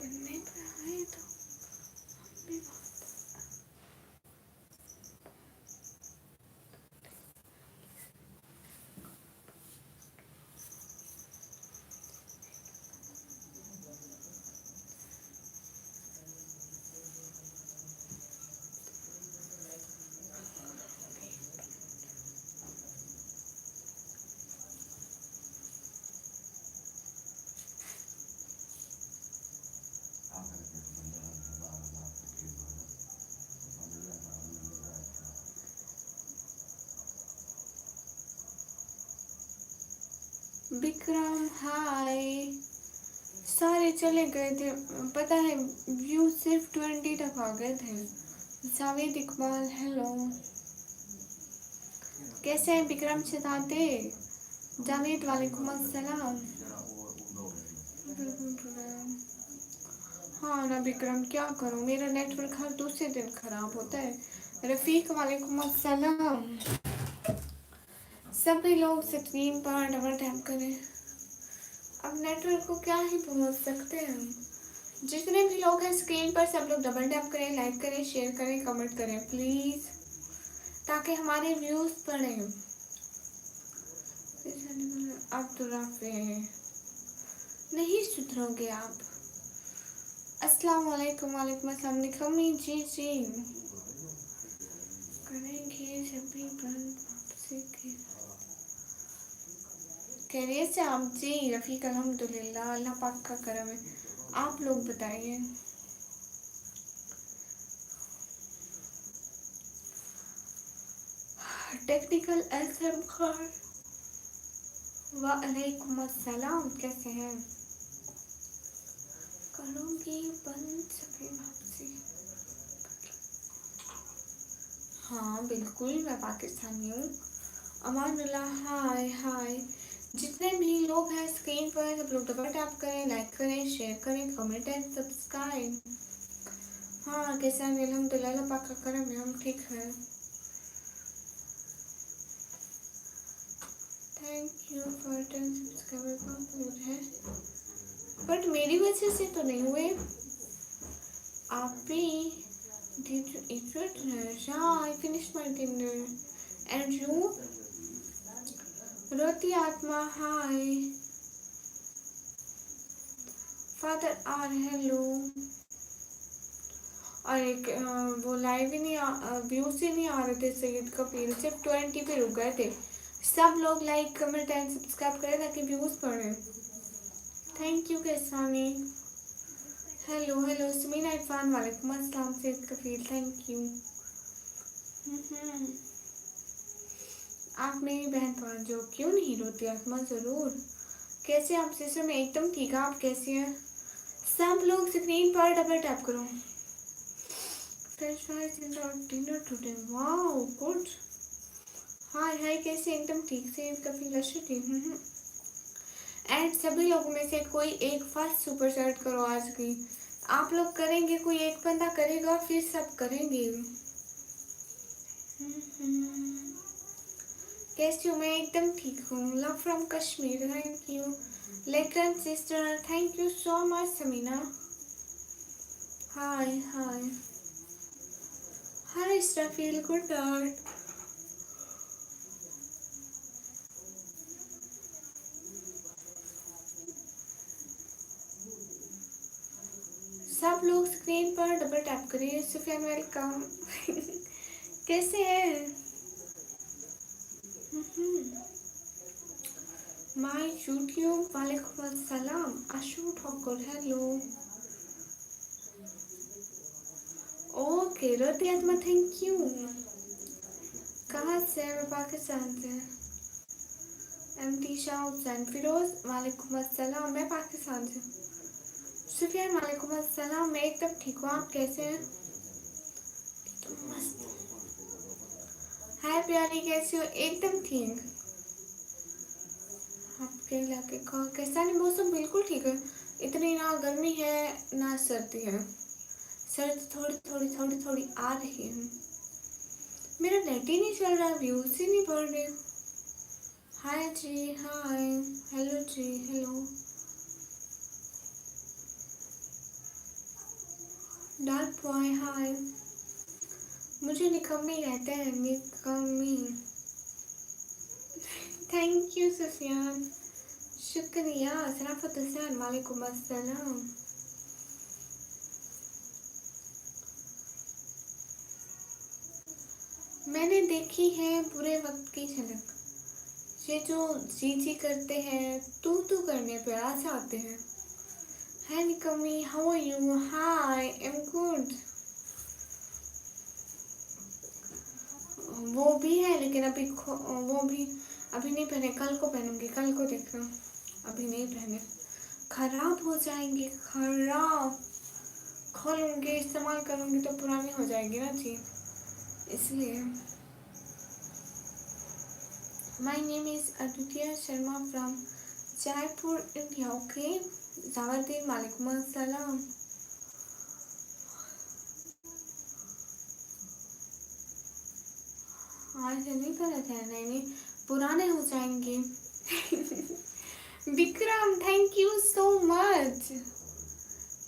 बनने पे आए तो हम भी बहुत विक्रम हाय। सारे चले गए थे, पता है व्यू सिर्फ 20 तक आ गए थे। जावेद इकबाल हेलो, कैसे हैं विक्रम सिताते? जावेद वालेकुम अस्सलाम। हाँ ना विक्रम, क्या करूँ, मेरा नेटवर्क हर दूसरे दिन खराब होता है। रफ़ीक वालेकुम अस्सलाम। सभी लोग स्क्रीन पर डबल टैप करें। अब नेटवर्क को क्या ही बोल सकते हैं हम। जितने भी लोग हैं स्क्रीन पर सब लोग डबल टैप करें, लाइक करें, शेयर करें, कमेंट करें प्लीज़, ताकि हमारे व्यूज़ बढ़ें। अब्दुल राफे नहीं सुधरोगे आप। अस्सलाम वालेकुम। वालेकुम अस्सलाम। निकमी जी करेंगे सभी बंद वापसी के। खैरियत से आप जी? रफ़ीक अल्हम्दुलिल्लाह, अल्लाह पाक का करम है। आप लोग बताइए। टेक्निकल एसएम खान वालेकुम अस्सलाम, कैसे हैं? करूँगी बंद सभी वापसी। हाँ बिल्कुल, मैं पाकिस्तानी हूँ। अमानुल्लाह हाय हाय। जितने भी लोग हैं स्क्रीन पर सब लोग डबल टैप करें, लाइक करें, शेयर करें, कमेंट एंड सब्सक्राइब। हाँ कैसा है? अल्हम्दुलिल्लाह, अल्लाह पाक का करम है, हम ठीक हैं। Thank you for 10 subscriber complete है, बट मेरी वजह से तो नहीं हुए। आप भी did you eat your dinner? Yeah, I finished my dinner. And you? रोती आत्मा हाय। Father are hello. और एक वो लाइव ही नहीं, व्यूज ही नहीं आ रहे थे सैयद कपील, सिर्फ 20 पे रुक गए थे। सब लोग लाइक कमेंट एंड सब्सक्राइब करें ताकि व्यूज बढ़े। Thank you Kaisani. Hello hello Sameena Irfan वालेकुम अस्सलाम। Syed Kapil thank you. आप मेरी बहन पहुँच जाओ, क्यों नहीं रोती आत्मा, ज़रूर। कैसे आप सिस्टर? में एकदम ठीक है, आप कैसी हैं? सब लोग स्क्रीन पर डबल टैप करो। French fries in dinner today, wow good. Hi hi, कैसे? एकदम ठीक से कभी लशी। एंड सभी लोगों में से कोई एक फर्स्ट सुपर चैट करो आज की। आप लोग करेंगे, कोई एक बंदा करेगा, फिर सब करेंगे। कैसी हूँ मैं? एकदम ठीक हूँ। Love from Kashmir, thank you. लेकिन sister thank you so much Sameena. Hi hi hi स्टफील, गुड नाइट। सब लोग स्क्रीन पर डबल टैप करिए। सुफियान वेलकम। कैसे हैं? माय यूट्यूब वालेकुम अस्सलाम। आशु ठाकुर हेलो। ओके रोती आत्मा थैंक यू। कहाँ से? मैं पाकिस्तान से। एमटी शाह हुसैन फिरोज वालेकुम अस्सलाम, मैं पाकिस्तान से। सुफियान वालेकुम अस्सलाम, मैं एकदम ठीक हूँ, आप कैसे हैं? मस्त। हाय प्यारी, कैसे हो? एकदम ठीक। आपके इलाके का कैसा है मौसम? बिल्कुल ठीक है, इतनी ना गर्मी है ना सर्दी है। सर्दी थोड़ी थोड़ी थोड़ी थोड़ी आ रही है। मेरा नेट ही नहीं चल रहा, व्यूज ही नहीं बढ़ रहे। हाय जी हाय। Hello ji hello. Dark boy हाय, मुझे निकम्मी कहते हैं, निकम्मी। थैंक यू सुफियान, शुक्रिया। सराफत हुसैन वालेकुम अस्सलाम। मैंने देखी है बुरे वक्त की झलक, ये जो जी करते हैं तू करने पे आ जाते हैं। है निकम्मी, how are you? Hi, I am good. वो भी है लेकिन वो भी अभी नहीं पहने, कल को पहनूंगी, कल को देख रहा हूँ, अभी नहीं पहने, खराब हो जाएंगे, खराब। खोलूंगी इस्तेमाल करूंगी तो पुरानी हो जाएगी ना चीज, इसलिए। My name is Aditya Sharma from Jaipur India. Okay जावरदीन वालेकुम अस्सलाम। आज नहीं पहने थे, नहीं पुराने हो जाएंगे। Vikram thank you so much,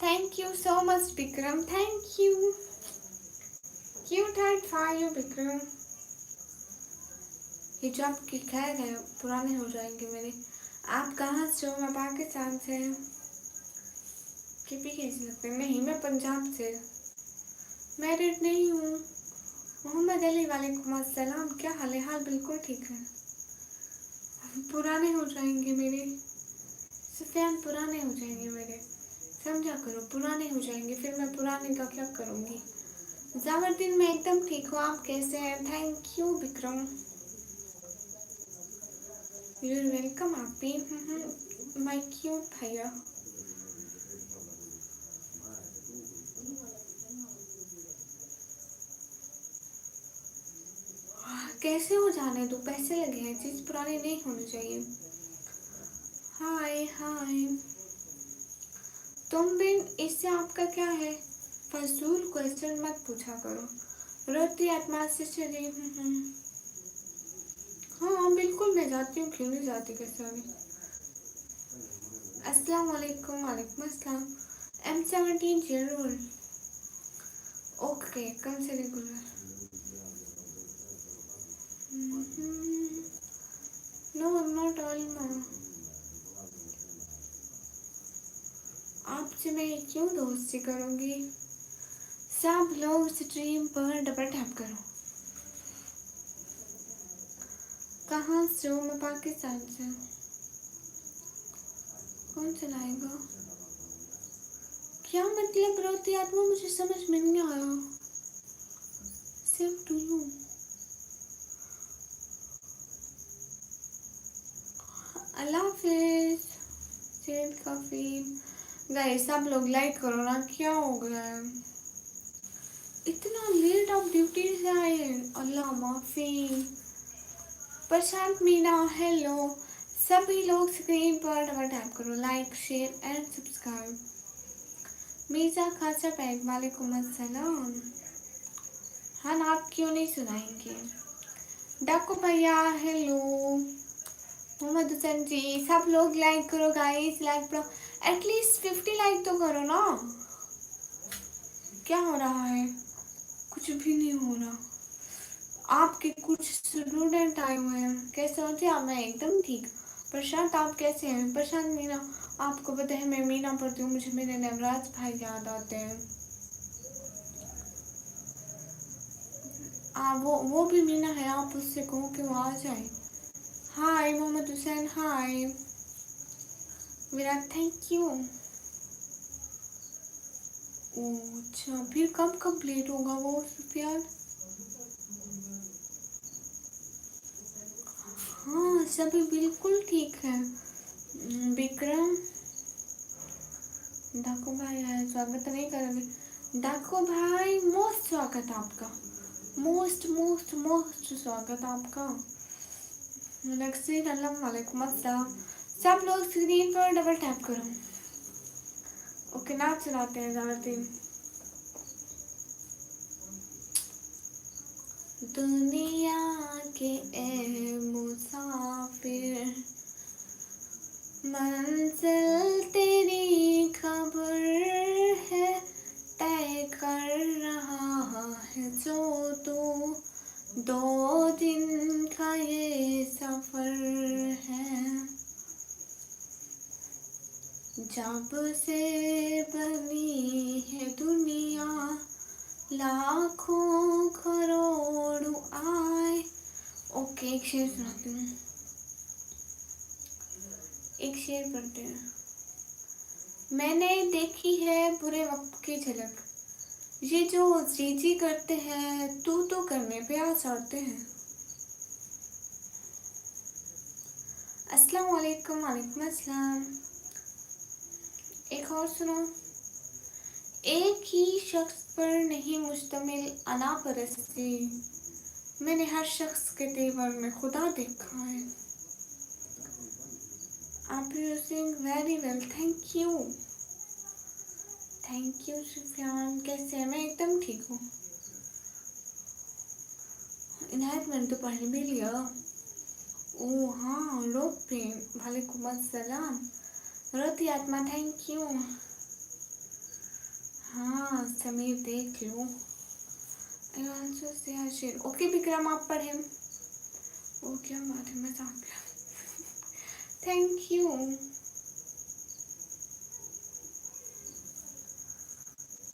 thank you so much Vikram, thank you. Cute heart for you Vikram. हिजाब की खैर है, पुराने हो जाएंगे मेरे। आप कहाँ से हो? मैं पाकिस्तान से। किपी कैसी लगते हैं? नहीं मैं पंजाब से, मैरिड नहीं हूँ। मोहम्मद अली वालेकुम अस्सलाम, क्या हाल है? हाल बिल्कुल ठीक है। पुराने हो जाएंगे मेरे सुफियान, पुराने हो जाएंगे मेरे, समझा करो, पुराने हो जाएंगे, फिर मैं पुराने का क्या करूँगी। जावरदीन मैं एकदम ठीक हूँ, आप कैसे हैं? Thank you Vikram, you are welcome आपी। माय क्यूट भैया। कैसे हो जाने दो, पैसे लगे हैं, चीज पुरानी नहीं होनी चाहिए। हाय हाय, तुम भी, इससे आपका क्या है? फजूल क्वेश्चन मत पूछा करो। रोती आत्मा से चली। हाँ बिल्कुल मैं जाती हूँ, क्यों नहीं जाती, कैसे नहीं। अस्सलाम वालेकुम। वालेकुम अस्सलाम। M17 जरूर। ओके कल से रेगुलर। नो नॉट ऑल माँ, आपसे मैं क्यों दोस्ती करूँगी। सब लोग स्ट्रीम पर डबल टैप करो। कहाँ से हो? मैं पाकिस्तान से। कौन चलाएगा? क्या मतलब रोती आत्मा, मुझे समझ में नहीं आया। Same to you. अल्लाह हाफिज। सेड काफी। गाइस सब लोग लाइक करो ना, क्या हो गया है? इतना लेट आप ड्यूटी से आए हैं, अल्लाह माफी। प्रशांत मीना हेलो। सभी लोग स्क्रीन पर डबल टैप करो, like share and subscribe. MISA खाचा पैक वालेकुम अस्सलाम। हाँ ना, आप क्यों नहीं सुनाएंगे? डाकू भैया हेलो। मोहम्मद हुसैन जी, सब लोग लाइक करो गाइस, लाइक करो, एटलीस्ट 50 लाइक तो करो ना। क्या हो रहा है? कुछ भी नहीं हो रहा। आपके कुछ स्टूडेंट आए हुए हैं, कैसे होते हैं? मैं एकदम ठीक। प्रशांत आप कैसे हैं? प्रशांत मीना, आपको पता है मैं मीना पढ़ती हूँ, मुझे मेरे नवराज भाई याद आते हैं। वो भी मीना है, आप उससे कहो कि वो आ जाए। हाय मोहम्मद हुसैन, हाय विराट, थैंक यू। अच्छा फिर कब कंप्लीट होगा वो सुफियान? हाँ सभी बिल्कुल ठीक है। विक्रम, डाकू भाई आए, स्वागत नहीं करोगे? डाकू भाई मोस्ट स्वागत आपका, मोस्ट मोस्ट मोस्ट स्वागत आपका। वालेकुम अस्सलाम। सब लोग स्क्रीन पर डबल टैप करो। ओके नाच चलाते हैं ज़्यादा। दुनिया के ए मुसाफिर, मंजिल तेरी खबर है, तय कर जब से बनी है दुनिया लाखों करोड़ों आए। ओके, एक शेर सुनाती हूँ, एक शेर पढ़ते हैं। मैंने देखी है बुरे वक्त की झलक, ये जो जी करते हैं तू करने पे आ चढ़ते हैं। अस्सलाम वालेकुम। वालेकुम अस्सलाम। एक और सुनो। एक ही शख्स पर नहीं मुश्तमिल अना परस्ती, मैंने हर शख्स के तेवर में खुदा देखा है। आप using very well, thank you. Thank you Sufiyan, कैसे हैं? मैं एकदम ठीक हूँ। इनायत मैंने तो पढ़ भी लिया। ओ हाँ, लोग प्रेम, वालेकुम अस्सलाम। रोती आत्मा, थैंक यू। हाँ समीर, देख लो। I also say Ashir. Okay Vikram, आप पढ़े। ओ क्या बात है, मैं समझ गया। Thank you.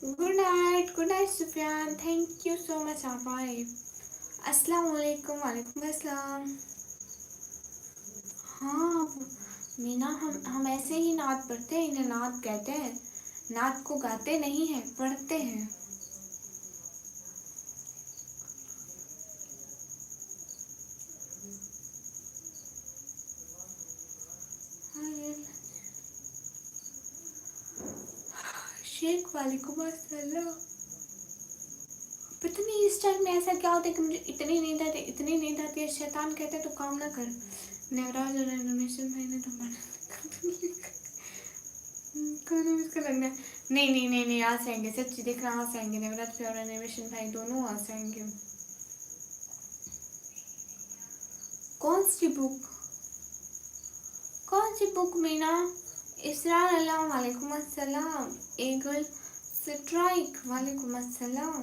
Good night Sufiyan, thank you so much. आप आए। अस्सलाम वालेकुम। वालेकुम अस्सलाम। हाँ मीना, हम ऐसे ही नात पढ़ते हैं, इन्हें नात कहते हैं। नात को गाते नहीं हैं, पढ़ते हैं। शेख, वालेकुम अस्सलाम। पता नहीं इस टाइम में ऐसा क्या होता है कि मुझे इतनी नींद आती है। शैतान कहते हैं तो काम ना कर। नवराज और एनिमेशन भाई ने तो बना इसका लगना है। नहीं आ जाएंगे, सच्ची देख रहा, आ जाएंगे। नवराज और एनिमेशन भाई दोनों आ जाएंगे। कौन सी बुक मीना? इसरार अल्लाह, वालेकुम अस्सलाम। एगल स्ट्राइक, वालेकुम अस्सलाम।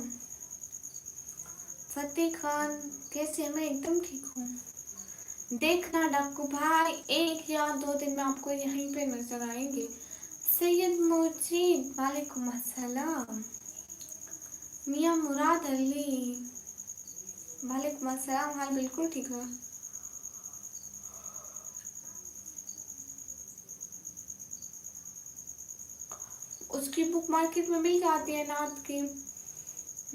फतेह खान, कैसे? मैं एकदम ठीक हूँ। देखना डाकू भाई, 1 या 2 दिन में आपको यहीं पे नजर आएंगे। सैयद मुर्शीद, वालेकुम अस्सलाम। मियाँ मुराद अली, वालेकुम अस्सलाम। हाल बिल्कुल ठीक है। उसकी बुक मार्केट में मिल जाती है।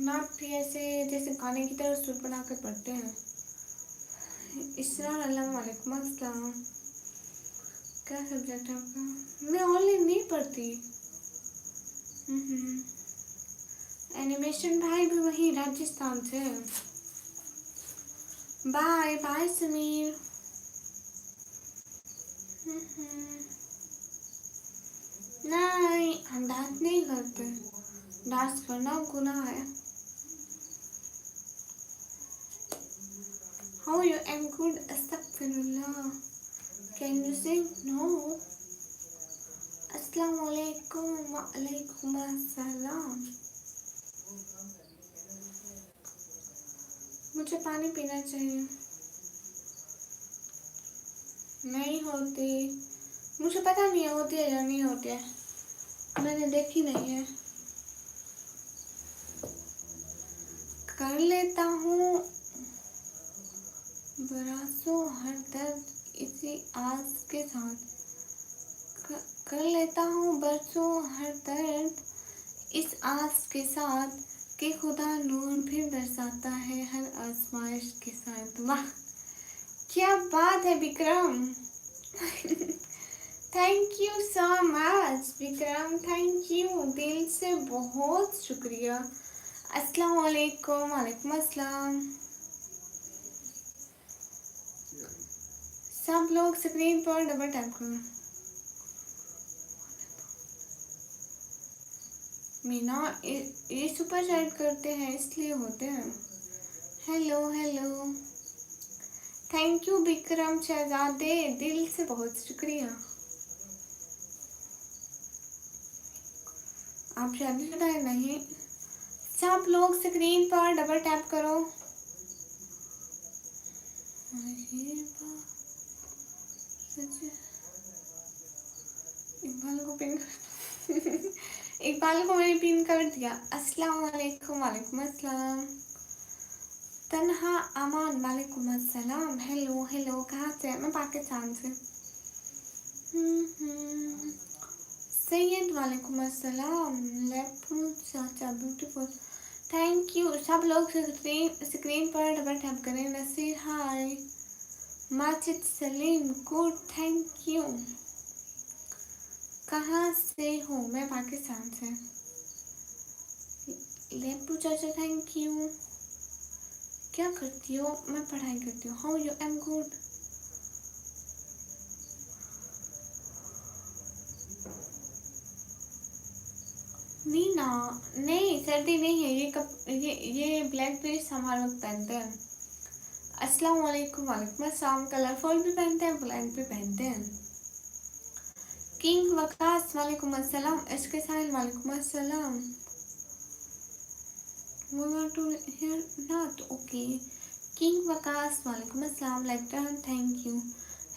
नात भी ऐसे जैसे गाने की तरह सुर बना कर पढ़ते हैं। इसरार अल्लाह, वालेकुम अस्सलाम। क्या सब्जेक्ट है आपका? मैं ऑनलाइन नहीं पढ़ती। एनिमेशन भाई भी वही राजस्थान से। Bye bye Sameer. नहीं, हम डांस नहीं करते। डांस करना गुनाह है। How you? I am good, अस्तगफिरुल्लाह। Can you sing? नो। अस्सलाम वालेकुम। वालेकुम अस्सलाम। मुझे पानी पीना चाहिए। नहीं होती, मुझे पता नहीं होती है या नहीं होती है, मैंने देखी नहीं है। कर लेता हूँ बरसों हर दर्द इसी आस के साथ। कर लेता हूँ बरसों हर दर्द इस आस के साथ कि खुदा नूर फिर बरसाता है हर आजमाइश के साथ। वाह क्या बात है Vikram. Thank you so much Vikram, thank you, दिल से बहुत शुक्रिया। अस्सलाम वालेकुम। वालेकुम अस्सलाम। सब लोग स्क्रीन पर डबल टैप करो। मीना, ये सुपर चैट करते हैं इसलिए होते हैं। Hello hello, thank you Vikram शहजादे, दिल से बहुत शुक्रिया। आप शादीशुदा है? नहीं। सब लोग स्क्रीन पर डबल टैप करो। इकबाल को पिन इकबाल को मैंने पिन कर दिया। अस्सलाम वालेकुम। वालेकुम अस्सलाम। तन्हा अमान वालेकुम अस्सलाम। हेलो हेलो, कहाँ से? मैं पाकिस्तान से। सैयद वालेकुम अस्सलाम। लेफ्ट चाचा ब्यूटीफुल, थैंक यू। सब लोग स्क्रीन पर डबल टैप करें। Naseer hi. Majid Salim good, thank you. कहाँ से हो? मैं पाकिस्तान से। लेपू चाचा थैंक यू। क्या करती हो? मैं पढ़ाई करती हूँ। How you? Am good. Meena, नहीं सर्दी नहीं है ये। ये ब्लैक ड्रेस हमारे वक्त पहनते हैं। अस्सलाम वालेकुम। वालेकुम अस्सलाम। कलरफुल भी पहनते हैं, ब्लैक भी पहनते हैं। किंग वकास वालेकुम अस्सलाम। इश्क साहिल वालेकुम अस्सलाम। We want to hear not okay. King Vakas वालेकुम अस्सलाम। Lecturn thank you.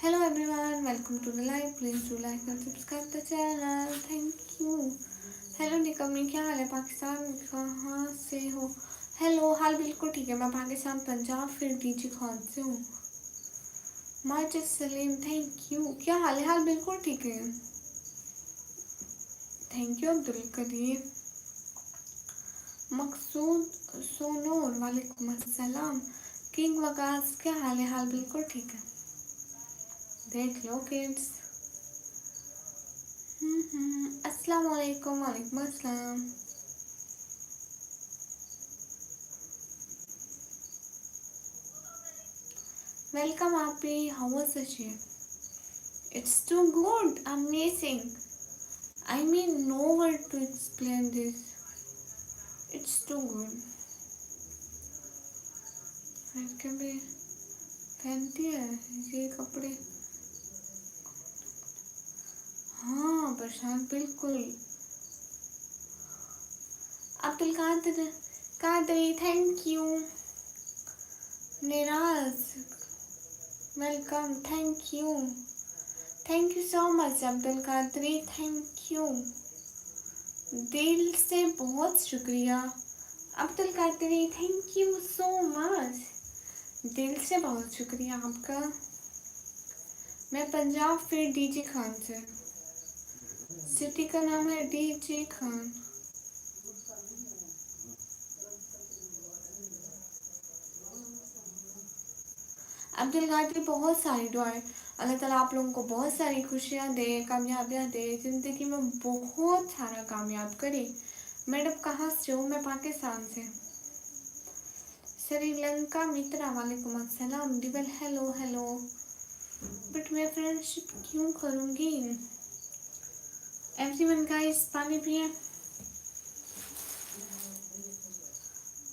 Hello everyone, welcome to the live. Please do like and subscribe the channel. Thank you. Hello निकमी, क्या हाल है? पाकिस्तान कहाँ से हो? हेलो, हाल बिल्कुल ठीक है। मैं पाकिस्तान पंजाब फिर डीजी खान से हूँ। Majid Salim thank you. क्या हाल है? हाल बिल्कुल ठीक है। Thank you Abdul Karim. मकसूद सोनूर वालेकुम अस्सलाम। किंग वकास क्या हाल है? हाल बिल्कुल ठीक है। देख लो किड्स। अस्सलाम वालेकुम। वालेकुम अस्सलाम। वेलकम आपी। How was the show? It's too good, amazing. I mean no word to explain this. It's too good. कभी पहनती है ये कपड़े? हाँ प्रशांत बिल्कुल। Abdul Qadri thank you. Niraj welcome, thank you. Thank you so much Abdul Qadri, thank you. दिल से बहुत शुक्रिया Abdul Qadri, thank you so much. दिल से बहुत शुक्रिया आपका। मैं पंजाब फिर डीजे खान से। सिटी का नाम है डीजे खान। अब्दुल कादरी बहुत सारी दुआएं। अल्लाह ताला आप लोगों को बहुत सारी खुशियाँ दे, कामयाबियाँ दे, ज़िंदगी में बहुत सारा कामयाब करे। मैडम कहाँ से हो? मैं पाकिस्तान से। श्रीलंका मित्रा वालेकुम अस्सलाम। डिबल हेलो हेलो। बट मैं फ्रेंडशिप क्यों करूँगी? एवरीवन गाइस पानी पिए,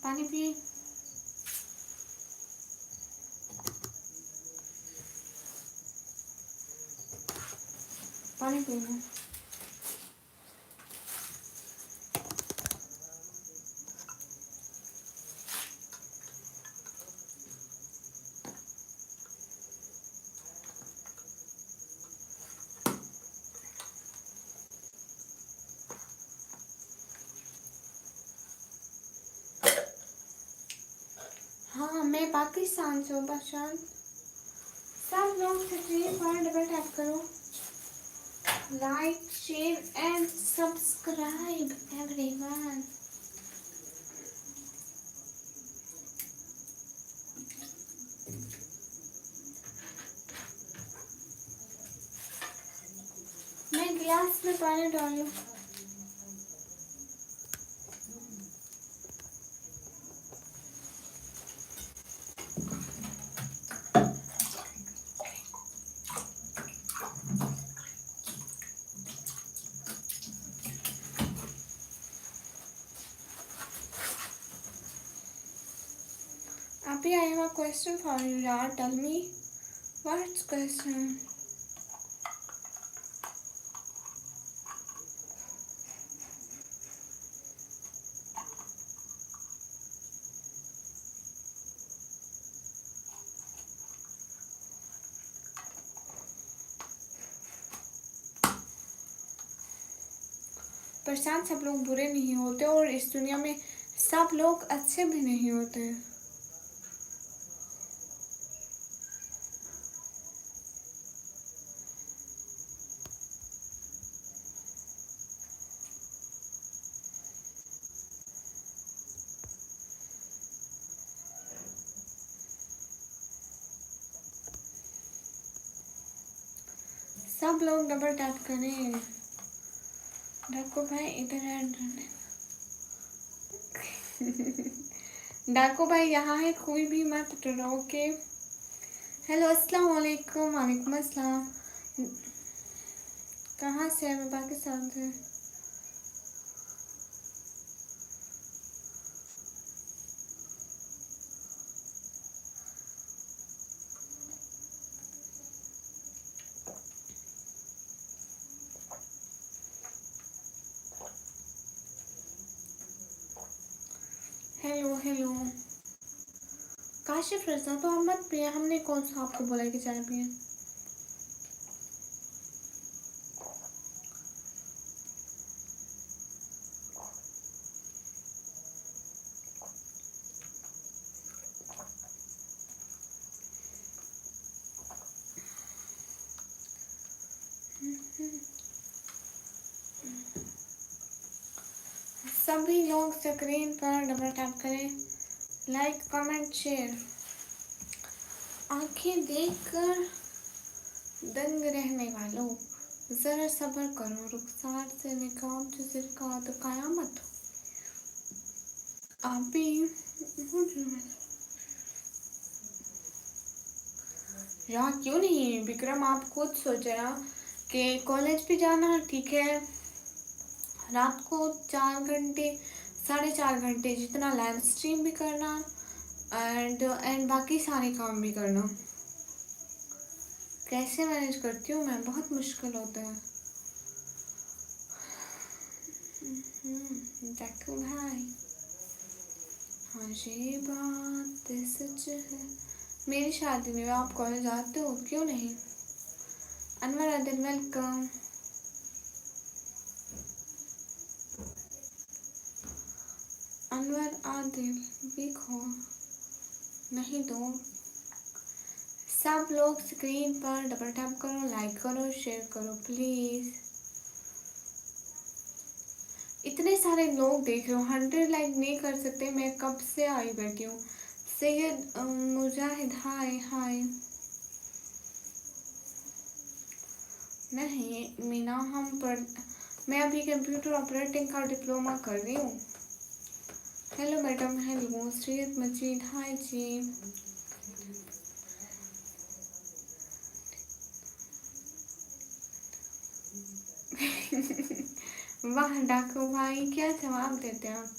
पानी पिए। पानी पीना। हाँ मैं पाकिस्तान से हूँ प्रशांत। सब लोग सक्रिय पर डबल टैप करो। Like share and subscribe everyone. मैं गिलास में पानी डालूं। Abhi, I have a question for you, yaar. Tell me, what's question? परेशान सब लोग बुरे नहीं होते और इस दुनिया में सब लोग अच्छे भी नहीं होते। सब लोग डबल टैप करें। डाको भाई इधर है। डाको भाई यहाँ है, कोई भी मत डरो के। हेलो अस्सलाम वालेकुम। वालेकुम अस्सलाम। कहाँ से है? मैं पाकिस्तान से। Hello hello. काशिफ रजा तो हम मत पिए, हमने कौन सा आपको बोला कि चाय पिए? सभी लोग स्क्रीन पर डबल टैप करें, लाइक कमेंट शेयर। आंखें देखकर दंग रहने वालों, जरा सब्र करो, रुखसार से निकाब जो सिर का तो कयामत। आप भी यार क्यों नहीं विक्रम, आप खुद सोचे ना कि कॉलेज भी जाना, ठीक है, रात को 4 घंटे 4.5 घंटे जितना लाइव स्ट्रीम भी करना एंड बाकी सारे काम भी करना। कैसे मैनेज करती हूँ मैं, बहुत मुश्किल होता है। देखो भाई, हाँ ये बात सच है। मेरी शादी में आप कॉलेज आते हो क्यों नहीं? अनवर आदिल वेलकम। अनवर आदिल वीक हो नहीं दो। सब लोग स्क्रीन पर डबल टैप करो, लाइक करो, शेयर करो प्लीज। इतने सारे लोग देख रहे हो, 100 लाइक नहीं कर सकते? मैं कब से आई बैठी हूँ। सैयद मुजाहिद हाय हाय। नहीं मीना, मैं अभी कंप्यूटर ऑपरेटिंग का डिप्लोमा कर रही हूँ। Hello madam. हेलो सैयद मजीद हाय जी। वाह डाकू भाई, क्या जवाब देते हैं आप।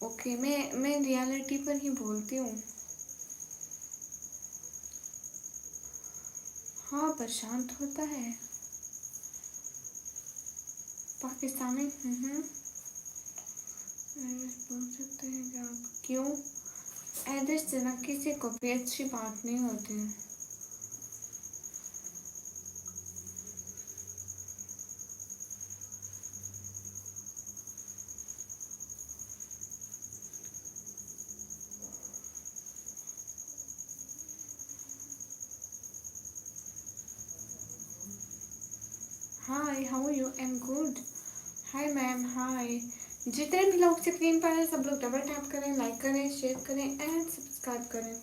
ओके, मैं रियलिटी पर ही बोलती हूँ। हाँ प्रशांत होता है पाकिस्तानी। बोल सकते हैं कि आप क्यों एड्रेस देना किसी को भी अच्छी बात नहीं होती। Hi how you? Am good. Hi ma'am hi. जितने भी लोग स्क्रीन पर हैं सब लोग डबल टैप करें, लाइक करें, शेयर करें एंड सब्सक्राइब करें।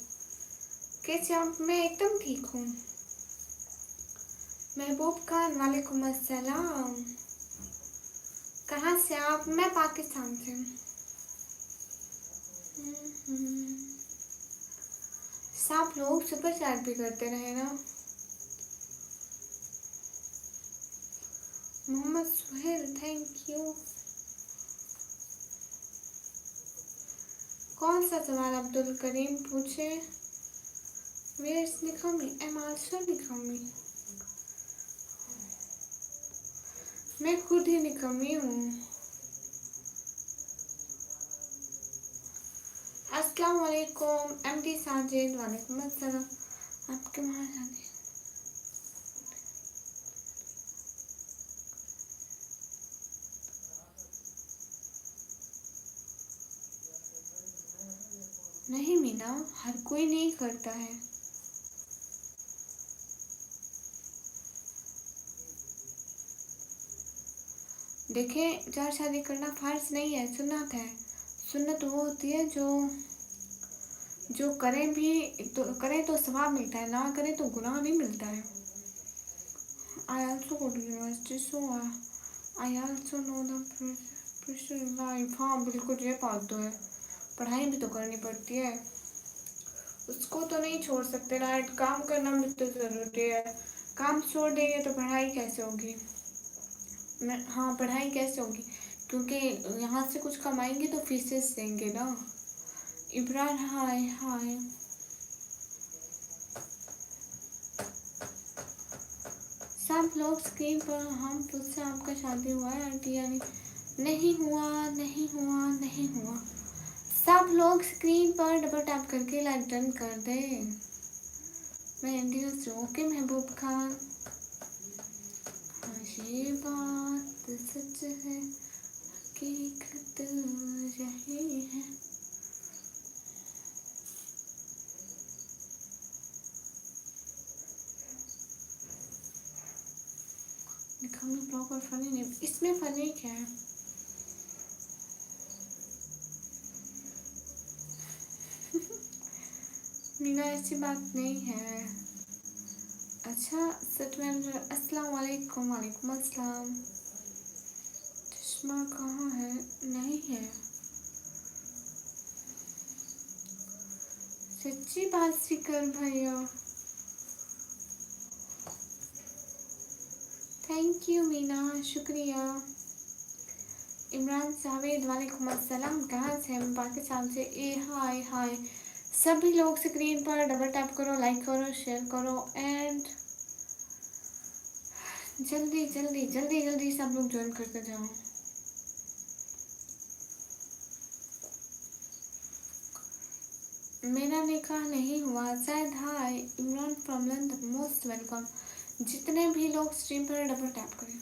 कैसे आप? मैं एकदम ठीक हूँ। महबूब खान वालेकुम अस्सलाम। कहाँ से आप? मैं पाकिस्तान से। सब लोग सुपर चैट भी करते रहे ना। Mohammad Suhail thank you. कौन सा सवाल अब्दुल करीम पूछे? वेयर्स निकमी एम आल्सो निकमी। मैं खुद ही निकमी हूँ। अस्सलाम वालेकुम एमडी साजिद। वालेकुम अस्सलाम। आपके वहाँ जाने नहीं मीना, हर कोई नहीं करता है। देखें, चार शादी करना फर्ज नहीं है, सुन्नत है। सुन्नत वो होती है जो जो करें भी तो करें तो सवाब मिलता है, ना करें तो गुनाह भी मिलता है। I also go to university, so I also know the pressure life। हाँ बिल्कुल, ये बात तो है, पढ़ाई भी तो करनी पड़ती है, उसको तो नहीं छोड़ सकते। राइट, काम करना भी तो ज़रूरी है। काम छोड़ देंगे तो पढ़ाई कैसे होगी? हाँ, पढ़ाई कैसे होगी, क्योंकि यहाँ से कुछ कमाएंगे तो फीसेस देंगे ना। इमरान, हाय हाय। सब लोग स्क्रीन पर हम मुझसे आपका शादी हुआ है आंटी, यानी नहीं हुआ नहीं हुआ नहीं हुआ। सब लोग स्क्रीन पर डबल टैप करके लाइक डन कर दे। मैं इंडिया से ओके महबूब खान। हाँ ये बात सच है, हकीकत यही है। ब्लॉग और फनी नहीं, इसमें फनी क्या है? मीना, ऐसी बात नहीं है। अच्छा सटवेंद्र, अस्सलाम वालेकुम। वालेकुम अस्सलाम। चश्मा कहाँ है? नहीं है, सच्ची बात सी कर भैया। थैंक यू मीना, शुक्रिया। इमरान जावेद, वालेकुम अस्सलाम। कहाँ से? हम पाकिस्तान से। ए हाय हाय। सभी लोग स्क्रीन पर डबल टैप करो, लाइक करो, शेयर करो एंड जल्दी जल्दी जल्दी जल्दी सब लोग ज्वाइन करते जाओ। मेरा निकाह नहीं हुआ शायद। Hi Imran from London, most welcome. जितने भी लोग स्ट्रीम पर डबल टैप करें।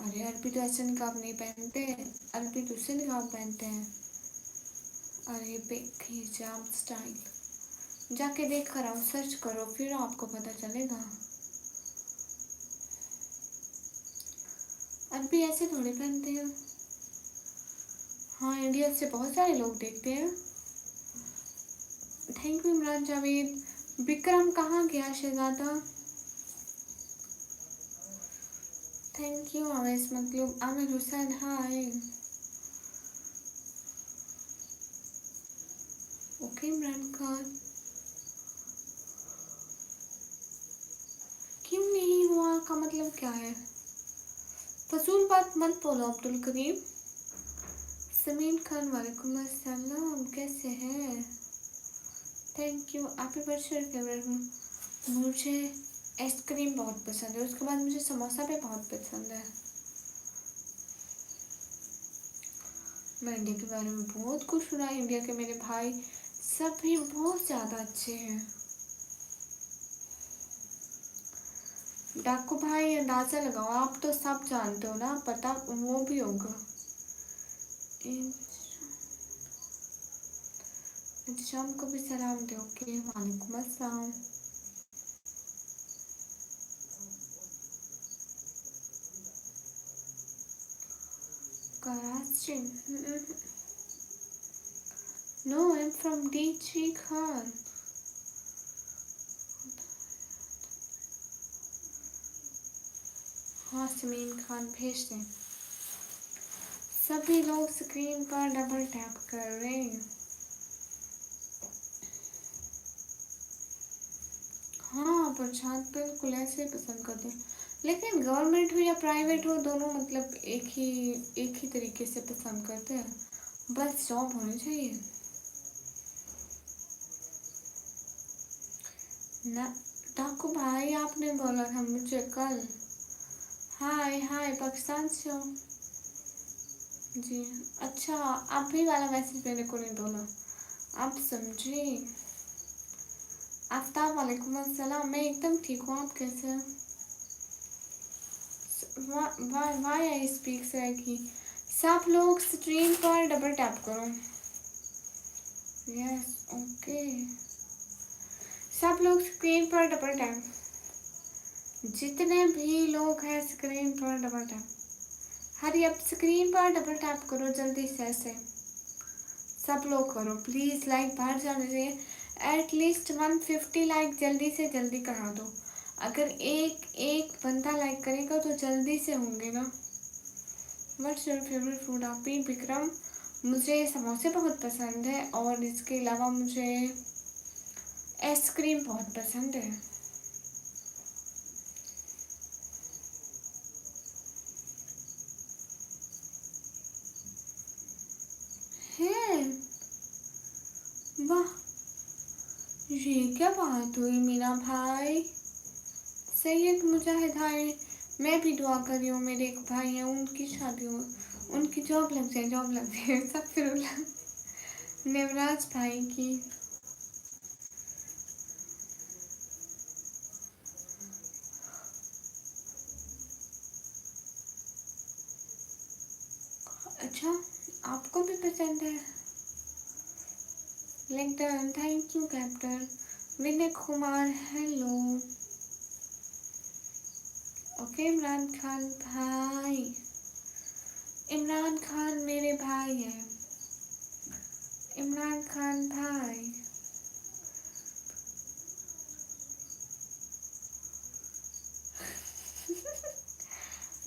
अरे अरबी तो ऐसे निकाब नहीं पहनते, अरबी दूसरे निकाब पहनते हैं। अरेबिक हिजाब स्टाइल जाके देख कर आओ, सर्च करो, फिर आपको पता चलेगा। अरबी ऐसे थोड़ी पहनते हैं। हाँ, इंडिया से बहुत सारे लोग देखते हैं। Thank you Imran Javed. विक्रम कहाँ गया शहजादा? थैंक यू आवेश मतलब। आमिर हुसैन, हाय। ओके इमरान खान। क्यों नहीं हुआ का मतलब क्या है? फजूल बात मत बोलो अब्दुल करीम। समीन खान, वालेकुम अस्सलाम, कैसे हैं? Thank you. आपकी बर्थडे फेवरेट मुझे आइसक्रीम बहुत पसंद है, उसके बाद मुझे समोसा भी बहुत पसंद है। मैं इंडिया के बारे में बहुत कुछ सुना है। इंडिया के मेरे भाई सभी बहुत ज़्यादा अच्छे हैं। डाकू भाई, अंदाज़ा लगाओ, आप तो सब जानते हो ना, पता वो भी होगा। शाम को भी सलाम दो के। वालेकुम अस्सलाम। Karachi? No, I am from D Khan. हाँ समीन खान भेज दें। सभी लोग स्क्रीन पर डबल टैप कर रहे हैं। हाँ प्रशांत बिल्कुल ऐसे पसंद करते हैं, लेकिन गवर्नमेंट हो या प्राइवेट हो, दोनों मतलब एक ही तरीके से पसंद करते हैं। बस जॉब होनी चाहिए ना। डाकू भाई, आपने बोला था मुझे कल, हाय हाय, पाकिस्तान से हो जी। अच्छा, आप भी वाला मैसेज मेरे को नहीं बोला, आप समझे। आफ्ताब वालेकुम अस्सलाम, मैं एकदम ठीक हूँ, आप कैसे हैं? Why I speak sir. सब लोग स्क्रीन पर डबल टैप करो। Yes, okay. सब लोग स्क्रीन पर डबल टैप, जितने भी लोग हैं स्क्रीन पर डबल टैप। हरी अब स्क्रीन पर डबल टैप करो जल्दी से, ऐसे सब लोग करो प्लीज़। लाइक बाहर जाने चाहिए, एटलीस्ट 150 लाइक जल्दी से जल्दी करा दो। अगर एक एक बंदा लाइक करेगा तो जल्दी से होंगे ना। व्हाट्स योर फेवरेट फूड आपी? विक्रम, मुझे समोसे बहुत पसंद है और इसके अलावा मुझे आइसक्रीम बहुत पसंद है। हैं, वाह, ये क्या बात हुई मीना भाई। सैयद मुजाहिद भाई, मैं भी दुआ कर रही हूँ, मेरे एक भाई हैं उनकी शादी हो, उनकी जॉब लग जाए, जॉब लग जाए सब फिर नेवराज भाई की। अच्छा, आपको भी पसंद है? LinkedIn, thank you captain. Vinay Kumar, hello. Okay, Imran Khan भाई, इमरान खान मेरे भाई हैं, इमरान खान भाई।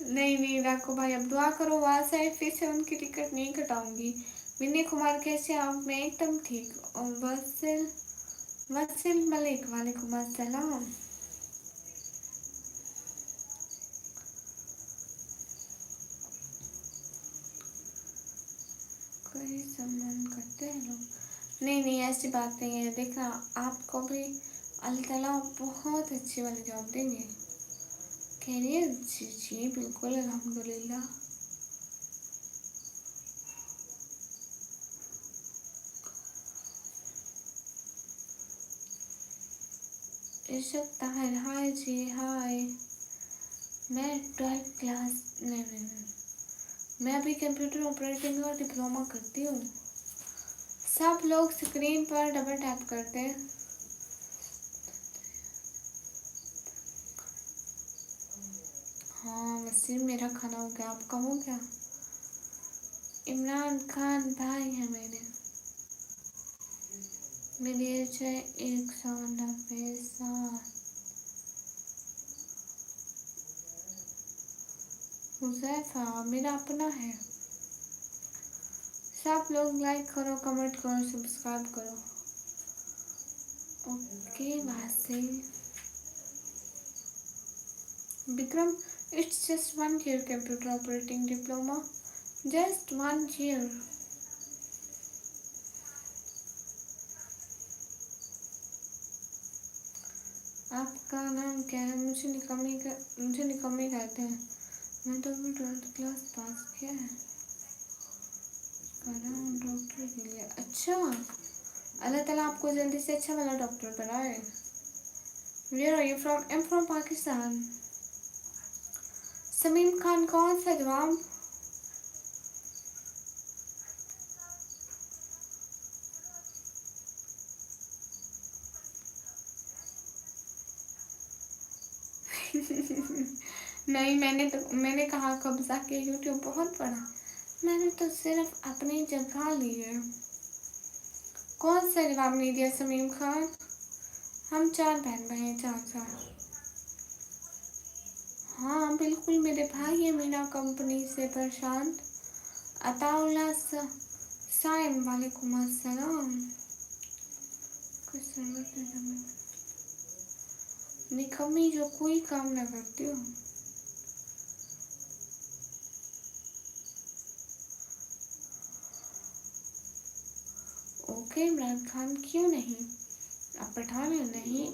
नहीं नहीं राको भाई, अब दुआ करो वहाँ से फिर से उनकी टिकट नहीं कटाऊंगी। विनय कुमार कैसे आप? मैं एकदम ठीक। और वसिल, वसिल मलिक, वालेकुम अस्सलाम। कोई सम्मान करते हैं लोग? नहीं नहीं, ऐसी बात नहीं है। देखना, आपको भी अल्लाह ताला बहुत अच्छी वाली जॉब देंगे। कहिए जी जी बिल्कुल, अल्हम्दुलिल्लाह। इर्शद ताहिर, हाय जी हाय। मैं 12th क्लास, नहीं, मैं अभी कंप्यूटर ऑपरेटिंग और डिप्लोमा करती हूँ। सब लोग स्क्रीन पर डबल टैप करते हैं। हाँ वसीम, मेरा खाना हो गया, आपका हो गया? इमरान खान भाई है मेरे। मेरी एज है 197 साल। हुजैफा मेरा अपना है। सब लोग लाइक करो, कमेंट करो, सब्सक्राइब करो। Okay Wasim. Vikram, it's just 1 year computer operating diploma, just 1 year। आपका नाम क्या है? मुझे निकम्मी कहते हैं। मैं तो अभी 12th क्लास पास किया है, कर रहा हूँ डॉक्टर के लिए। अच्छा, अल्लाह ताला आपको जल्दी से अच्छा वाला डॉक्टर बनाए। Where are you from? I am from Pakistan. Sameem Khan, कौन सा जवाब? नहीं, मैंने कहा कब्जा के यूट्यूब बहुत पढ़ा, मैंने तो सिर्फ अपनी जगह ली है। कौन सा जवाब नहीं दिया समीम खान? हम 4 बहन भाई हैं, 4 4। हाँ बिल्कुल, मेरे भाई है मीना कंपनी से प्रशांत। अताउल्ला साइम, वालेकुम अस्सलाम। निकम्मी जो कोई काम ना करती हो। ओके इमरान खान, क्यों नहीं? आप पठान हैं नहीं?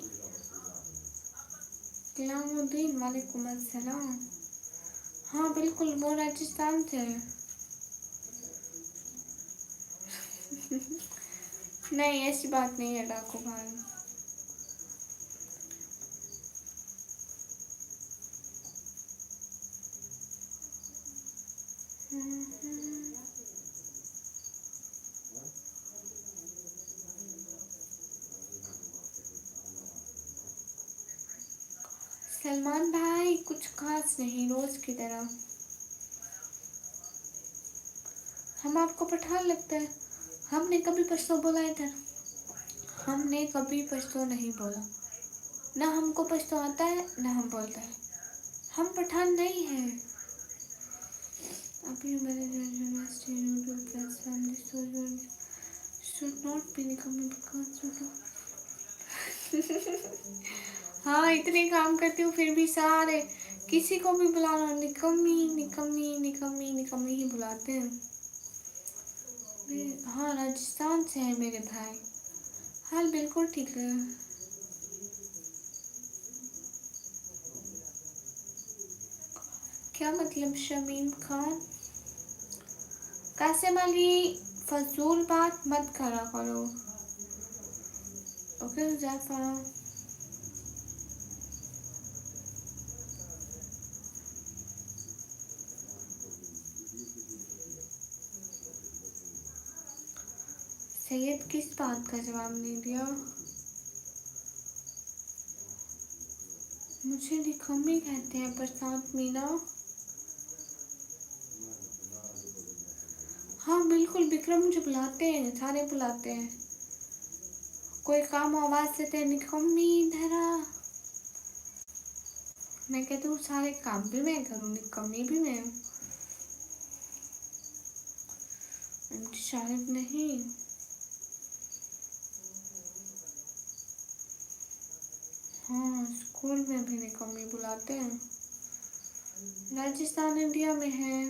कलामुद्दीन, वालेकुम अस्सलाम। हाँ बिल्कुल, वो राजस्थान से है। नहीं, ऐसी बात नहीं है डाकू भाई। सलमान भाई कुछ खास नहीं, रोज की तरह। हम आपको पठान लगता है? हमने कभी पश्तो बोला इधर? हमने कभी पश्तो नहीं बोला। ना हमको पश्तो आता है ना हम बोलते हैं। हम पठान नहीं हैं। अभी मेरे YouTube platform should not be becoming because हाँ, इतने काम करती हूँ फिर भी सारे किसी को भी बुलाना निकम्मी निकम्मी निकम्मी निकम्मी ही बुलाते हैं। हाँ, राजस्थान से है मेरे भाई। हाल बिल्कुल ठीक है। क्या मतलब शमीम खान? कासिम अली, फजूल बात मत करा करो। ओके हुज़ैफा। सैयद किस बात का जवाब नहीं दिया? मुझे निकम्मी कहते हैं प्रशांत मीना। हाँ बिल्कुल, विक्रम मुझे बुलाते हैं, सारे बुलाते हैं। कोई काम आवाज देते हैं निकम्मी धरा। मैं कहती हूँ सारे काम भी मैं करूँ, निकम्मी भी मैं। शायद नहीं। हाँ, स्कूल में भी निकम्मी बुलाते हैं। राजस्थान इंडिया में है।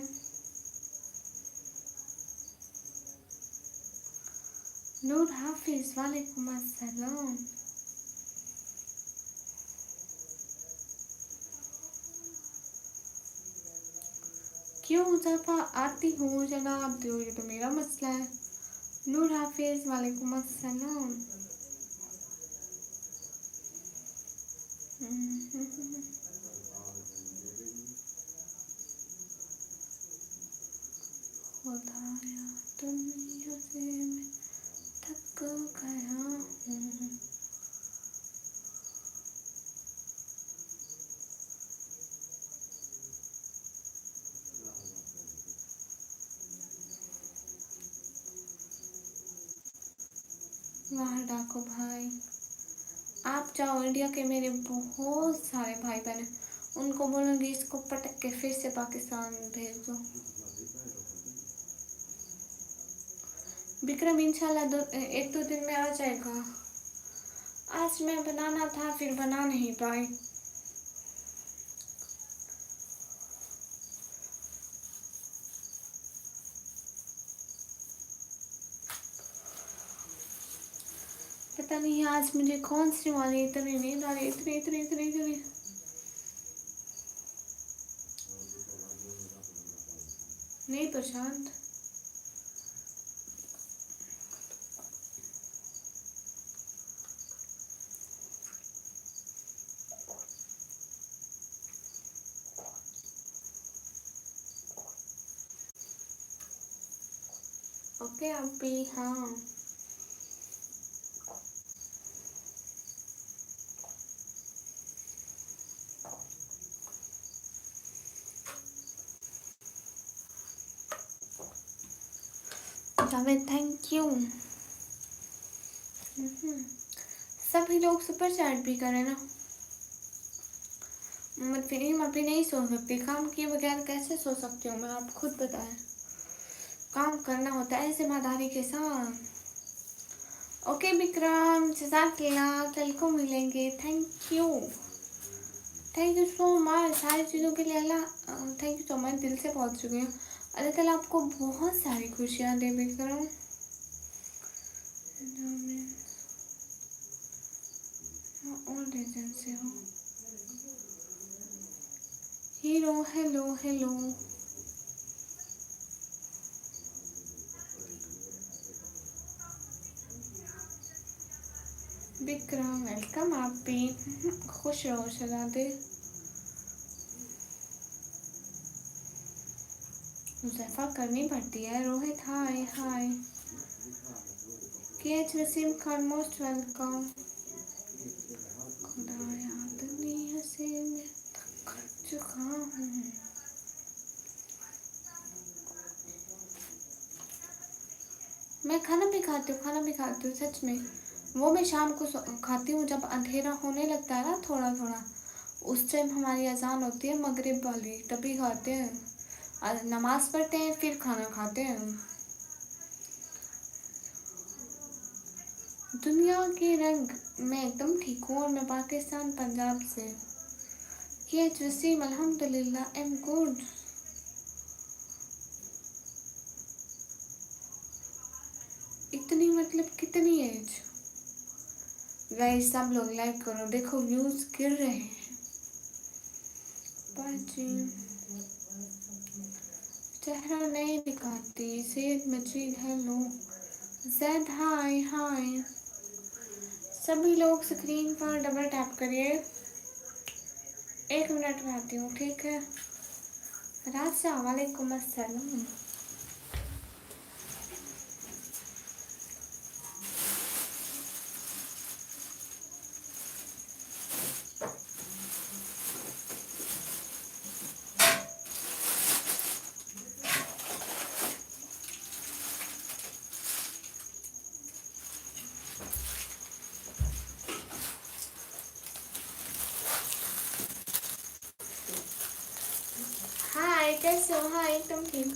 नूर हाफिज, वालेकुम अस्सलाम। क्यों हुज़ैफा? आती हूँ जनाब, दो ये तो मेरा मसला है। नूर हाफिज, वालेकुम अस्सलाम। खुदाया दुनिया से मैं थक गया हूँ। वाह डाको भाई, आप जाओ इंडिया के मेरे बहुत सारे भाई बहन हैं, उनको बोलूँगी इसको पटक के फिर से पाकिस्तान भेज दो। विक्रम इंशाल्लाह एक दो दिन में आ जाएगा। आज मैं बनाना था फिर बना नहीं पाई। पता नहीं आज मुझे कौन सी वाली इतनी नींद आ रही, इतनी इतनी इतनी इतनी। नहीं प्रशांत, ओके अभी हाँ। Javed thank you. सभी लोग सुपर चैट भी करें ना। मैं अभी नहीं सो सकती, काम किए बगैर कैसे सो सकती हूँ मैं, आप खुद बताएं। काम करना होता है जिम्मेदारी के साथ। ओके विक्रम, जज़ाकल्लाह, कल को मिलेंगे। थैंक यू सो मच सारी चीज़ों के लिए। अल्लाह थैंक यू सो मच, दिल से पहुँच चुके हैं। अल्लाह ताला आपको बहुत सारी खुशियाँ दे विक्रम। और रीजन से हो hero hello hello. Vikram welcome, आप भी खुश रहो शहजादे। मुजफ्फा करनी पड़ती है। Rohit hi hi. KH Wasim Khan most welcome. खुदाया दुनिया से मैं थक चुका हूँ। मैं खाना भी खाती हूँ, खाना भी खाती हूँ सच में। वो मैं शाम को खाती हूँ जब अंधेरा होने लगता है ना थोड़ा थोड़ा, उस टाइम हमारी अजान होती है मगरिब वाली, तभी खाते हैं। नमाज पढ़ते हैं फिर खाना खाते हैं। दुनिया के रंग, मैं एकदम ठीक हूँ और मैं पाकिस्तान पंजाब से। KH वसीम अल्हम्दुलिल्लाह एम गुड। इतनी मतलब कितनी एज? गाइस सब लोग लाइक करो, देखो व्यूज गिर रहे हैं। चेहरा नहीं दिखाती। सैयद मजीद हेलो। जैद हाय हाय। सभी लोग स्क्रीन पर डबल टैप करिए। 1 मिनट में आती हूँ, ठीक है। राजा वालेकुम अस्सलाम। हाय कैसे हो? हाय तुम ठीक?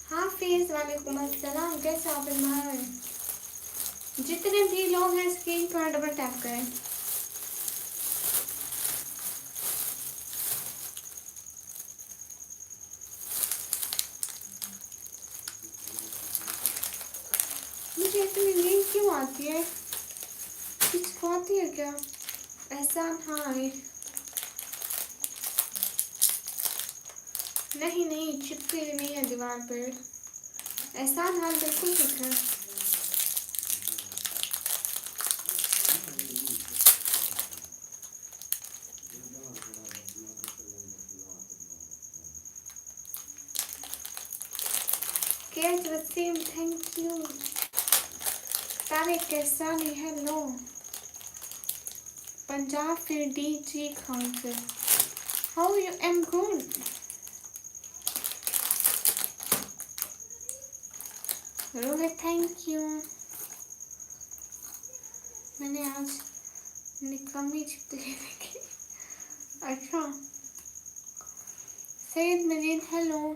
हाफिज वालेकुम अस्सलाम। कैसे आप भाई? जितने भी लोग हैं स्क्रीन पर डबल टैप करें। मुझे इतनी नींद क्यों आती है? कुछ खाती है क्या? एहसान हाय। नहीं नहीं, चिपकी नहीं है दीवार पे। एहसान हाल बिल्कुल ठीक है। KH Wasim thank you. Tariq Kaisani hello. Punjab फिर DG खान से। How you? Am good. Rohit thank you. मैंने आज निकम्मी चिपकली देखी। अच्छा। सैयद मजीद हेलो।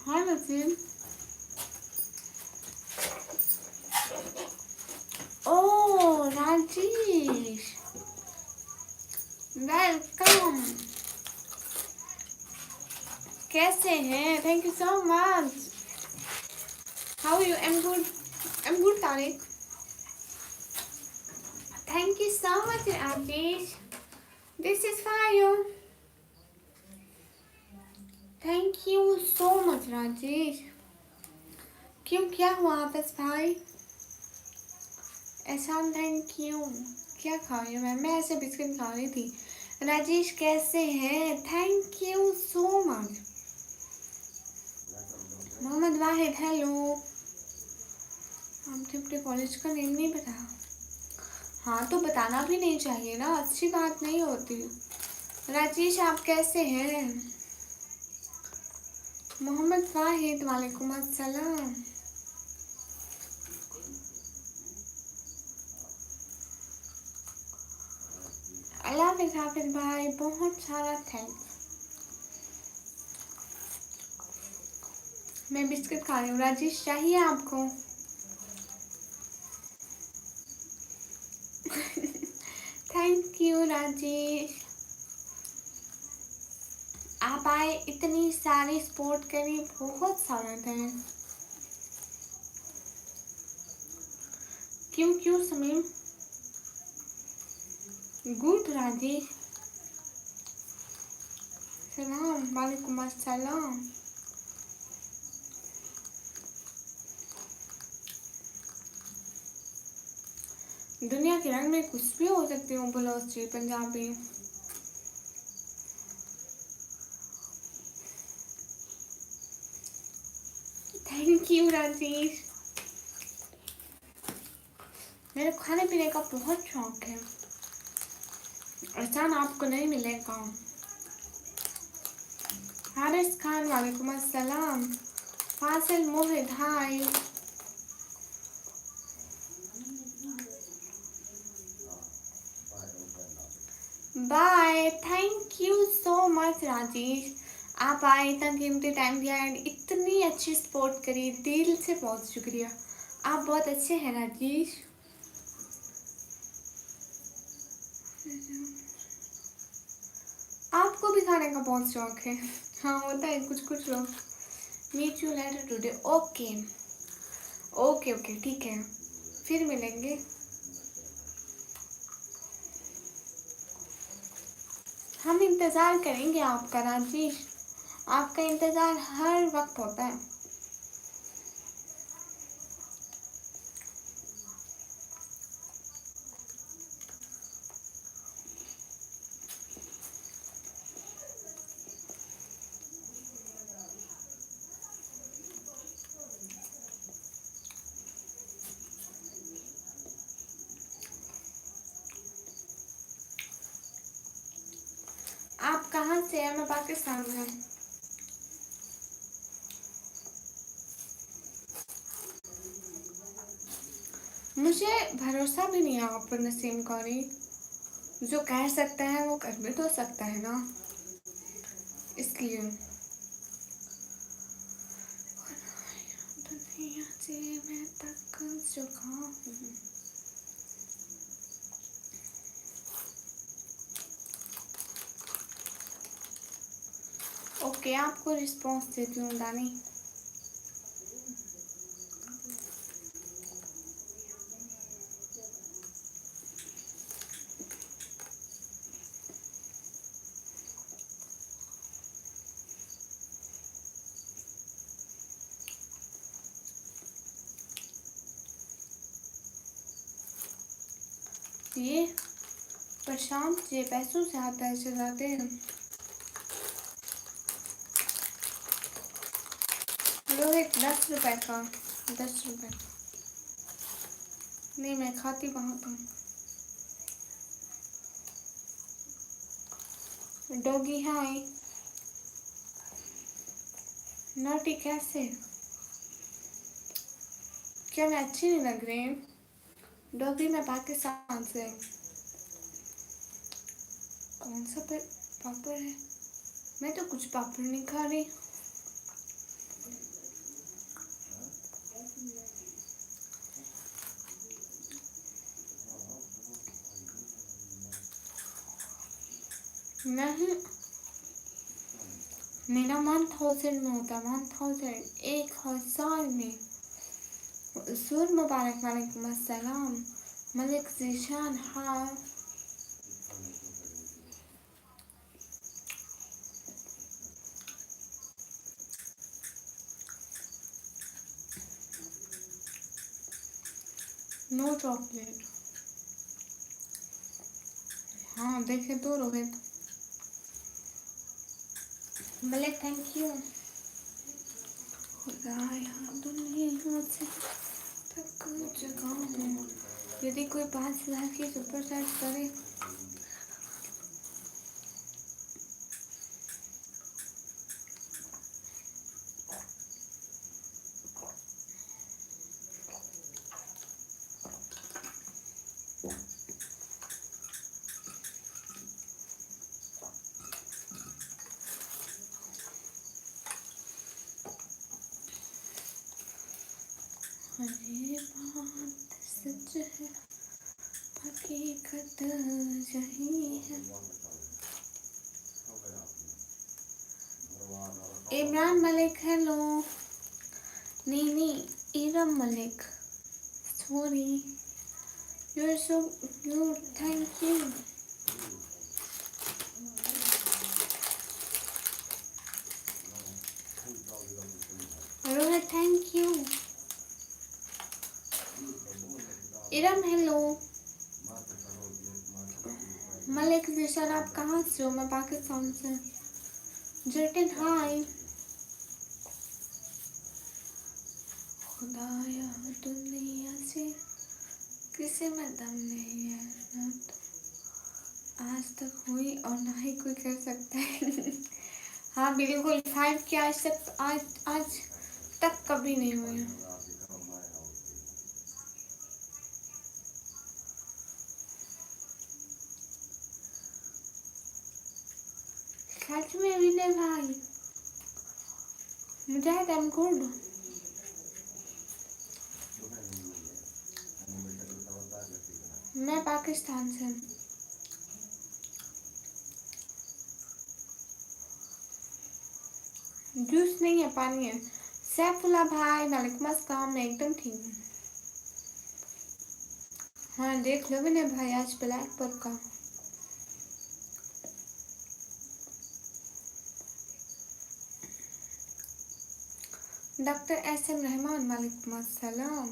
हाँ नसीम। ओ राजेश वेलकम। कैसे हैं? Thank you so much. How you? Am good. Am good Tariq. Thank you so much Rajesh. This is for you. Thank you so much Rajesh. क्यों क्या हुआ आपस भाई? एहसान थैंक यू। क्या खा रही हूँ मैं ऐसे बिस्किट खा रही थी। राजेश कैसे हैं? Thank you so much. Mohammad Wahid hello. आपने अपने कॉलेज का नेम नहीं बताया? हाँ तो बताना भी नहीं चाहिए ना, अच्छी बात नहीं होती। राजेश आप कैसे हैं? मोहम्मद वाहिद वालेकुम अस्सलाम। अल्लाह हाफिज भाई, बहुत सारा थैंक्स। मैं बिस्किट खा रही हूँ। राजेश चाहिए आपको? Thank you Rajesh. आप आए, इतनी सारी सपोर्ट करी, बहुत सारा थे। क्यों क्यों समीम? गुड राजेश, सलाम वालेकुम अस्सलाम। दुनिया के रंग में कुछ भी हो सकती हूँ, बलोची, पंजाबी। Thank you Rajesh. मेरे खाने पीने का बहुत शौक है, एहसान आपको नहीं मिलेगा। हारिस खान वालेकुम अस्सलाम। Fasil Mohit hi. Bye, thank you so much Rajesh. आप आए, इतना कीमती टाइम दिया एंड इतनी अच्छी सपोर्ट करी, दिल से बहुत शुक्रिया। आप बहुत अच्छे हैं राजेश। आपको भी खाने का बहुत शौक है। हाँ होता है कुछ कुछ लोग। Meet you later today. Okay okay okay ठीक है, फिर मिलेंगे। हम इंतज़ार करेंगे आपका राजेश, आपका इंतज़ार हर वक्त होता है। आप कहाँ से हैं? मैं पाकिस्तान में हूँ। मुझे भरोसा भी नहीं है आप पर नसीम कौरी। जो कह सकता है वो कर भी तो सकता है ना, इसलिए। दुनिया से मैं तक चुका हूँ। ओके, आपको रिस्पॉन्स देती हूँ दानी। ये प्रशांत जी पैसों से आता है चलाते हैं। रोहित 10 रुपए का, 10 रुपए का। नहीं मैं खाती बहुत हूँ। डॉगी हाय। नोटी कैसे? क्या मैं अच्छी नहीं लग रही? डॉगी मैं पाकिस्तान से। कौन सा पापड़ है? मैं तो कुछ पापड़ नहीं खा रही। नहीं, मेरा 1000 में होता है, 1000, 1000 में। सुर मुबारक वालेकुम अस्सलाम। मलिक जीशान हाँ। No chocolate. हाँ देखे तो रोहित। Malik thank you. दुनिया से थक चुका हूँ। यदि कोई 5000 की सुपर चैट करे। ये बात सच है, हकीकत यही है। इमरान मलिक हेलो। नहीं, Iram Malik, sorry, you are so cute, thank you. Rohit thank you. Iram hello. Malik Nishan आप कहाँ से हो? मैं पाकिस्तान से। जटिन हाय। खुदाया दुनिया से किसी में दम नहीं है, ना तो आज तक हुई और ना ही कोई कर सकता है। हाँ बिल्कुल, 5 की आज तक कभी नहीं हुई। सच में विनय भाई, मुजाहिद आई एम गुड। मैं पाकिस्तान से। जूस नहीं है, पानी है। सैफुल्ला भाई वालेकुम अस्सलाम, मैं एकदम ठीक हूँ। हाँ देख लो विनय भाई, आज ब्लैक पर का। डॉक्टर एस एम रहमान वालेकुम अस्सलाम,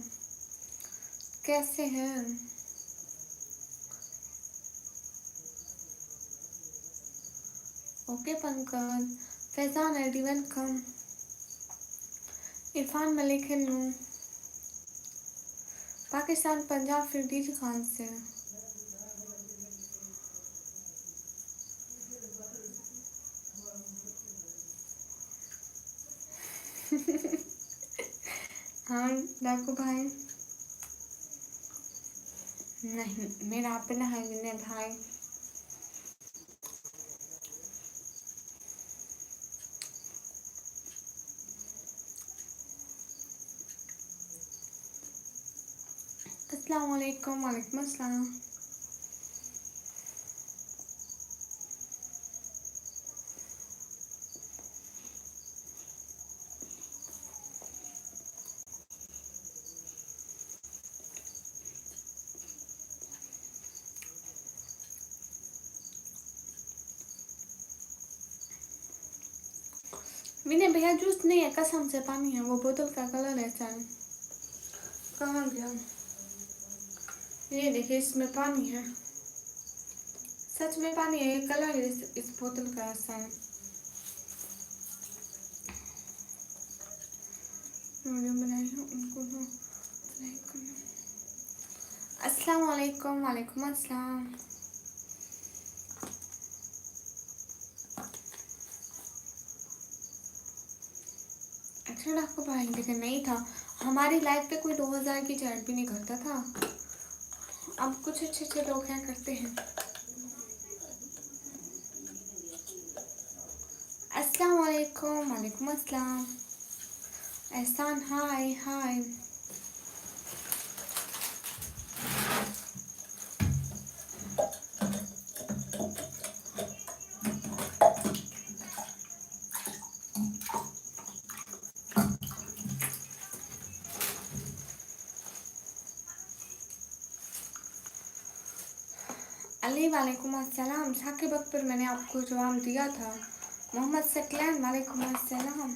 कैसे हैं? ओके पंकज। फैजान एडी वेलकम। इरफान मलिक हेलो। पाकिस्तान पंजाब फिरदीज खान से। हाँ डाकू भाई, नहीं मेरा अपना है विनय भाई। अस्सलाम वालेकुम, वालेकुम अस्सलाम। विनय भैया जूस नहीं है, कसम से पानी है, वो बोतल का कलर ऐसा है। कहाँ गया? ये देखिए इसमें पानी है, सच में पानी है, ये कलर इस बोतल का ऐसा है। वीडियो बनाई है उनको तो लाइक करना। अस्सलाम वालेकुम, वालेकुम अस्सलाम। अच्छा डाकू भाई, लेकिन नहीं था हमारी लाइफ पे कोई 2000 की चैट भी नहीं करता था। अब कुछ अच्छे लोग हैं करते हैं। अस्सलाम वालेकुम, वालेकुम अस्सलाम। एहसान हाय हाय। अली वालेकुम अस्सलाम। साकिब अकबर मैंने आपको जवाब दिया था। मोहम्मद सकलैन वालेकुम अस्सलाम।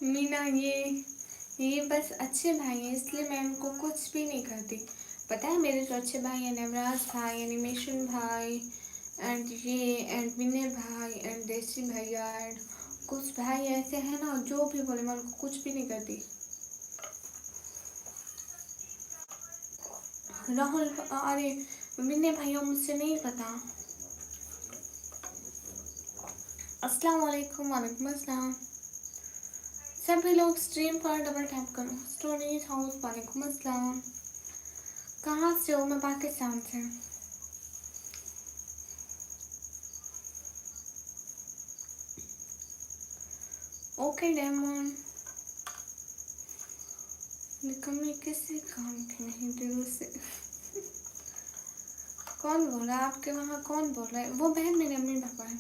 मीना ये बस अच्छे भाई हैं, इसलिए मैं उनको कुछ भी नहीं करती। पता है मेरे जो अच्छे भाई हैं, नवराज भाई, एनिमेशन भाई, एंड ये एंड विनय भाई एंड देसी भैया एंड कुछ भाई ऐसे हैं ना, जो भी बोले मैं उनको कुछ भी नहीं करती। राहुल, अरे विनय भैया मुझसे नहीं पता। अस्सलाम वालेकुम, वालेकुम अस्सलाम। सभी लोग स्ट्रीम पर डबल टैप करो। स्टोरीज हाउस वालेकुम अस्सलाम। कहाँ से हो? मैं पाकिस्तान से। ओके डेमन, निकम्मी किसी काम की नहीं दिल से। कौन बोल रहा है आपके वहाँ? कौन बोल रहा है? वो बहन मेरे अम्मी पापा है।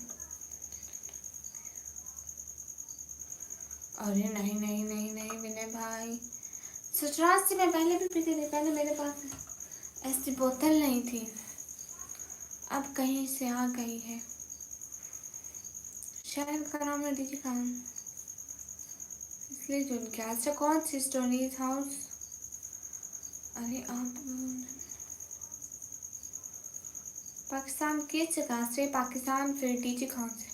अरे नहीं नहीं नहीं नहीं विनय भाई, ससुराल से मैं पहले भी पीती थी। पहले मेरे पास ऐसी बोतल नहीं थी, अब कहीं से आ गई है। शहर का नाम है डीजी खान, इसलिए जुड़ गया। अच्छा कौन सी स्टोरीज हाउस? अरे आप पाकिस्तान किस जगह से? पाकिस्तान फिर डीजी खान से।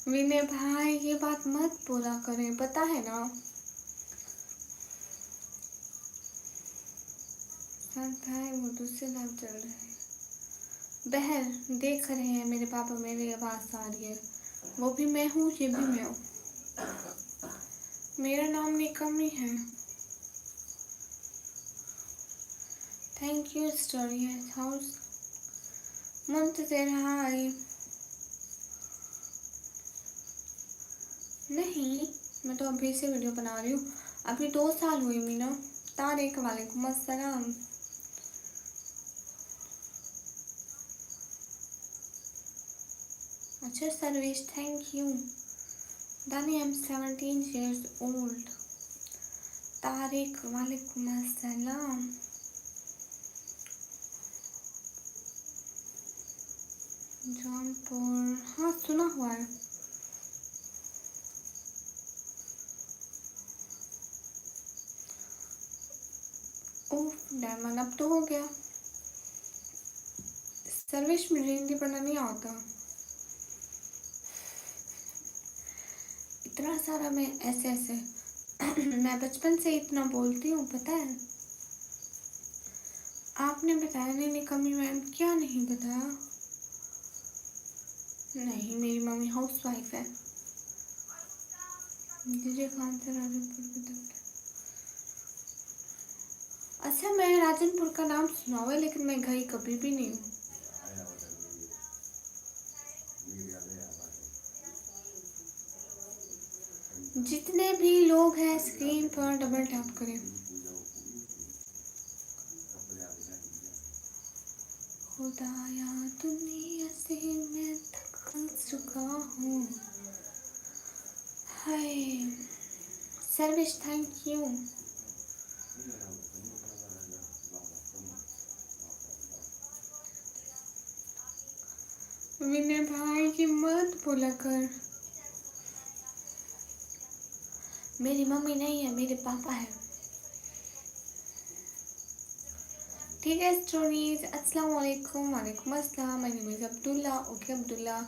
विनय भाई ये बात मत बोला करें, पता है ना। भाई वो दूसरे लाइव चल रहे हैं। बहर देख रहे हैं मेरे पापा, मेरी आवाज़ आ रही है। वो भी मैं हूँ, ये भी मैं हूँ। मेरा नाम निकम्मी है। Thank you story house. Muntazir hi. नहीं, मैं तो अभी से वीडियो बना रही हूँ। अभी 2 साल हुए मीना। तारिक वालेकुम अस्सलाम। अच्छा Sarvesh thank you. Dani I am 17 years old। Tariq वालेकुम अस्सलाम। जौनपुर, हाँ सुना हुआ है। ओह डायमंड अब तो हो गया। सर्वेश मुझे हिंदी पढ़ना नहीं आता। इतना सारा मैं ऐसे ऐसे मैं बचपन से इतना बोलती हूँ पता है। आपने बताया नहीं निकम्मी मैम, क्या नहीं बताया? नहीं मेरी मम्मी हाउस वाइफ है। डीजे खान से राजनपुर की तरफ। अच्छा मैं राजनपुर का नाम सुना हुआ है, लेकिन मैं गई कभी भी नहीं हूँ। जितने भी लोग हैं स्क्रीन पर डबल टैप करें। खुदाया दुनिया से मैं थक चुका हूँ। हाय सर्विस थैंक यू। विनय भाई की मत बोला कर। मेरी मम्मी नहीं है, मेरे पापा है। ठीक है स्टोरीज। अस्सलाम वालेकुम। वालेकुम अस्सलाम। My name is Abdullah. Okay Abdullah.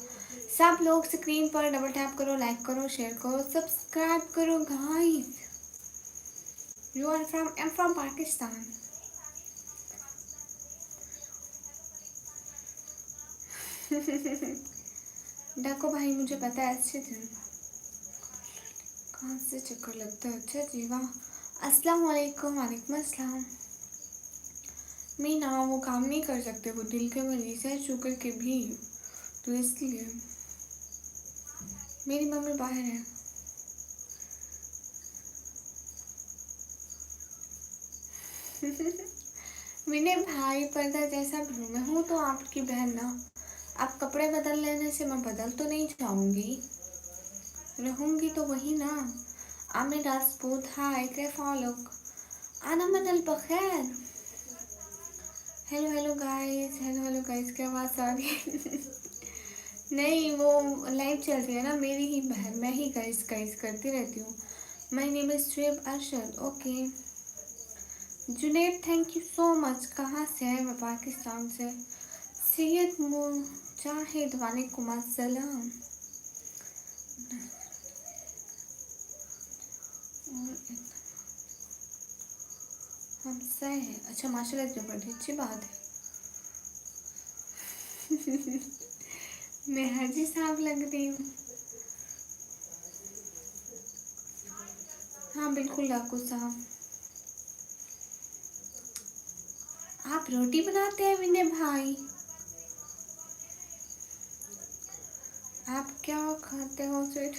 सब लोग स्क्रीन पर डबल टैप करो, लाइक करो, शेयर करो, सब्सक्राइब करो guys. You are from, I am from Pakistan. डाको भाई मुझे पता है अच्छे थे। कहाँ से चक्कर लगता है? अच्छा जी वाह। अस्सलाम वालेकुम। वालेकुम अस्सलाम। मीना वो काम नहीं कर सकते, वो दिल के मरीज है, शुगर के भी, तो इसलिए। मेरी मम्मी बाहर है। विनय भाई पर्दा जैसा भी हूँ, मैं हूँ तो आपकी बहन ना। आप कपड़े बदल लेने से मैं बदल तो नहीं जाऊंगी, रहूंगी तो वही ना। आमिर राजपूत हाय, कैफ लोग? आना मनल बखैर। Hello hello guys, hello hello guys, क्या आवाज़ आ रही है? नहीं वो लाइव चल रही है ना, मेरी ही बहन, मैं ही गाइस गाइस करती रहती हूँ। My name is Shoaib Arshad. Okay Junaid thank you so much. कहाँ से है? मैं पाकिस्तान से। सैयद मुजाहिद वालेकुम अस्सलाम। हम सही है। अच्छा माशाल्लाह, जो बड़ी अच्छी बात है। मैं हाजी साहब लग रही हूँ। हाँ बिल्कुल डाकू साहब। आप रोटी बनाते हैं विनय भाई? आप क्या खाते हो स्वीट?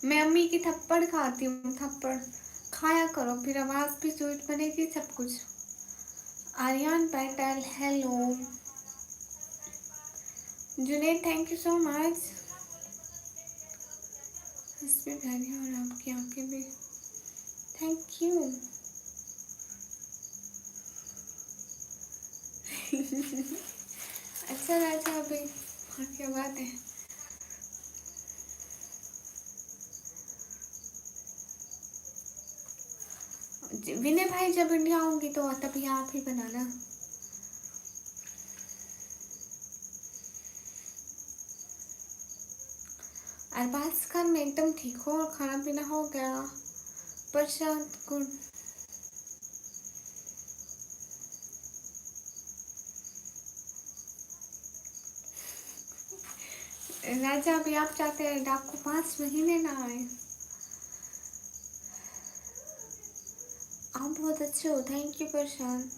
मैं अम्मी की थप्पड़ खाती हूँ, थप्पड़ खाया करो, फिर आवाज़ भी स्वीट बनेगी, सब कुछ। Aryan Patel hello. Junaid thank you so much. हंसपी प्यारी और आपकी आंखें भी, थैंक यू। अच्छा राजा अभी क्या बात है। विनय भाई जब इंडिया आऊंगी तो तभी आप ही बनाना। अरबाज खान में एकदम ठीक हो और खाना पीना हो गया। प्रशांत गुड। राजा अभी आप चाहते हैं आपको 5 महीने ना आए। आप बहुत अच्छे हो, थैंक यू प्रशांत।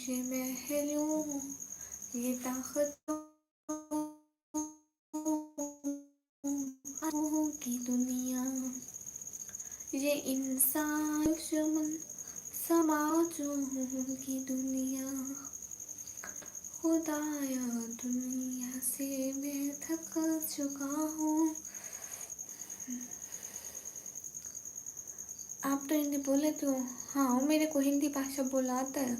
ये महल हूँ, ये ताकतों की दुनिया, ये इंसान दुश्मन समाजों की दुनिया, खुदाया दुनिया से मैं थक चुका हूँ। आप तो हिंदी बोले तो? हाँ, मेरे को हिंदी भाषा बोला आता है।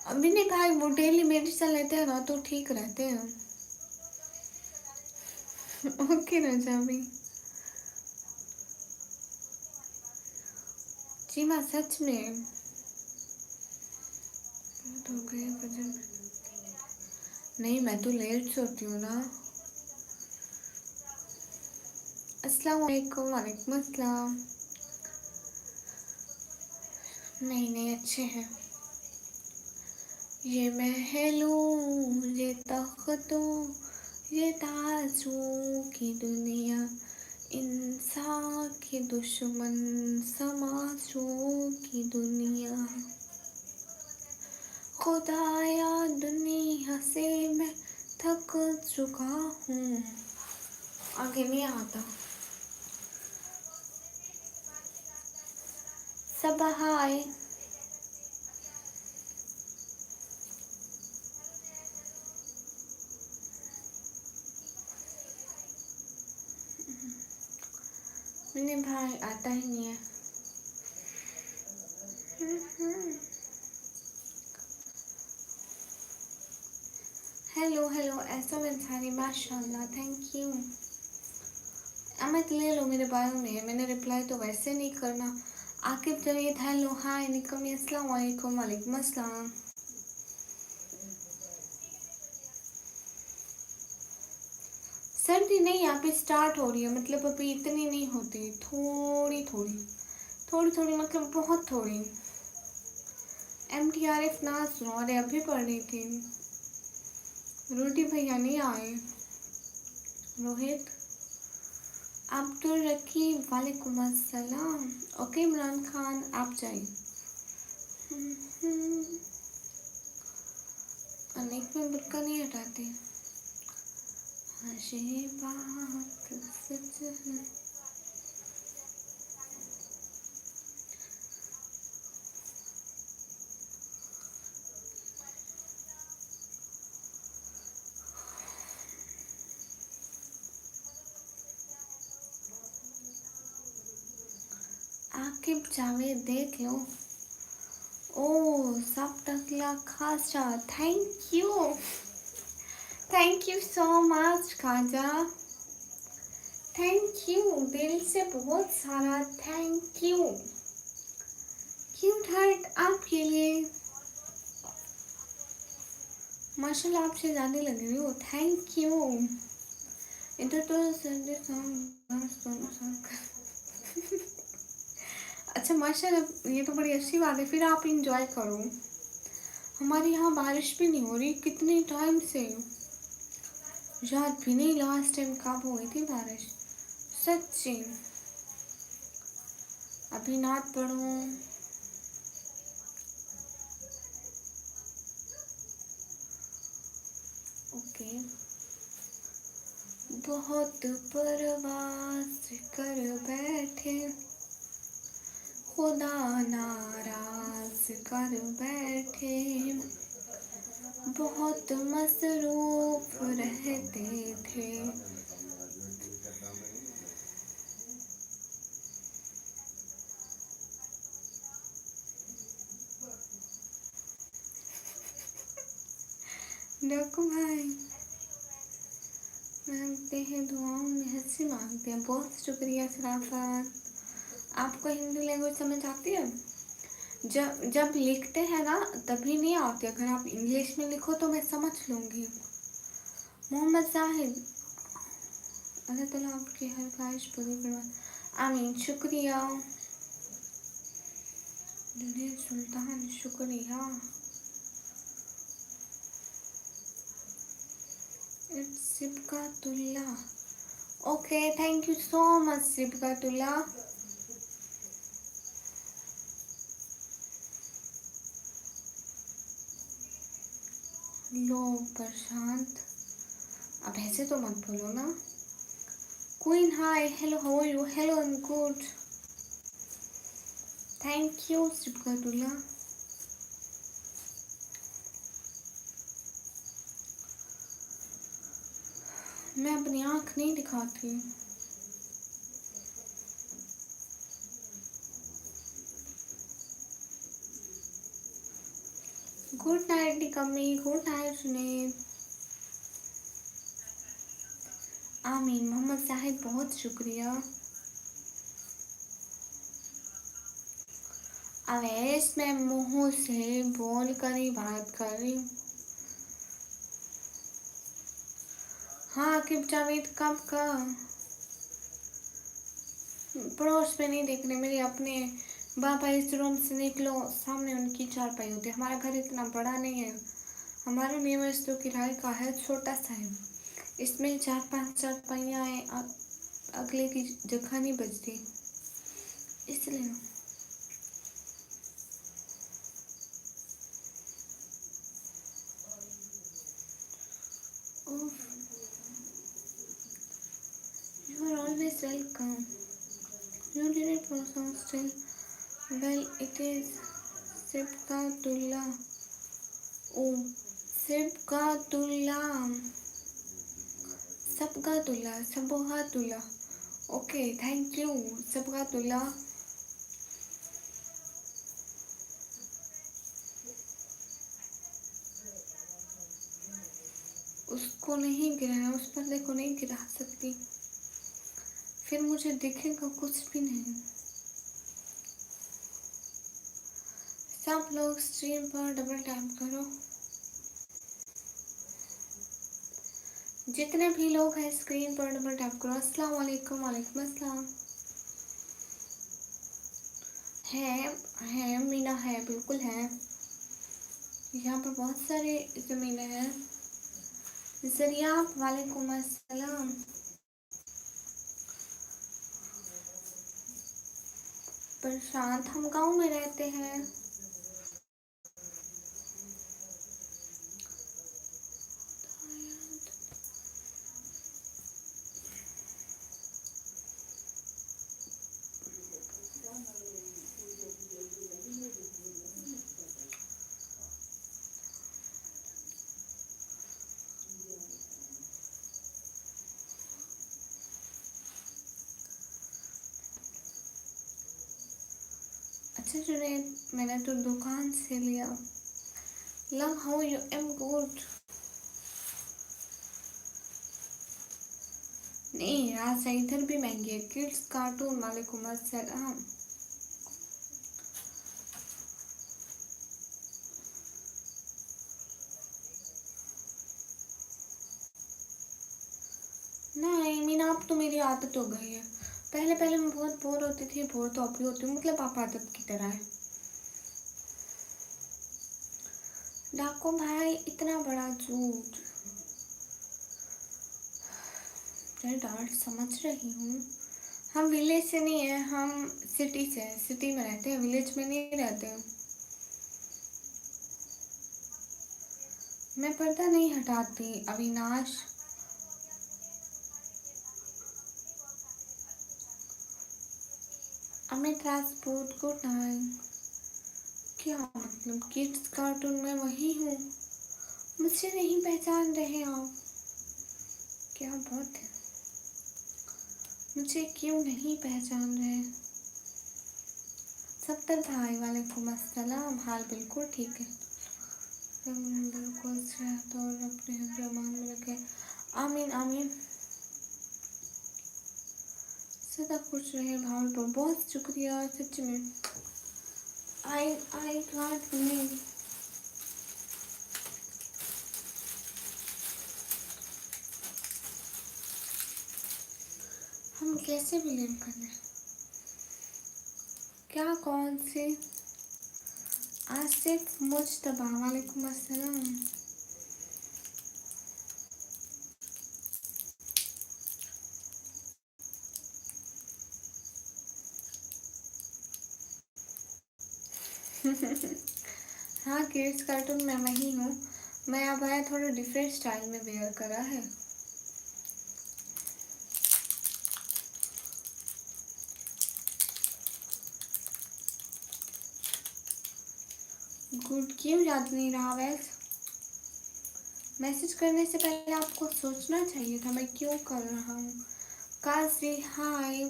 अभी नहीं भाई, वो डेली मेडिसिन लेते हैं ना तो ठीक रहते हैं। ओके राजा अभी जी माँ सच में तो गए भजन। नहीं मैं तो लेट सोती हूँ ना। अस्सलाम वालेकुम। वालेकुम अस्सलाम। नहीं नहीं अच्छे हैं। ये महलों, ये तख्तों, ये ताजों की दुनिया, इंसान के दुश्मन समाजों की दुनिया, खुदाया दुनिया से मैं थक चुका हूँ। आगे नहीं आता। सब हाय। मैंने भाई आता ही नहीं है। हेलो हेलो ऐसा इंसानी माशाल्लाह थैंक यू। अमित ले लो, मेरे बायो में है, मैंने रिप्लाई तो वैसे नहीं करना। Aqib Javed hello hi. निकमी अस्सलाम वालेकुम। वालेकुम अस्सलाम। सर्दी नहीं यहाँ पे स्टार्ट हो रही है, मतलब अभी इतनी नहीं होती, थोड़ी थोड़ी थोड़ी थोड़ी, मतलब बहुत थोड़ी। MTRF ना सुनो, अरे अभी पढ़ रही थी। रोटी भैया नहीं आए। रोहित अब्दुल रकीब वालेकुम अस्सलाम। ओके इमरान खान आप जाइए। अनेक में बुरका नहीं हटाते। ये बात सच है। आकिब जावेद देख लो। ओ सब टकला खासा, थैंक यू सो मच खाजा। थैंक यू दिल से, बहुत सारा थैंक यू। क्यूट हार्ट आपके लिए। माशाल्लाह आपसे ज़्यादा लग रही हो, थैंक यू। इधर तो सर्दी अच्छा माशाल्लाह, ये तो बड़ी अच्छी बात है, फिर आप इंजॉय करो। हमारे यहाँ बारिश भी नहीं हो रही कितने टाइम से, याद भी नहीं लास्ट टाइम कब हुई थी बारिश सच्ची। अभी नात पढ़ूं। ओके। बहुत परवास कर बैठे, खुदा नाराज कर बैठे, बहुत मसरूफ रहते थे। डॉक्टर भाई मांगते हैं, दुआओं में हंसी मांगते हैं। बहुत शुक्रिया शराफत। आपको हिंदी लैंग्वेज समझ आती है? जब जब लिखते हैं ना तभी नहीं आती, अगर आप इंग्लिश में लिखो तो मैं समझ लूँगी। मोहम्मद जाहिद, अल्लाह ताला आपकी हर ख्वाहिश पूरी करवाए, आमीन। शुक्रिया सुल्तान, शुक्रिया। It's Sibghatullah. Okay, thank you so much Sibghatullah. लो प्रशांत, अब ऐसे तो मत बोलो ना। Queen hi, hello how are you? Hello I am good, thank you Sibghatullah. मैं अपनी आँख नहीं दिखाती। गुड नाइट निकम्मी, गुड नाइट सुनील। आमीन। मोहम्मद साहिब बहुत शुक्रिया। अवैस मैं मुँह से बोल कर ही बात कर रही हूँ। हाँ आकिब जावेद, कब का? पड़ोस में नहीं देखने, मेरे अपने बाबा इस रूम से निकलो सामने उनकी चारपाई होती है। हमारा घर इतना बड़ा नहीं है, हमारा निवास तो किराए का है, छोटा सा है। इसमें 4-5 चारपाइयाँ हैं, अगले की जगह नहीं बचती इसलिए। You are always welcome. You did it for some still. Well, it is Sibkatullah. Oh, Sibkatullah. Sabgatullah. Sabohatullah. Okay, thank you. Sabgatullah. उसको नहीं गिराया, उस पर्दे को नहीं गिरा सकती, फिर मुझे दिखेगा कुछ भी नहीं। सब लोग स्ट्रीम पर डबल टैप करो, जितने भी लोग हैं स्क्रीन पर डबल टैप करो। अस्सलाम वालेकुम। वालेकुम अस्सलाम। है मीना, है बिल्कुल है। यहाँ पर बहुत सारे ज़मीनें हैं। जरिया, वालेकुम अस्सलाम। प्रशांत, हम गांव में रहते हैं। अच्छा जुनैद, मैंने तो दुकान से लिया। Love, how you? Am good. नहीं राजा, इधर भी महंगी है। किड्स कार्टून, वालेकुम अस्सलाम। नहीं मीना, अब तो मेरी आदत हो गई है। पहले पहले मैं बहुत बोर होती थी, बोर तो अब भी होती हूँ, मतलब आप आदत की तरह है। डाकू भाई इतना बड़ा झूठ। मैं डांट समझ रही हूँ। हम विलेज से नहीं है, हम सिटी से हैं, सिटी में रहते हैं, विलेज में नहीं रहते हैं। मैं पर्दा नहीं हटाती अविनाश। Amit Rajput good night. क्या मतलब किड्स कार्टून में वही हूँ, मुझे नहीं पहचान रहे आप? क्या बात है, मुझे क्यों नहीं पहचान रहे? सत्तर भाई वालेकुम अस्सलाम। हाल बिल्कुल ठीक है, बिल्कुल सेहत और अपने जमान में रखे। आमीन आमीन। सदा खुश रहे भावलपुर। बहुत शुक्रिया सच में। I can't believe. हम कैसे बिलीव कर लें? क्या कौन से? आसिफ मुज्तबा वालेकुम अस्सलाम। हाँ किड्स कार्टून में वही हूँ। मैं अब आया थोड़ा डिफरेंट स्टाइल में वेयर करा है। गुड क्यों याद नहीं रहा वैस? मैसेज करने से पहले आपको सोचना चाहिए था मैं क्यों कर रहा हूँ। काजी हाय।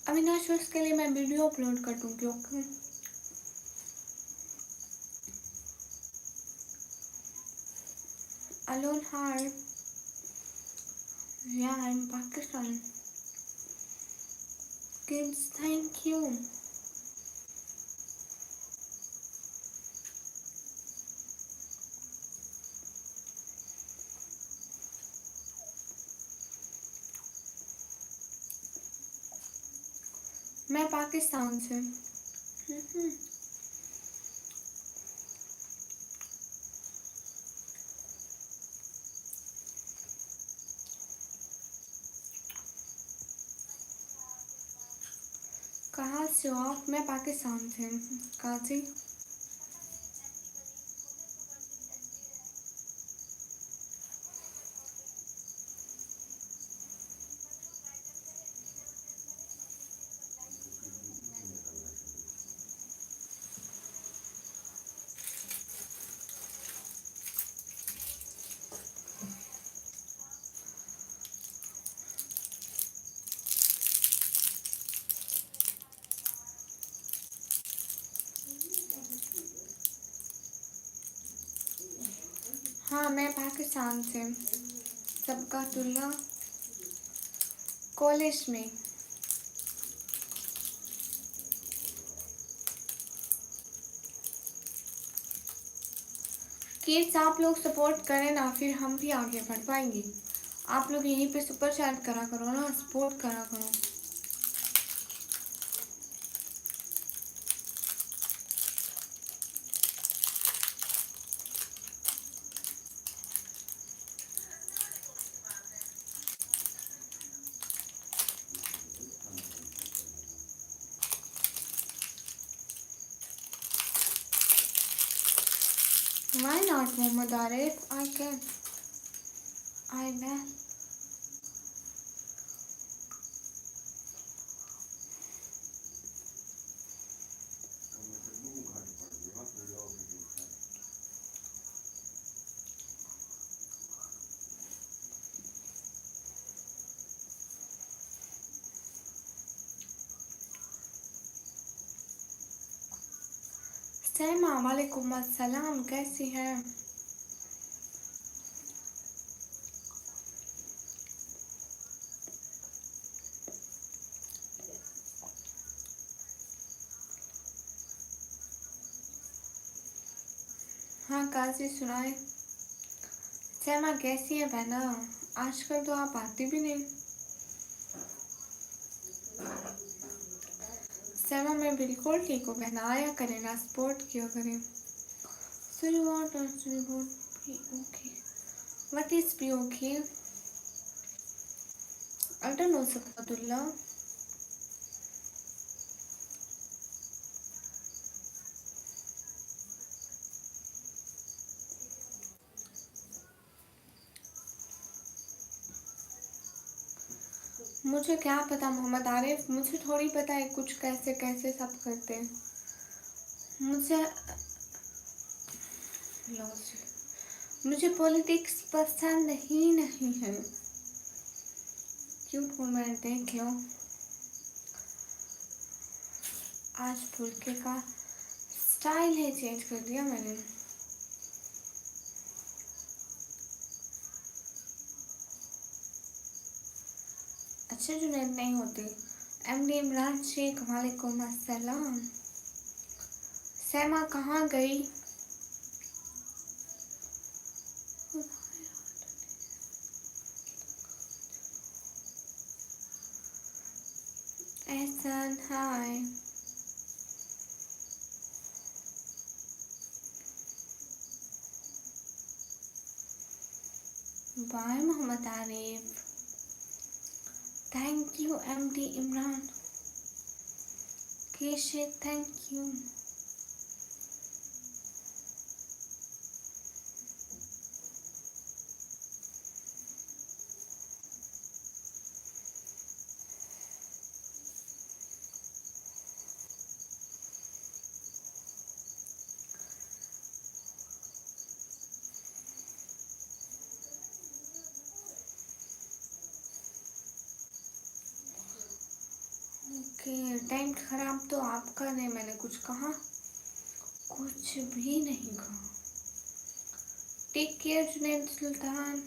अविनाश उसके लिए मैं वीडियो अपलोड कर दूँगी। ओके अलोन हार। या I am Pakistan kids thank you. मैं पाकिस्तान से। कहाँ से हो आप? मैं पाकिस्तान से। काजी हाँ मैं पाकिस्तान से। सबका तुल्ला कॉलेज में। किड्स आप लोग सपोर्ट करें ना, फिर हम भी आगे बढ़ पाएंगे। आप लोग यहीं पे सुपर चैट करा करो ना, सपोर्ट करा करो। Why not Mohammad Arif? I can. I will. सैमा वालेकुम अस्सलाम, कैसी हैं? हाँ काजी सुनाए। सैमा कैसी है बहना? आजकल तो आप आती भी नहीं। सैमा मैं बिल्कुल ठीक हूँ बहना, आया करें ना, सपोर्ट किया करें। So you want us to be okay? What is be okay? I don't know, Safatullah. मुझे क्या पता मोहम्मद आरिफ, मुझे थोड़ी पता है कुछ कैसे कैसे सब करते हैं। मुझे पॉलिटिक्स पसंद ही नहीं है। क्यूट मोमेंट देख लो। आज फुलके का स्टाइल है चेंज कर दिया मैंने। अच्छे जुनैद नहीं होते। एमडी इमरान शेख वालेकुम अस्सलाम। सैमा कहाँ गई? Ehsan hi. Bye Mohammad Arif. Thank you MD Imran केशे, थैंक यू। ओके, टाइम खराब तो आपका नहीं, मैंने कुछ कहा? कुछ भी नहीं कहा। टेक केयर जुनैद सुल्तान।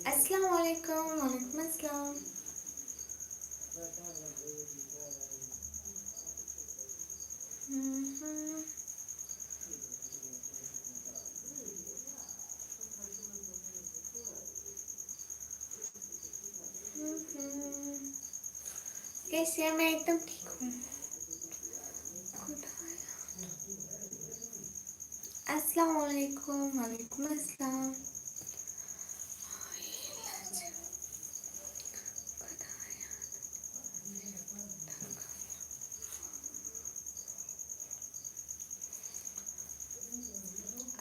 अस्सलाम वालेकुम। वालेकुम अस्सलाम। कैसे है? मैं एकदम ठीक हूँ। अस्सलाम वालेकुम। वालेकुम अस्सलाम।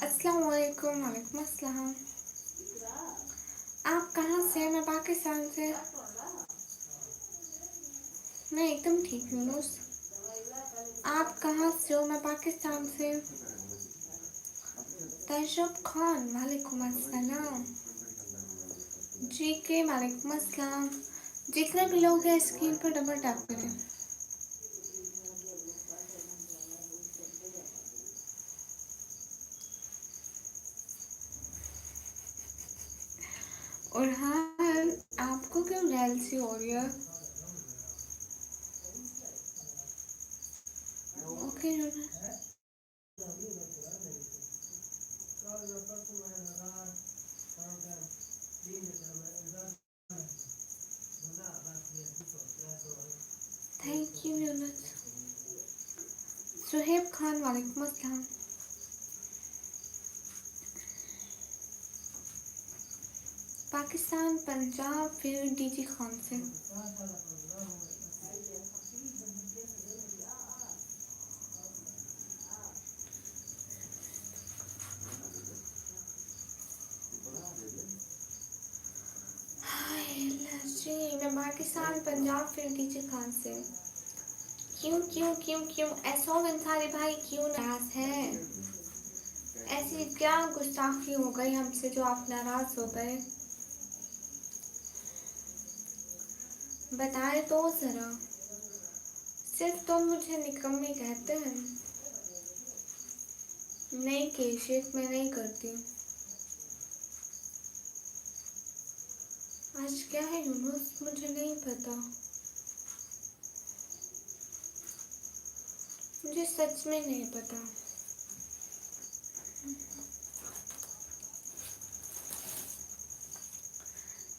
अस्सलाम वालेकुम। वालेकुम अस्सलाम। आप कहाँ से हैं? मैं पाकिस्तान से। मैं एकदम ठीक हूँ। आप कहाँ से हो? मैं पाकिस्तान से। तशब खान वालेकुम अस्सलाम। जी के वालेकुम अस्सलाम। जितने भी लोग हैं स्क्रीन पर डबल टैप करें। और हाँ, आपको क्यों जेलसी हो रही है? Okay thank you Yunus. Suhaib Khan वालेकुम अस्सलाम। पाकिस्तान, पंजाब, फिर डीजी खान से। जी मैं पाकिस्तान, पंजाब, फिर डीजी खान से। क्यों क्यों क्यों क्यों ऐसा अंसारी भाई क्यों नाराज है? ऐसी क्या गुस्ताखी हो गई हमसे जो आप नाराज हो गए? बताए तो जरा। सिर्फ तो मुझे निकम्मी कहते हैं। नहीं केशिफ, मैं नहीं करती। आज क्या है यूनुस? मुझे नहीं पता। मुझे सच में नहीं पता।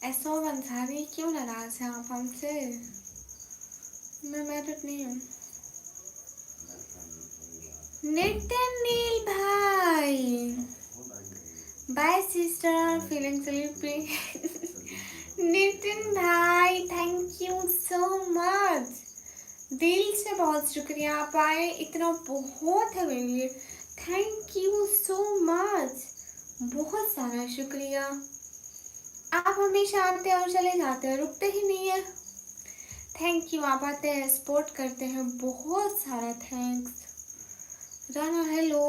ऐसा अंसारी क्यों नाराज हैं आप हमसे? मैं मैरिड नहीं हूँ। नितिन नील भाई, bye sister, feeling sleepy. Nitin भाई थैंक यू सो मच, दिल से बहुत शुक्रिया। आप आए, इतना बहुत है मेरे लिए। थैंक यू सो मच, बहुत सारा शुक्रिया। आप हमेशा आते हैं और चले जाते हैं, रुकते ही नहीं है। थैंक यू, आप आते हैं, सपोर्ट करते हैं, बहुत सारा thanks. Rana hello,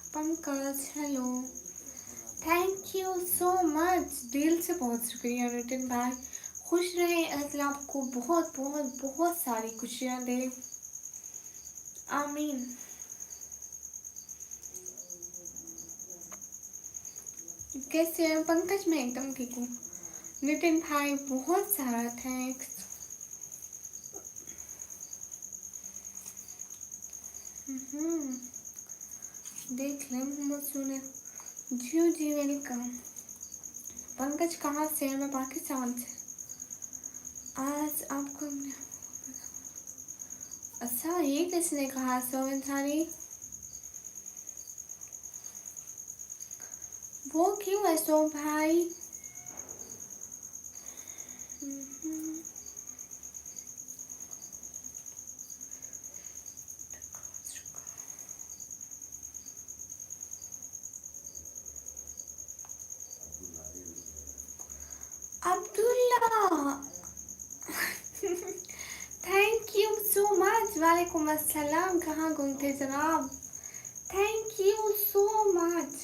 Pankaj hello, thank you so much, दिल से बहुत शुक्रिया नितिन भाई। खुश रहें, अल्लाह आपको बहुत बहुत बहुत सारी खुशियाँ दे, आमीन। कैसे हैं पंकज? मैं एकदम ठीक हूँ। नितिन भाई बहुत सारा थैंक्स। देख लें मोहम्मद सुने जी जी वेलकम। पंकज कहाँ से है? मैं पाकिस्तान से। आज आपको अच्छा, ये किसने कहा? सोवन सारी वो क्यों है सो भाई? Abdullah thank you so much. वालेकुम अस्सलाम, कहाँ गुम थे जनाब? Thank you so much,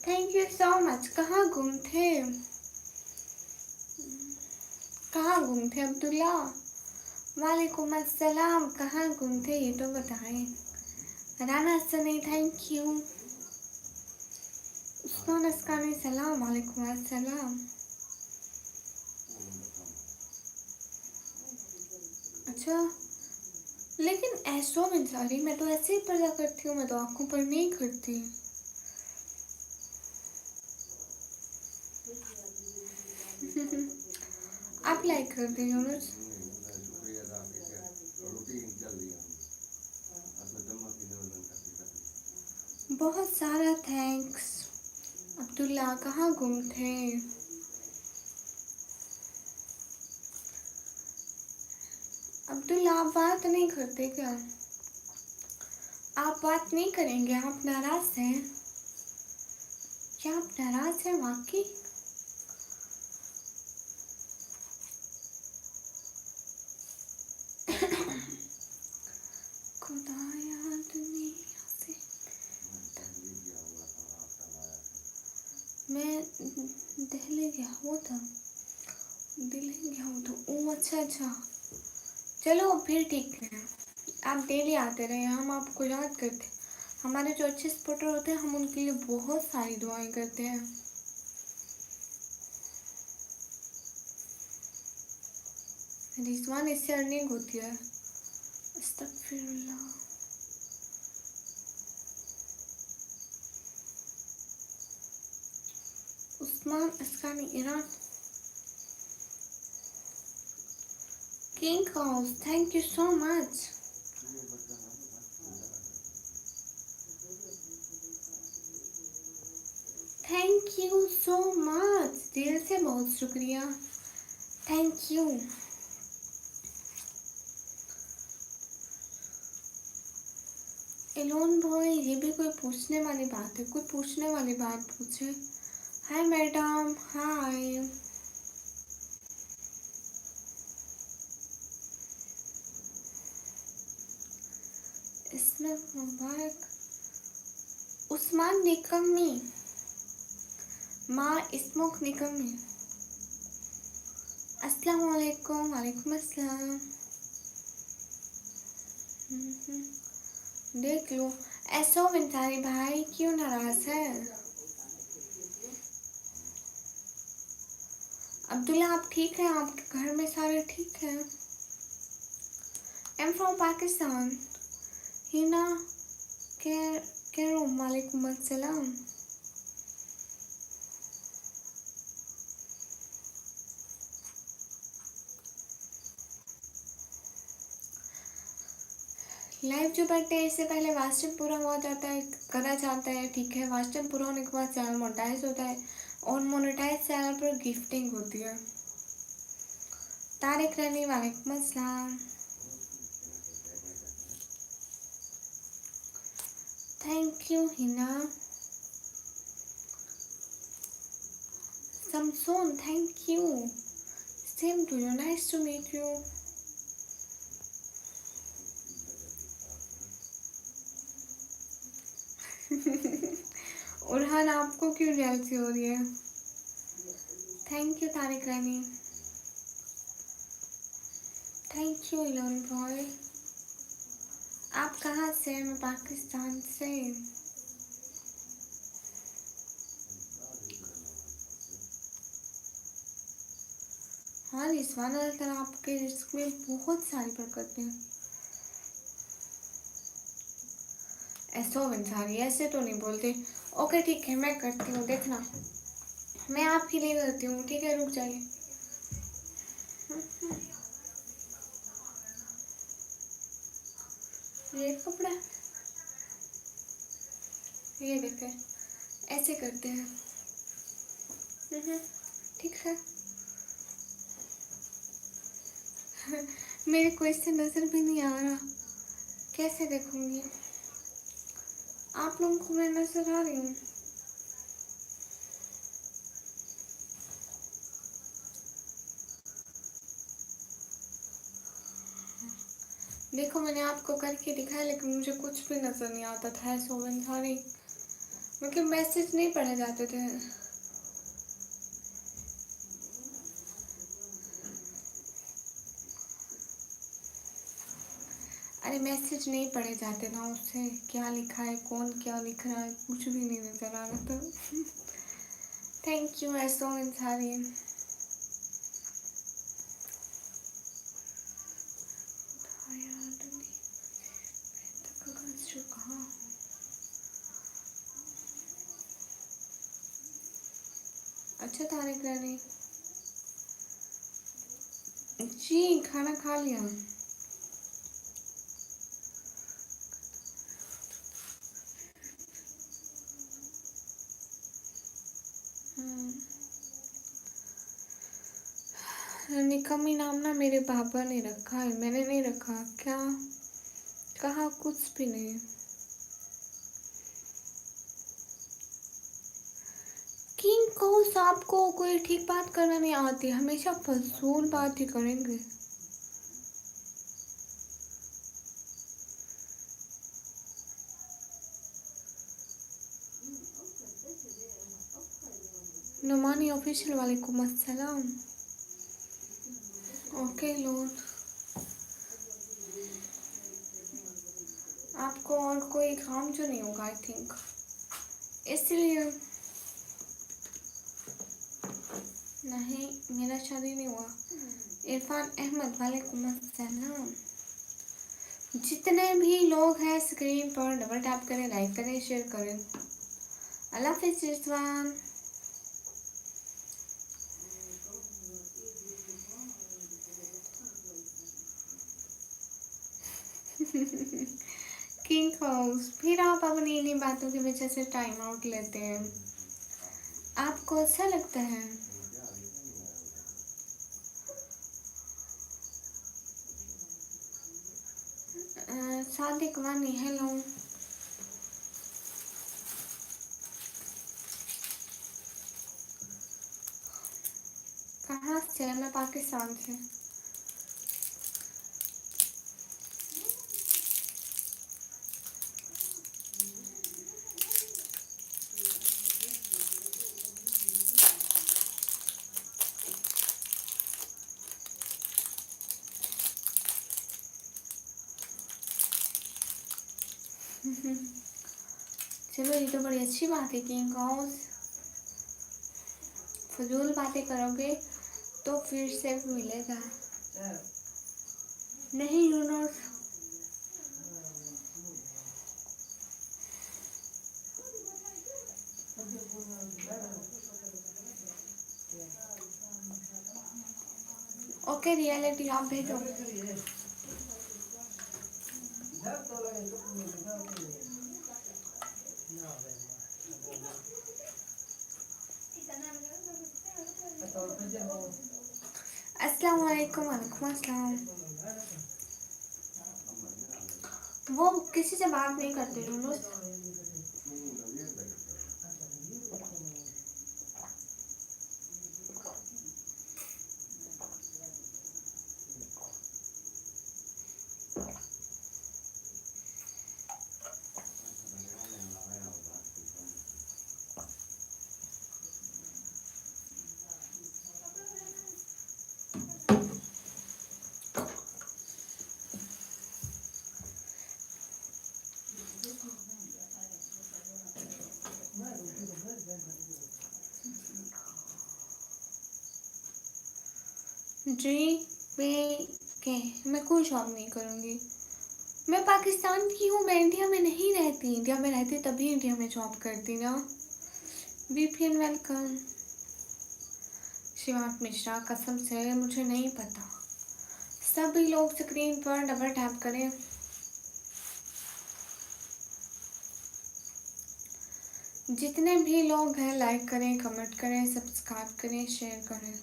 thank you so much. कहाँ गुम थे, कहाँ गुम थे अब्दुल्ला? वालेकुम अस्सलाम, कहाँ गुम थे ये तो बताएं। Rana Sunny thank you. उस्मान अस्कानी सलाम, वालेकुम अस्सलाम। अच्छा, लेकिन ऐसो में सारी मैं तो ऐसे ही पर्दा करती हूँ, मैं तो आंखों पर नहीं करती। आप लाइक कर दी यूनुस। बहुत सारा थैंक्स। अब्दुल्ला कहाँ गुम थे? अब्दुल्ला आप बात नहीं करते क्या? आप बात नहीं करेंगे? आप नाराज हैं क्या? आप नाराज हैं वाकई? खुदाया दुनिया से मैं दिल्ली गया हुआ था, दिल्ली गया हुआ था। ओ अच्छा अच्छा, चलो फिर ठीक है। आप डेली आते रहे, हम आपको याद करते हैं। हमारे जो अच्छे सपोर्टर होते हैं, हम उनके लिए बहुत सारी दुआएं करते हैं। रिजवान, इससे अर्निंग होती है। अस्तगफिरुल्लाह। उस्मान अस्कानी Iran. King house thank you so much. Thank you so much, दिल से बहुत शुक्रिया, थैंक यू। एलोन बॉय, ये भी कोई पूछने वाली बात है? कोई पूछने वाली बात पूछे। हाय मैडम, हाय। इसमें मुबारक उस्मान निकम्मी, माँ स्मोक निकम्मी। अस्सलाम वालेकुम। वालेकुम अस्सलाम। देख लो, ऐसा मिंटारी भाई क्यों नाराज है? अब्दुल्ला आप ठीक हैं? आपके घर में सारे ठीक हैं? आई एम फ्रॉम पाकिस्तान। हिना वालेकुम अस्सलाम। लाइव जो बैठते हैं इससे पहले वाच टाइम पूरा हो जाता है, करा जाता है, ठीक है। वाच टाइम पूरा होने के बाद चैनल मोनेटाइज होता है और मोनेटाइज चैनल पर गिफ्टिंग होती है। तारिक रनी वालेकुम अस्सलाम। Thank you Hina. Samson thank you. Same to you, nice to meet you. उरहान आपको क्यों जेलसी हो रही है? Thank you Tariq Rani. Thank you Elon boy. आप कहाँ से? मैं पाकिस्तान से। हाँ रिजवान अल्लाह आपके रिस्क में बहुत सारी बरकतें हैं। ऐसा बंसारी ऐसे तो नहीं बोलते। ओके ठीक है मैं करती हूँ, देखना मैं आपके लिए करती हूँ, ठीक है रुक जाइए। ये कपड़ा ये देखे ऐसे करते हैं। ठीक है। मेरे को इससे नजर भी नहीं आ रहा, कैसे देखूंगी? आप लोगों को मैं नजर आ रही हूँ? देखो मैंने आपको करके दिखाया लेकिन मुझे कुछ भी नजर नहीं आता था। सोवन सॉरी, मतलब मैसेज नहीं पढ़े जाते थे। अरे मैसेज नहीं पढ़े जाते ना, उससे क्या लिखा है, कौन क्या लिख रहा है, कुछ भी नहीं नजर आ रहा था। थैंक यू ऐसो इंसारी। अच्छा तारिक रानी जी खाना खा लिया। निकम्मी नाम ना मेरे पापा ने रखा है, मैंने नहीं रखा। क्या कहा? कुछ भी नहीं। किंग कौस आपको कोई ठीक बात करना नहीं आती, हमेशा फजूल बात ही करेंगे। नुमानी ऑफिशियल वालेकुम अस्सलाम। ओके लोन आपको और कोई काम जो नहीं होगा आई थिंक, इसलिए। नहीं मेरा शादी नहीं हुआ। इरफान अहमद वालेकुम अस्सलाम। जितने भी लोग हैं स्क्रीन पर डबल टैप करें, लाइक करें, शेयर करें। अल्लाह हाफिज़ रिजवान। किंग हाउस फिर आप अपनी इन्हीं बातों की वजह से टाइम आउट लेते हैं। आपको अच्छा लगता है? सादिक वानी हेलो। कहाँ से? मैं पाकिस्तान से। चलो ये तो बड़ी अच्छी बात है। किंग हाउस फजूल बातें करोगे तो फिर से मिलेगा नहीं यूनुस। ओके रियलिटी आप भेजो। अस्सलाम वालेकुम। वालेकुम अस्सलाम। वो किसी से बात नहीं करते यूनुस। जी मैं कोई जॉब नहीं करूँगी। मैं पाकिस्तान की हूँ, मैं इंडिया में नहीं रहती। इंडिया में रहती तभी इंडिया में जॉब करती ना। VPN welcome. शिवांत मिश्रा कसम से मुझे नहीं पता। सभी लोग स्क्रीन पर डबल टैप करें। जितने भी लोग हैं लाइक करें, कमेंट करें, सब्सक्राइब करें, शेयर करें।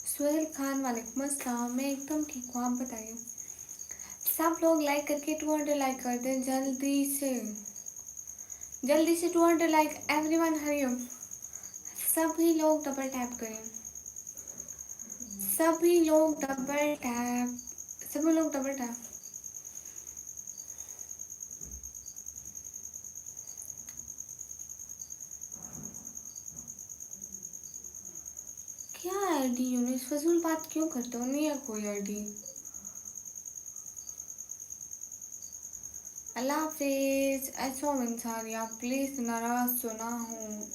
सुहेल खान वालेकुम अस्सलाम। मैं एकदम ठीक हूँ, आप बताइए। सब लोग लाइक करके 200 लाइक कर दें जल्दी से 200 लाइक। Everyone hurry up. सभी लोग डबल टैप करें। सभी लोग डबल टैप। सभी लोग डबल टैप। क्या आईडी यूनिस फजूल बात क्यों करते हो? नहीं है कोई आईडी। अल्लाह हाफिज। ऐसा इंसानिया प्लीज नाराज सुना हूँ।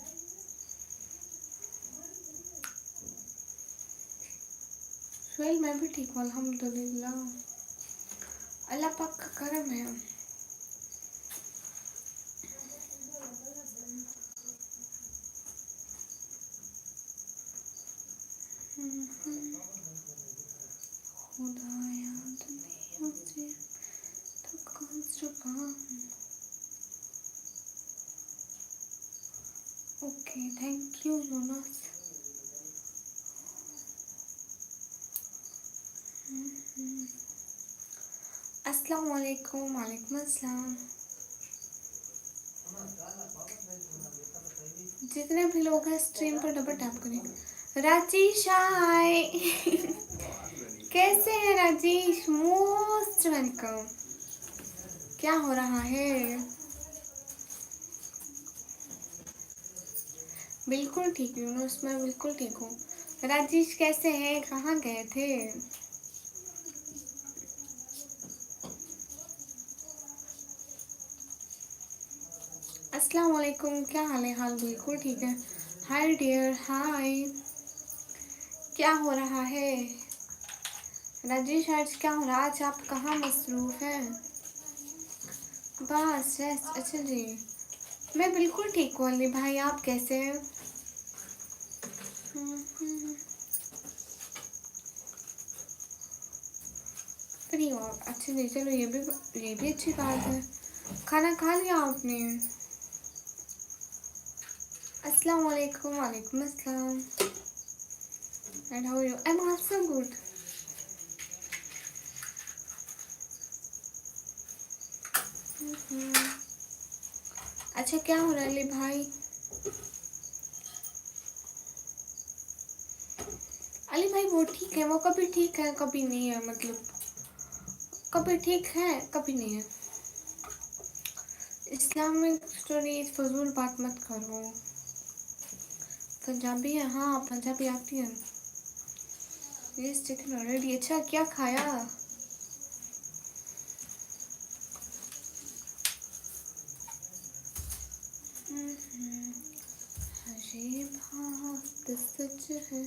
सुहेल मैं भी ठीक हूँ अल्हम्दुलिल्लाह। अल्लाह पाक का करम है। खुदाया दुनिया से थका चुका हूँ। Okay thank you Yunus. अस्सलाम वालेकुम। वालेकुम अस्सलाम। जितने भी लोग हैं स्ट्रीम पर डबल टैप करें। राजेश हाय। कैसे हैं राजेश? Most welcome. क्या हो रहा है? बिल्कुल ठीक यूनुस, मैं बिल्कुल ठीक हूँ। राजेश कैसे हैं? कहाँ गए थे? अस्सलाम वालेकुम। क्या हाल है? हाल बिल्कुल ठीक है। हाय डियर हाय। क्या हो रहा है राजेश? आज क्या हो रहा है? आज आप कहाँ मसरूफ हैं? बस रेस्ट। अच्छा जी मैं बिल्कुल ठीक हूँ अली भाई, आप कैसे हैं? फ्री हो? अच्छा जी चलो ये भी अच्छी बात है। खाना खा लिया आपने? अस्सलाम वालेकुम। वालेकुम अस्सलाम। And how are you? I'm also good. अच्छा क्या हो रहा है अली भाई? अली भाई वो ठीक है, वो कभी ठीक है कभी नहीं है, मतलब कभी ठीक है कभी नहीं है। इस्लामिक स्टोरीज फजूल बात मत करो। पंजाबी है? हाँ पंजाबी आती है। ये चिकन ऑलरेडी। अच्छा क्या खाया? अरे बात सच है।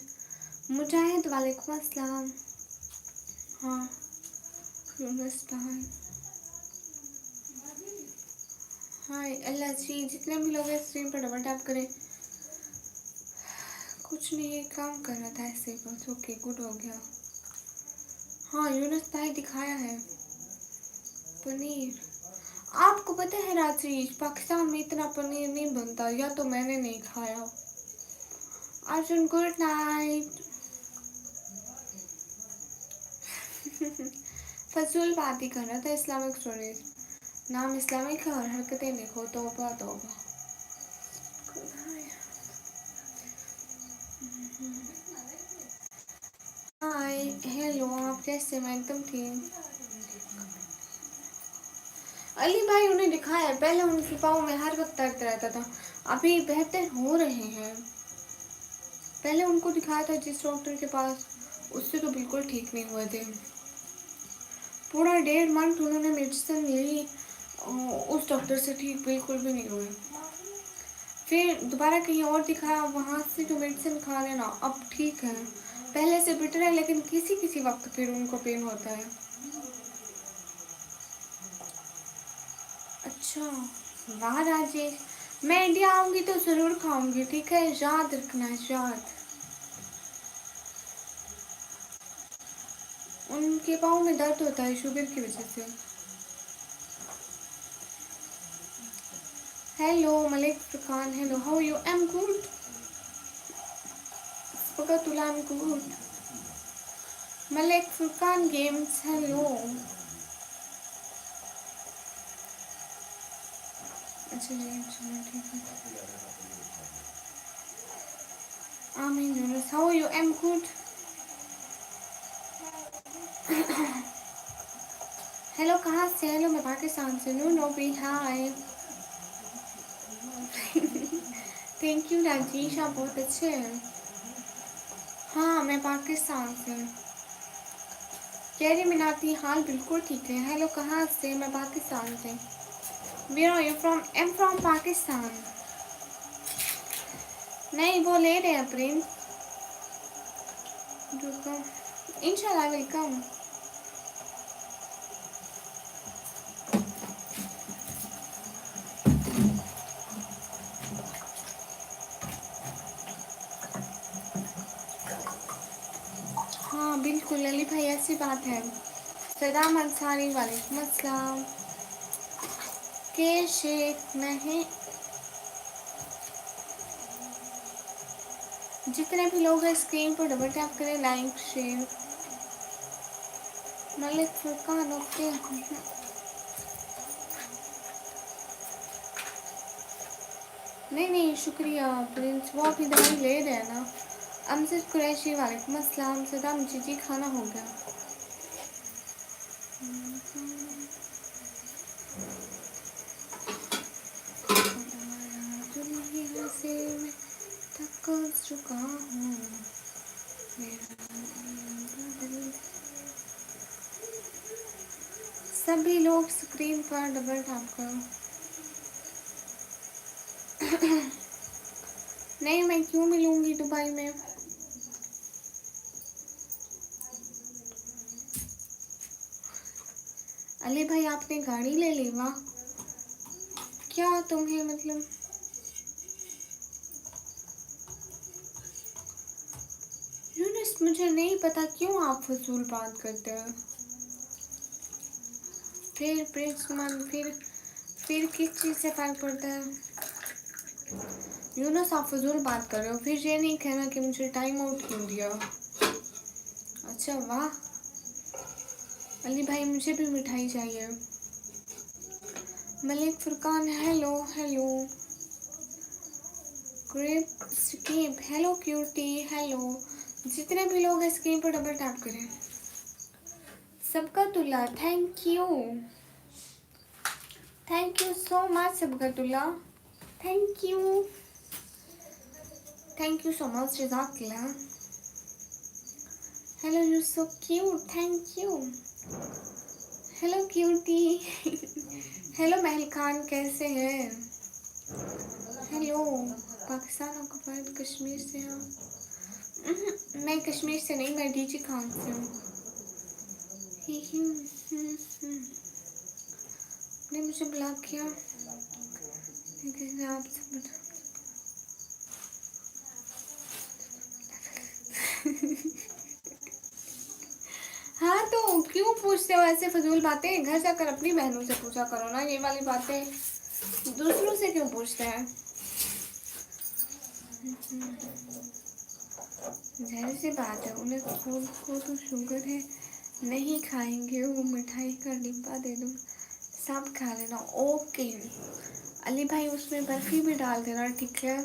मुजाहिद वालेकुम अस्सलाम। हाँ यूनुस भाई। हाय अल्लाह जी, जितने भी लोग हैं स्क्रीन पर डबल टैप करें। कुछ नहीं, काम कर रहा था ऐसे बस। ओके गुड हो गया। हाँ यूनुस भाई दिखाया है पनीर। आपको पता है रात्रि, पाकिस्तान में इतना पनीर नहीं बनता, या तो मैंने नहीं खाया। Arjun good night. फजूल बात ही कर रहा था। इस्लामिक स्टोरीज, नाम इस्लामिक है और हरकतें देखो। तौबा तौबा। हाय हेलो, आप कैसे? मैं एकदम ठीक। अली भाई उन्हें दिखाया है, पहले उनके पाँव में हर वक्त दर्द रहता था, अभी बेहतर हो रहे हैं। पहले उनको दिखाया था जिस डॉक्टर के पास, उससे तो बिल्कुल ठीक नहीं हुए थे। पूरा 1.5 मंथ उन्होंने मेडिसिन ली, उस डॉक्टर से ठीक बिल्कुल भी नहीं हुए। फिर दोबारा कहीं और दिखाया, वहाँ से जो मेडिसिन खा लेना अब ठीक है, पहले से बेटर है, लेकिन किसी किसी वक्त फिर उनको पेन होता है। अच्छा वाह राजेश, मैं इंडिया आऊँगी तो ज़रूर खाऊंगी, ठीक है? याद रखना, याद। उनके पाँव में दर्द होता है शुगर की वजह से। Hello Malik Furqan, hello how you? I am good. फकतुल्ला I am good. Malik Furqan games, hello. अच्छा जी, चलो ठीक है। Amin Yunus, how you? I am good. Hello कहाँ से? हेलो मैं पाकिस्तान से। नो नो भी हाय। थैंक यू राजेश, आप बहुत अच्छे हैं। हाँ मैं पाकिस्तान से। कैरी मिनाती, हाल बिल्कुल ठीक है। हेलो कहाँ से? मैं पाकिस्तान से। Where are you from? I am from Pakistan. नहीं वो ले रहे हैं प्रिंस। इंशाल्लाह वेलकम। हाँ बिल्कुल अली भाई, ऐसी बात है। सदाम अंसारी, वालेकुम अस्सलाम। के शेख नहीं, जितने भी लोग हैं स्क्रीन पर डबल टैप करें, like share. Malik Furqan okay. नहीं नहीं शुक्रिया प्रिंस, वो अभी दवाई ले रहे हैं ना। अमजद कुरैशी, वालेकुम अस्सलाम। सदाम जी खाना हो गया। दुनिया से मैं थक चुका हूँ, सभी लोग स्क्रीन पर डबल टैप करो। नहीं मैं क्यों मिलूंगी दुबई में? अली भाई आपने गाड़ी ले ली? वाह, क्या तुम्हें मतलब? यूनुस मुझे नहीं पता क्यों आप फजूल बात करते हैं। फिर प्रिंस मन, फिर किस चीज़ से फर्क पड़ता है? यूनुस आप फजूल बात कर रहे हो, फिर ये नहीं कहना कि मुझे टाइम आउट क्यों दिया। अच्छा वाह अली भाई, मुझे भी मिठाई चाहिए। Malik Furqan, hello hello. ग्रेप स्कीप, हेलो क्यूटी, हेलो। जितने भी लोग हैं स्क्रीन पर डबल टैप करें। Sibghatullah, thank you so much Sibghatullah, thank you so much जज़ाकल्लाह। Hello you so cute, thank you. Hello cutie. Hello Mahal Khan, कैसे हैं? हेलो पाकिस्तान आपका भारत, कश्मीर से हैं? मैं कश्मीर से नहीं, मैं डीजी खान से हूँ। ने मुझे ब्लॉक किया। आप सब हाँ तो क्यों पूछते हो ऐसे फजूल बातें? घर जाकर अपनी बहनों से पूछा करो ना ये वाली बातें, दूसरों से क्यों पूछते हैं? जाहिर सी बात है, उन्हें खुद को तो शुगर है, नहीं खाएंगे। वो मिठाई का डिब्बा दे दूँ, सब खा लेना। ओके अली भाई, उसमें बर्फी भी डाल देना, ठीक है?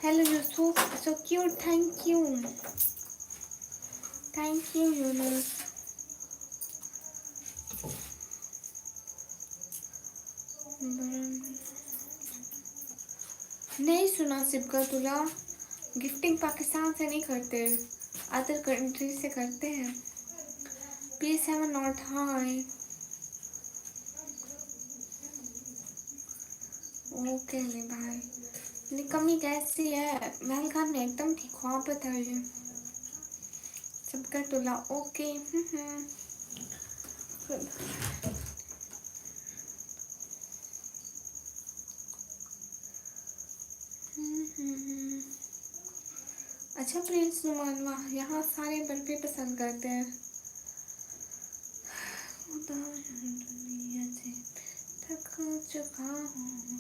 Hello Yusuf, so cute, thank you Yunus. नहीं सुना सिबकतुल्ला, गिफ्टिंग पाकिस्तान से नहीं करते, अदर कंट्री से करते हैं। Please have a not high. Okay Ali भाई, निकम्मी कैसी है? महल खान में एकदम ठीक हो, आप बताइए। सिबकतुल्ला ओके। अच्छा प्रिंस नुमान, वाह, यहाँ सारे बर्फी पसंद करते हैं। थक चुका हूँ।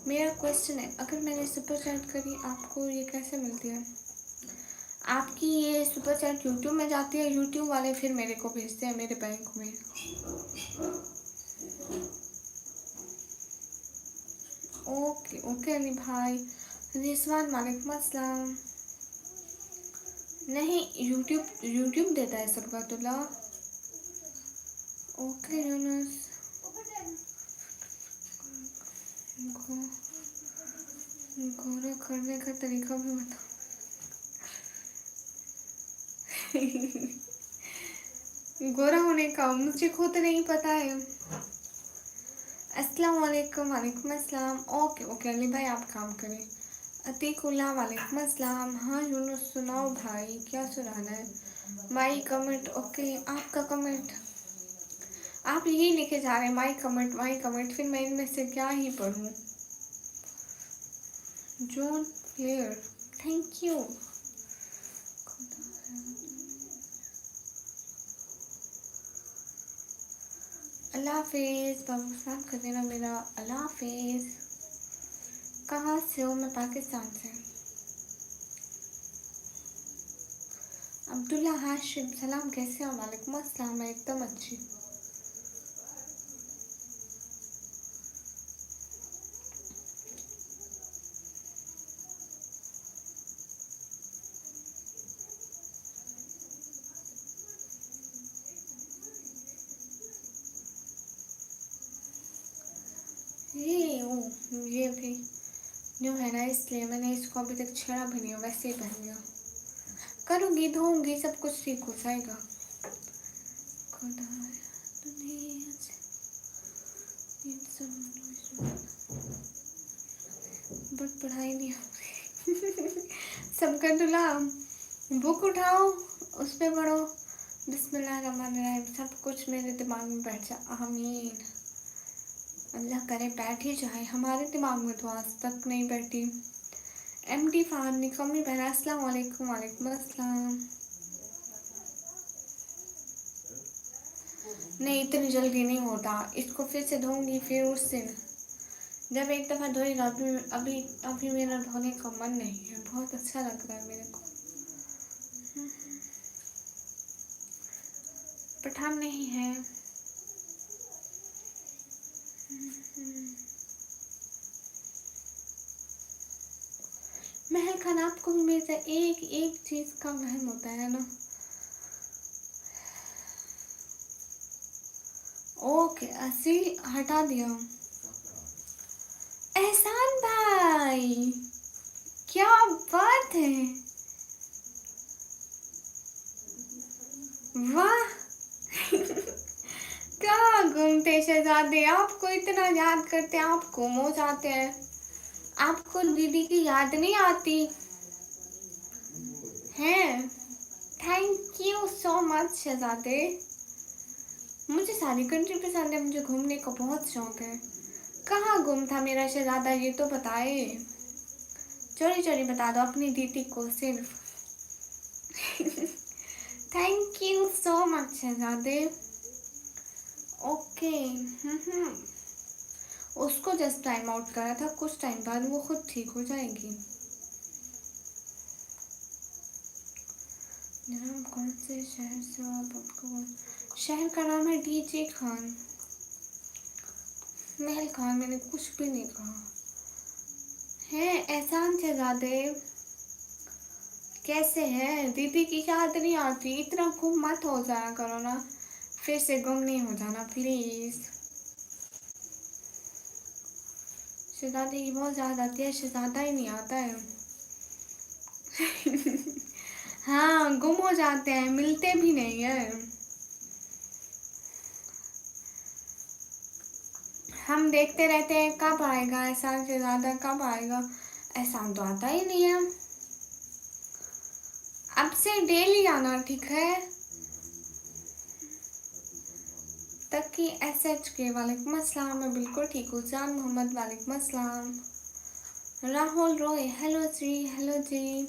मेरा क्वेश्चन है, अगर मैंने सुपर चैट करी, आपको ये कैसे मिलती है? आपकी ये सुपर चैट यूट्यूब में जाती है, यूट्यूब वाले फिर मेरे को भेजते हैं मेरे बैंक में। ओके ओके अली भाई। रिजवान वालेकुम अस्सलाम। नहीं, यूट्यूब देता है सिबकतुल्ला। ओके यूनुस, गोरा करने का तरीका भी बताओ। गोरा होने का मुझे खुद नहीं पता है। अस्सलाम वालेकुम। वालेकुम अस्सलाम। ओके ओके अली भाई, आप काम करें। अतीकुल्ला वालेकुम अस्सलाम। हाँ यूनुस, सुनाओ भाई, क्या सुनाना है? माई कमेंट, ओके आपका कमेंट, आप यही लिखे जा रहे हैं माई कमेंट, फिर मैं इनमें से क्या ही पढ़ूँ? John Flair, thank you. अल्लाह हाफिज़, पाकिस्तान कर देना मेरा। अल्लाह हाफिज़। कहाँ से हो? मैं पाकिस्तान से। अब्दुल्ला हाशिम, सलाम, कैसे हो? वालेकुम अस्सलाम, मैं एकदम अच्छी। ये भी न्यू है ना, इसलिए मैंने इसको अभी तक छेड़ा भी नहीं, वैसे ही पहन लिया। करूँगी, धोऊंगी, सब कुछ ठीक हो जाएगा। बट पढ़ाई नहीं हो रही। सिबकतुल्ला, बुक उठाओ, उस पर पढ़ो। बिस्मिल्लाहिर्रहमानिर्रहीम, सब कुछ मेरे दिमाग में बैठ जाए, आमीन। अल्लाह करे बैठ ही जाए, हमारे दिमाग में तो आज तक नहीं बैठी। एमडी फान निकम्मी बहन, अस्सलाम वालेकुम। वालेकुम अस्सलाम। नहीं, इतनी जल्दी नहीं होता, इसको फिर से धोऊंगी, फिर उस दिन जब एक दफ़ा धोएगा। अभी अभी मेरा धोने का मन नहीं है, बहुत अच्छा लग रहा है मेरे को। पठान नहीं है। महल खान, आपको भी मेरे से एक एक चीज़ का वहम होता है ना? ओके, असी हटा दिया। एहसान भाई, क्या बात है, वाह। कहाँ घूमते शहजादे, आपको इतना याद करते हैं, आप गुम हो जाते हैं। आपको दीदी की याद नहीं आती है? थैंक यू सो मच शहजादे। मुझे सारी कंट्री पसंद है, मुझे घूमने का बहुत शौक है। कहाँ गुम था मेरा शहजादा, ये तो बताए। चोरी चोरी बता दो अपनी दीदी को सिर्फ। थैंक यू सो मच शहजादे। ओके। उसको जस्ट टाइम आउट करा था, कुछ टाइम बाद वो खुद ठीक हो जाएगी। नाम कौन से शहर से हो आप? आपको शहर का नाम है डीजे खान। महल खान, मैंने कुछ भी नहीं कहा है। एहसान शहजादे कैसे है? दीदी की याद नहीं आती? इतना गुम मत हो जाया करो ना, फिर से गुम नहीं हो जाना प्लीज। शहजादे की बहुत याद आती है, शहजादा ही नहीं आता है। हाँ गुम हो जाते हैं, मिलते भी नहीं है। हम देखते रहते हैं कब आएगा एहसान शहजादा, कब आएगा। एहसान तो आता ही नहीं है। अब से डेली आना, ठीक है? तकी एसएच के वालेकुम अस्सलाम, मैं बिल्कुल ठीक हूँ। जान मोहम्मद वालेकुम अस्सलाम। Rahul Roy hello ji, hello ji.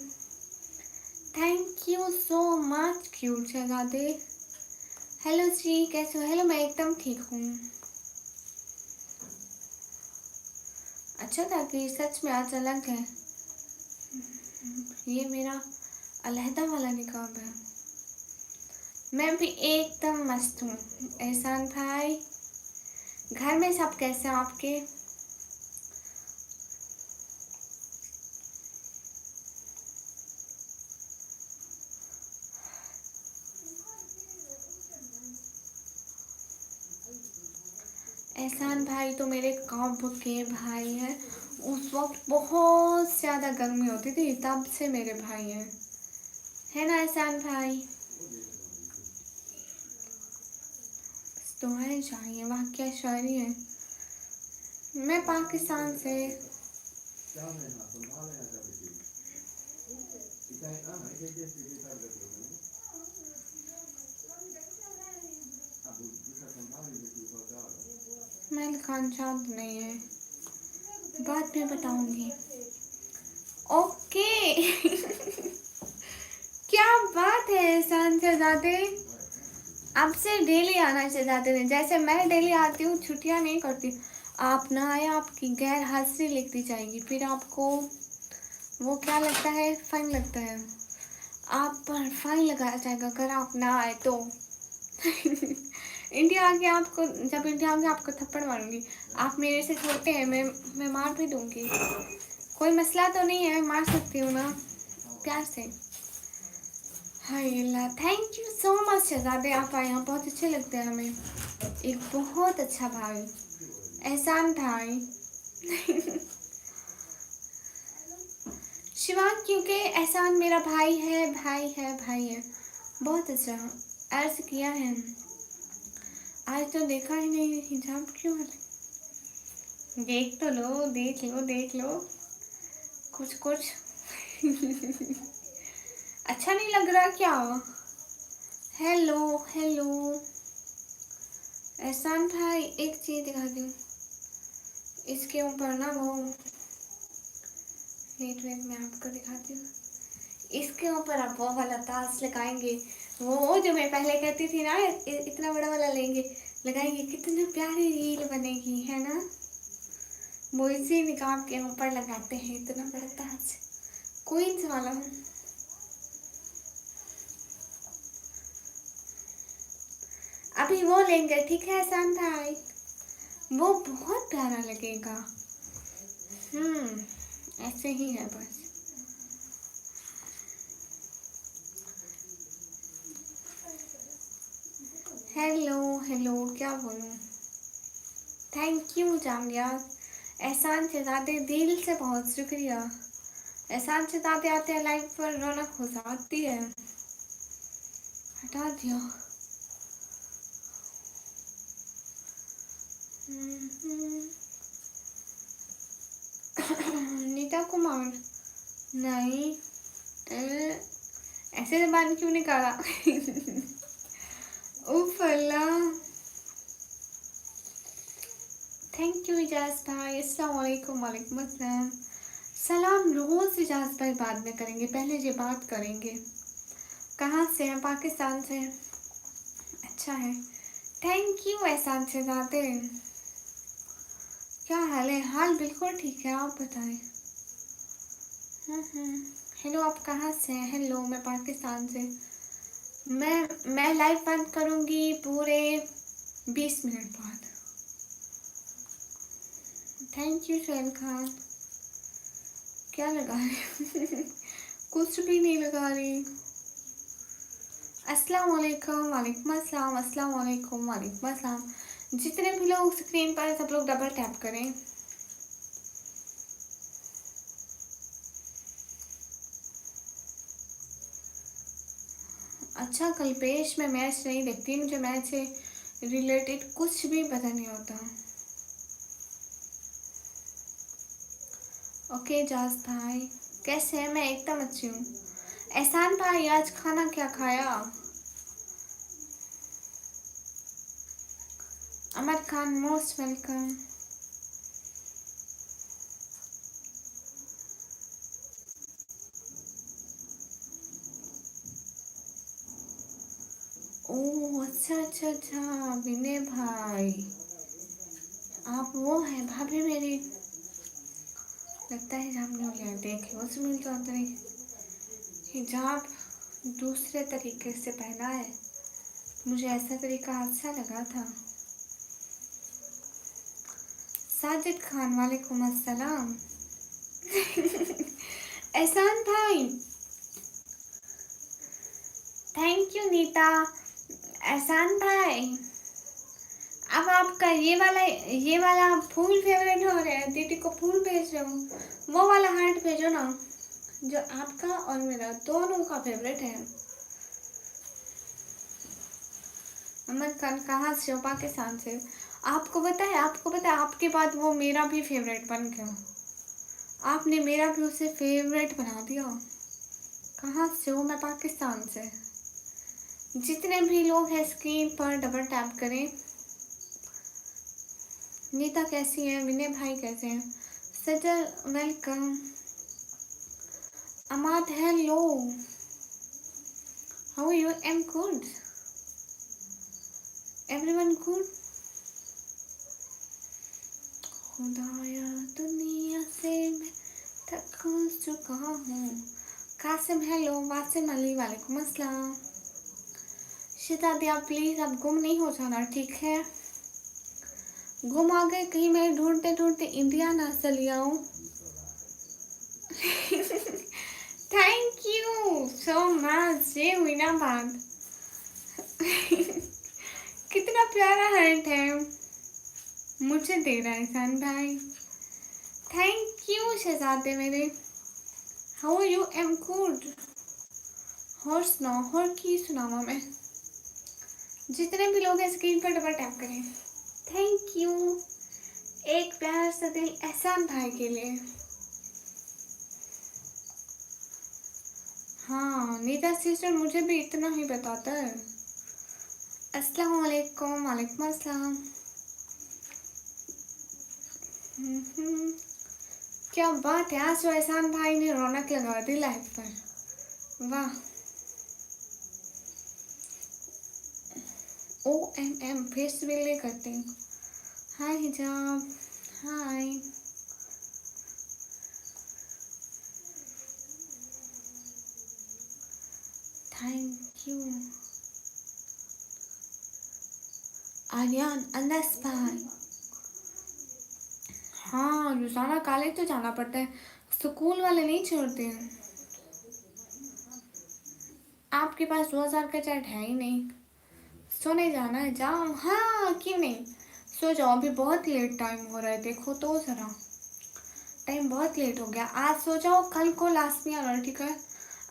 Thank you so much cute शहजादे। हेलो जी, कैसे हो? हेलो, मैं एकदम ठीक हूँ। अच्छा था कि सच में आज अलग है। ये मेरा अलहदा वाला निकाब है। मैं भी एकदम मस्त हूँ एहसान भाई। घर में सब कैसे हैं आपके? एहसान भाई तो मेरे कब के भाई हैं। उस वक्त बहुत ज़्यादा गर्मी होती थी, तब से मेरे भाई हैं, है ना एहसान भाई? दुआएं चाहिए, वहाँ क्या शायरी है। मैं पाकिस्तान से। मैं खान चांद नहीं है, बाद में बताऊंगी। ओके। क्या बात है एहसान शहजादे, अब से डेली आना शहजादे ने। जैसे मैं डेली आती हूँ, छुट्टियाँ नहीं करती। आप ना आए, आपकी गैर हाजिरी लिख दी जाएगी, फिर आपको वो क्या लगता है, फाइन लगता है। आप पर फाइन लगाया जाएगा अगर आप ना आए तो। इंडिया आके आपको, जब इंडिया आके आपको थप्पड़ मारूंगी। आप मेरे से छोटे हैं, मैं मार भी दूंगी, कोई मसला तो नहीं है, मार सकती हूँ ना प्यार से। हाय अल्लाह, थैंक यू सो मच शहजादे, आप आए यहाँ, बहुत अच्छे लगते हैं हमें। एक बहुत अच्छा भाई एहसान भाई। शिवांग, क्योंकि एहसान मेरा भाई है, भाई है, भाई है। बहुत अच्छा अर्ज किया है। आज तो देखा ही नहीं, हिजाब क्यों है? देख तो लो, देख लो, देख लो कुछ कुछ। अच्छा नहीं लग रहा क्या? हेलो हेलो एहसान भाई, एक चीज दिखा दूँ इसके ऊपर ना, वो वेट वेट मैं आपको दिखाती हूँ। इसके ऊपर आप वो वाला ताज लगाएंगे, वो जो मैं पहले कहती थी ना, इतना बड़ा वाला लेंगे, लगाएंगे, कितनी प्यारी रील बनेगी, है ना? वो इसी निकाब के ऊपर लगाते हैं, इतना बड़ा ताज, क्वींस वाला। अभी वो लेंगे, ठीक है एहसान भाई? वो बहुत प्यारा लगेगा। ऐसे ही है बस। हेलो हेलो, क्या बोलूं? Thank you Jamia. एहसान शहजादे दिल से बहुत शुक्रिया। एहसान शहजादे आते हैं लाइव पर, रौनक हो जाती है। हटा दिया। नीता कुमार नहीं, ऐसे जबान क्यों निकाला? उफ अल्लाह। थैंक यू इजाज भाई। अस्सलाम वालेकुम। वालेकुम अस्सलाम। सलाम रोज इजाज भाई बाद में करेंगे, पहले ये बात करेंगे। कहाँ से हैं? पाकिस्तान से। अच्छा है, थैंक यू एहसान शहजादे। क्या हाल है? हाल बिल्कुल ठीक है, आप बताएं। हेलो, आप कहाँ से हैं? हेलो, मैं पाकिस्तान से। मैं लाइव बंद करूँगी पूरे 20 मिनट बाद। Thank you shall Khan. क्या लगा रही? कुछ भी नहीं लगा रही। अस्सलाम वालेकुम। वालेकुम अस्सलाम। अस्सलाम वालेकुम। वालेकुम अस्सलाम। जितने भी लोग स्क्रीन पर, सब लोग डबल टैप करें। अच्छा कल्पेश, मैं मैच नहीं देखती, मुझे मैच से रिलेटेड कुछ भी पता नहीं होता। ओके जाज भाई, कैसे हैं? मैं एकदम अच्छी हूँ। एहसान भाई, आज खाना क्या खाया? अमर खान, मोस्ट वेलकम। ओह अच्छा अच्छा अच्छा, विनय भाई, आप वो हैं भाभी मेरी। लगता है हिजाब नहीं लिया, देख लो उसमें तो अंदर हिजाब दूसरे तरीके से पहना है, मुझे ऐसा तरीका अच्छा लगा था। साजिद खान, वालेकुम अस्सलाम। एहसान भाई, थैंक यू नीता। एहसान भाई, अब आपका ये वाला फूल फेवरेट हो रहा है, दीदी को फूल भेज रहा हूँ, वो वाला हार्ट भेजो ना, जो आपका और मेरा दोनों का फेवरेट है। अमर खान कहाँ से हो? पाकिस्तान से। आपको पता है आपके बाद वो मेरा भी फेवरेट बन गया, आपने मेरा भी उसे फेवरेट बना दिया। कहाँ से हो? मैं पाकिस्तान से। जितने भी लोग हैं स्क्रीन पर डबल टैप करें। नीता कैसी है? विनय भाई कैसे हैं? Sajal welcome. Amad hello, how are you? Am good, everyone good. खुदाया दुनिया से मैं थक चुका हूँ। कासिम हेलो। वासिम अली, वालेकुम अस्सलाम। शितादी, आप प्लीज़ आप गुम नहीं हो जाना, ठीक है? गुम आ गए कहीं, मैं ढूंढते ढूंढते इंडिया ना चली आऊँ। थैंक यू सो मच, ये हुई ना बात। कितना प्यारा हर्ट है मुझे दे रहा है सन भाई। थैंक यू शहजादे मेरे। How are you? Am good. और सुनाओ, और की सुनावा मैं? जितने भी लोग हैं स्क्रीन पर डबल टैप करें। Thank you. एक प्यार सा दिल एहसान भाई के लिए। हाँ नीता सिस्टर, मुझे भी इतना ही बताता है। अस्सलाम वालेकुम। वालेकुम अस्सलाम। क्या बात है, आज तो एहसान भाई ने रौनक लगा दी लाइफ पर। वाह। OMM फेस रिले करते हैं। हाय हिजाब, हाय। थैंक यू आर्यन अनस भाई। हाँ रोजाना कॉलेज तो जाना पड़ता है, स्कूल वाले नहीं छोड़ते हैं। आपके पास 2000 का चैट है ही नहीं। सोने जाना है, जाओ। हाँ क्यों नहीं, सो जाओ, अभी बहुत लेट टाइम हो रहा है, देखो तो जरा टाइम बहुत लेट हो गया। आज सो जाओ, कल को लास्ट में आना, ठीक है?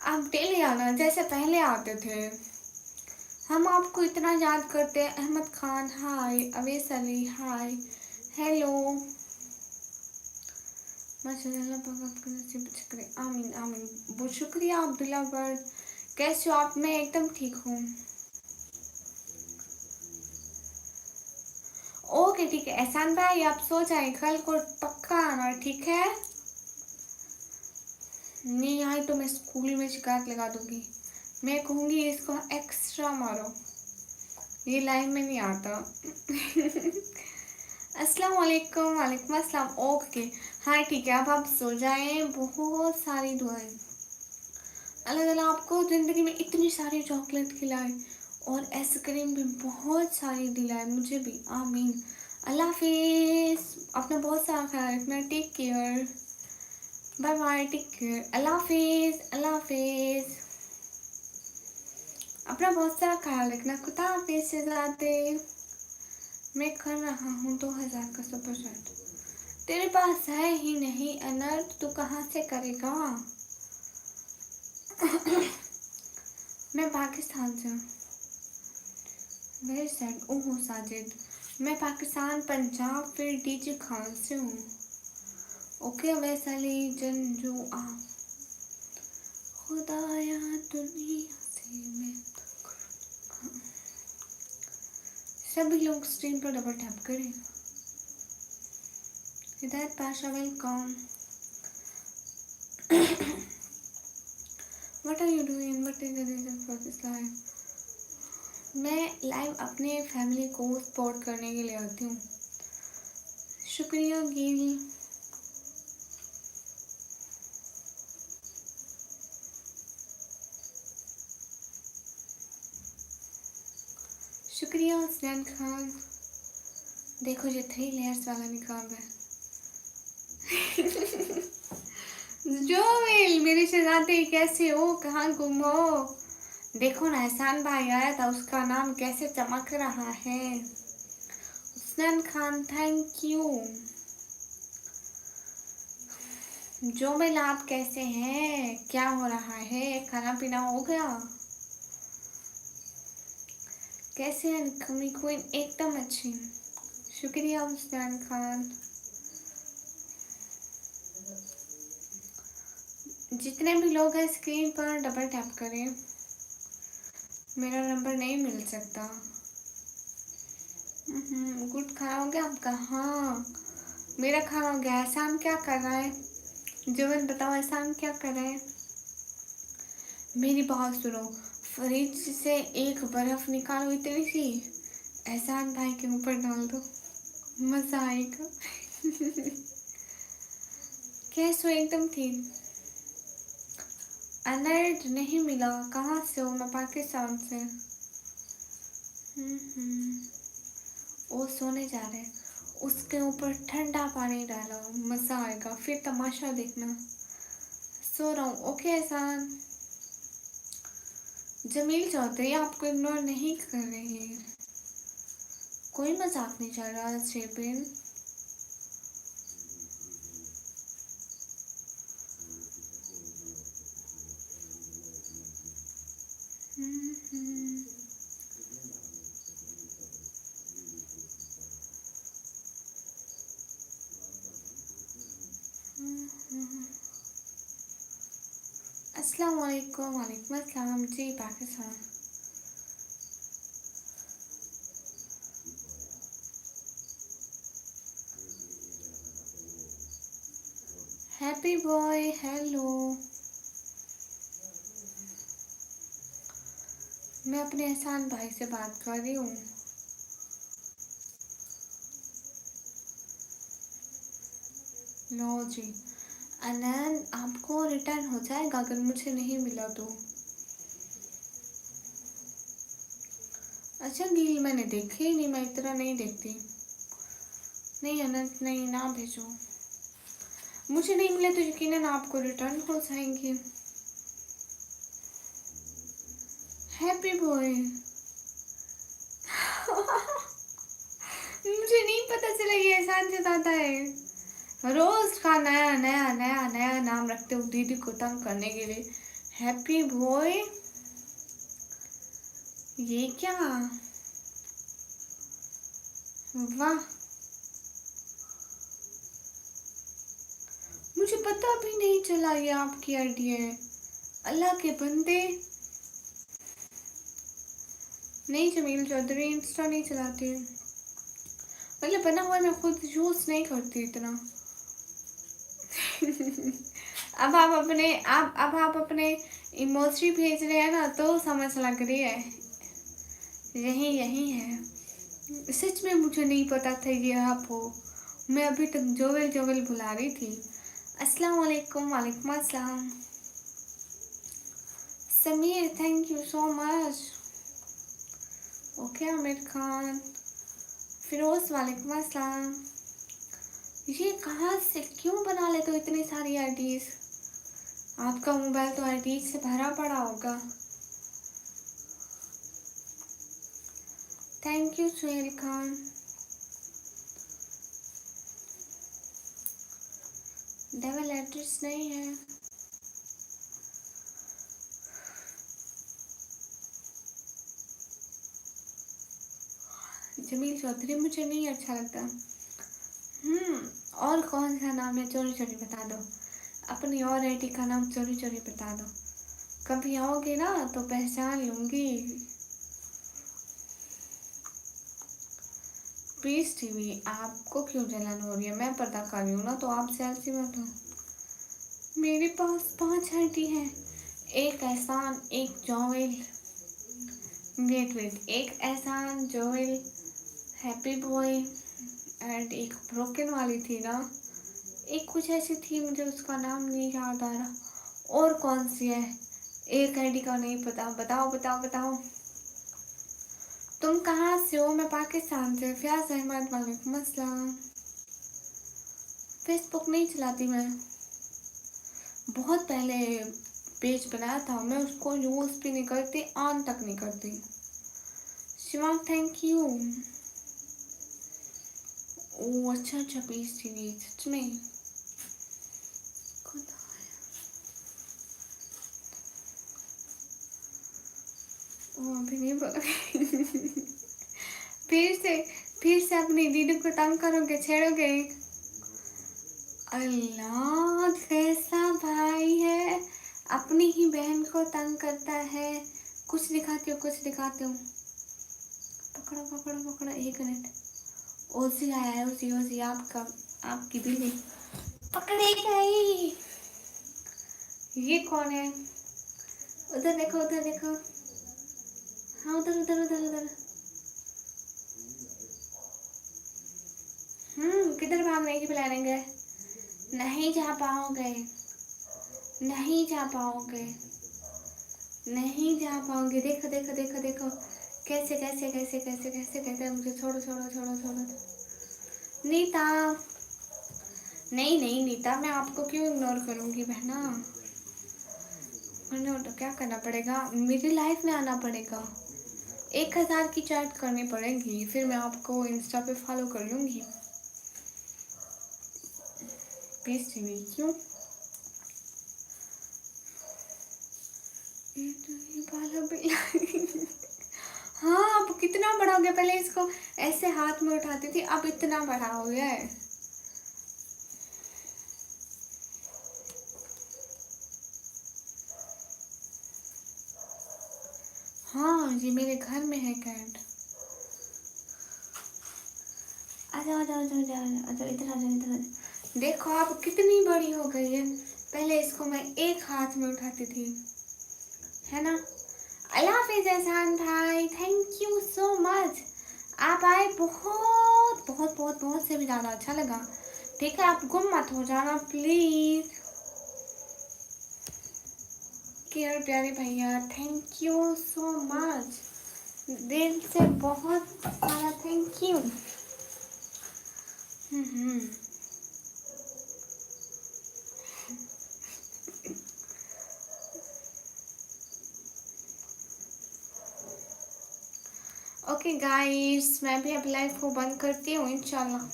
आप डेली आना जैसे पहले आते थे, हम आपको इतना याद करते हैं। अहमद खान हाय, अवेश अली हाय, हेलो। माशाल्लाह, आमीन आमीन, बहुत शुक्रिया अब्दुल्ला बर्ड। कैसे हो आप? मैं एकदम ठीक हूँ। ओके ठीक है एहसान भाई, आप सो जाए, कल को पक्का आना, ठीक है? नहीं आए तो मैं स्कूल में शिकायत लगा दूंगी, मैं कहूँगी इसको एक्स्ट्रा मारो, ये लाइन में नहीं आता। अस्सलाम वालेकुम। वालेकुम अस्सलाम। ओके हाँ ठीक है, अब आप सो जाएं, बहुत सारी दुआएं, अल्लाह ताला आपको ज़िंदगी में इतनी सारी चॉकलेट खिलाए और आइसक्रीम भी बहुत सारी दिलाए, मुझे भी, आमीन। अल्लाह हाफिज़, अपना बहुत सारा ख्याल रखना, take care, bye bye, take care, अल्लाह हाफिज़, अल्लाह हाफिज़, अपना बहुत सारा ख्याल रखना, खुदा हाफिज़ शहज़ादे। मैं कर रहा हूँ 2000 का सुपर चैट, तेरे पास है ही नहीं अनर्थ, तू कहाँ से करेगा? मैं पाकिस्तान से हूँ। Very sad. ओहो साजिद, मैं पाकिस्तान, पंजाब, फिर डीजे खान से हूँ। ओके वैसाली जंजू आ, खुदाया दुनिया से मैं, सभी लोग स्क्रीन पर डबल टैप करें। Hidayat Pasha welcome. What are you doing, what is the reason for this live? मैं लाइव अपने फैमिली को सपोर्ट करने के लिए आती हूँ। शुक्रिया गिल। शुक्रिया हुसैन खान। देखो ये 3 लेयर्स वाला निकाब है। जोवेल मेरे शहजादे कैसे हो, कहाँ गुम हो? देखो ना एहसान भाई आया था, उसका नाम कैसे चमक रहा है। Hussain Khan thank you. जोवेल आप कैसे हैं, क्या हो रहा है, खाना पीना हो गया? कैसे हैं कमी क्वीन? एकदम अच्छी। शुक्रिया हुसैन खान। जितने भी लोग हैं स्क्रीन पर डबल टैप करें, मेरा नंबर नहीं मिल सकता। गुड, खाना हो गया आपका? हाँ मेरा खाना हो गया। एहसान क्या कर रहा है? जुबन बताओ एहसान क्या कर रहा है? मेरी बात सुनो, फ्रिज से एक बर्फ निकालो इतनी सी, एहसान भाई के ऊपर डाल दो, मजा आएगा। कैसे हो? एकदम ठीक। अलर्ट नहीं मिला, कहाँ से हो? मैं पाकिस्तान से। वो सोने जा रहे हैं, उसके ऊपर ठंडा पानी डालो, मजा आएगा, फिर तमाशा देखना। सो रहा हूँ। ओके एहसान। जमील चौधरी आपको इग्नोर नहीं कर रही है, कोई मजाक नहीं चल रहा शेपिन। अस्सलाम वालेकुम। वालेकुम अस्सलाम जी, पाकिस्तान। Happy boy hello. मैं अपने एहसान भाई से बात कर रही हूँ। लो जी अनन, आपको रिटर्न हो जाएगा अगर मुझे नहीं मिला तो। अच्छा गिल मैंने देखे ही नहीं, मैं इतना नहीं देखती। नहीं अनंत नहीं, ना भेजो, मुझे नहीं मिले तो यकीनन आपको रिटर्न हो जाएंगे। Happy boy. मुझे नहीं पता चला ये एहसान से ज्यादा है। रोज का नया नया नया नया नाम रखते हो दीदी को तंग करने के लिए। हैप्पी बॉय, ये क्या? वाह, मुझे पता भी नहीं चला ये आपकी आईडी है। अल्लाह के बंदे। नहीं जमील चौधरी इंस्टा नहीं चलाती। मतलब बना हुआ मैं खुद यूज नहीं करती इतना। अब आप अपने इमोजी भेज रहे हैं ना तो समझ लग रही है, यही यही है। सच में मुझे नहीं पता था ये आप हो। मैं अभी तक जोवेल जोवेल बुला रही थी। अस्सलाम वालेकुम। वालेकुम अस्सलाम। Sameer thank you so much. Okay Aamir Khan. Firoz वालेकुम अस्सलाम। ये कहाँ से क्यों बना लेते हो इतनी सारी आईडीज? आपका मोबाइल तो आईडीज से भरा पड़ा होगा। Thank you Suhail Khan. Double address नहीं है। जमील चौधरी मुझे नहीं अच्छा लगता। और कौन सा नाम है चोरी चोरी बता दो। अपनी और आईडी का नाम चोरी चोरी बता दो। कभी आओगे ना तो पहचान लूंगी। पीस टीवी आपको क्यों जलन हो रही है? मैं पर्दा कर रही हूँ ना तो आप सेल्फी मत हो। मेरे पास 5 आईडी हैं। एक एहसान, एक जोवेल, वेट वेट, एक एहसान, जोवेल, हैप्पी बॉय एंड एक ब्रोकन वाली थी ना, एक कुछ ऐसी थी मुझे उसका नाम नहीं याद आ रहा। और कौन सी है? एक आईडी का नहीं पता। बताओ बताओ बताओ। तुम कहाँ से हो? मैं पाकिस्तान से। फयाज अहमद वालेकुम अस्सलाम। फेसबुक नहीं चलाती मैं। बहुत पहले पेज बनाया था मैं, उसको यूज भी नहीं करती, ऑन तक नहीं करती। Shivang thank you. ओ अच्छा अच्छा, पीस टीवी सच में। ओ अभी नहीं बोलोगे? फिर से फिर से अपनी दीदी को तंग करोगे, छेड़ोगे? अल्लाह कैसा भाई है, अपनी ही बहन को तंग करता है। कुछ दिखाती हो कुछ दिखाती हूँ। पकड़ो पकड़ो पकड़ो, 1 मिनट। ओसी आया है, ओसी ओसी आपका, आपकी बिल्ली पकड़े गई। ये कौन है? उधर देखो उधर देखो। हाँ उधर उधर उधर उधर। किधर भागने की प्लानिंग है? नहीं जा पाओगे, नहीं जा पाओगे, नहीं जा पाओगे। देखो देखो देखो देखो, कैसे कैसे कैसे कैसे कैसे कहते हैं मुझे, छोड़ो छोड़ो छोड़ो छोड़ो। नीता, नहीं नहीं नीता, मैं आपको क्यों इग्नोर करूंगी बहना? मैंने तो क्या करना पड़ेगा, मेरी लाइफ में आना पड़ेगा। 1000 की चैट करनी पड़ेगी, फिर मैं आपको इंस्टा पे फॉलो कर लूंगी। पीस टीवी क्यों? बाला बिल्ला। हाँ अब कितना बड़ा हो गया, पहले इसको ऐसे हाथ में उठाती थी, अब इतना बड़ा हो गया है। हाँ ये मेरे घर में है कैट। आजा आजा आजा आजा आजा, इधर आजा इधर आजा। देखो आप कितनी बड़ी हो गई है, पहले इसको मैं एक हाथ में उठाती थी, है ना? अल्लाह हाफिज एहसान भाई, थैंक यू सो मच। आप आए, बहुत बहुत बहुत बहुत से भी ज़्यादा अच्छा लगा। ठीक है आप गुम मत हो जाना प्लीज़। केयर प्यारे भैया, थैंक यू सो मच, दिल से बहुत सारा थैंक यू। ओके गाइस, मैं भी अब लाइव को बंद करती हूँ इंशाल्लाह।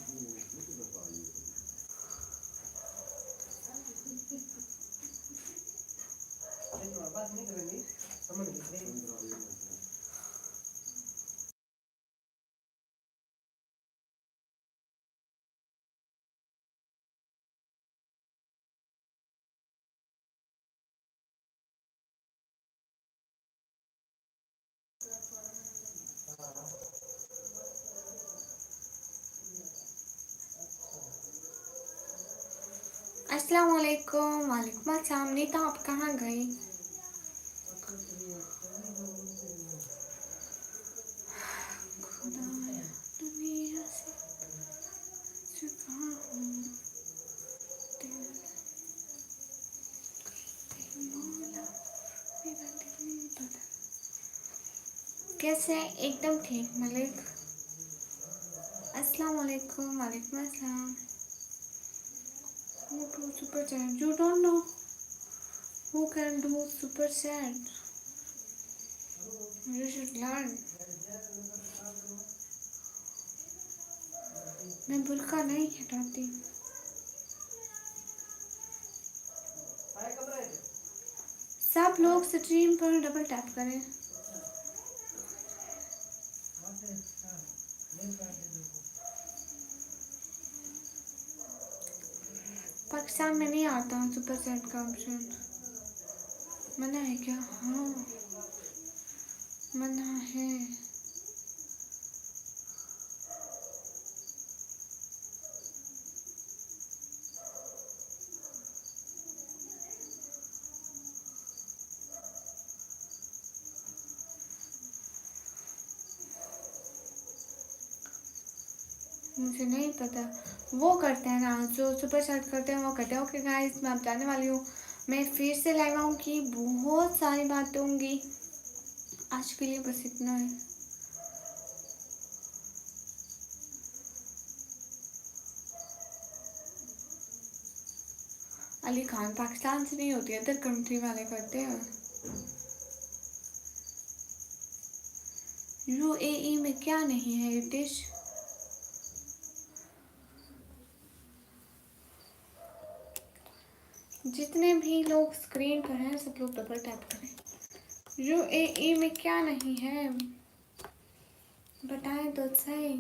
अस्सलाम वालेकुम। वालेकुम अस्सलाम। नीता आप कहाँ गई? खुदाया दुनिया से चुका हूँ दिल मौला मेरा दिल बदल। कैसे हैं? एकदम ठीक मलिक। अस्सलाम वालेकुम। वालेकुम अस्सलाम। Who do super chat? You don't know who can do super chat. You should learn. मैं बुर्का नहीं हटाती। सब लोग स्ट्रीम पर डबल टैप करें। पाकिस्तान में नहीं आता सुपर चैट का ऑप्शन। मना है क्या? हाँ मना है। मुझे नहीं पता। वो करते हैं ना जो सुपर चैट करते हैं वो करते हैं। ओके गाइस मैं अब जाने वाली हूँ। मैं फिर से लाइव आऊँगी। बहुत सारी बातें होंगी। आज के लिए बस इतना है। अली खान पाकिस्तान से नहीं होती, अदर कंट्री वाले करते हैं। यूएई में क्या नहीं है रितेश? जितने भी लोग स्क्रीन पर हैं सब लोग डबल टैप करें। यूएई में क्या नहीं है बताएं तो सही।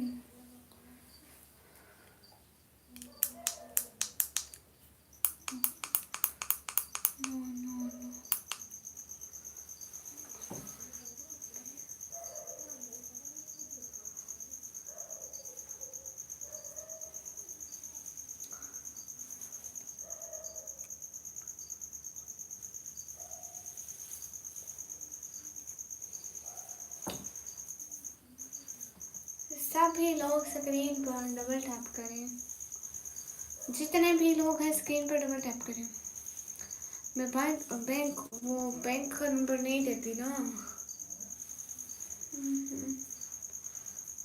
No no no. सभी लोग स्क्रीन पर डबल टैप करें। जितने भी लोग हैं स्क्रीन पर डबल टैप करें। मैं बैंक का नंबर नहीं देती ना।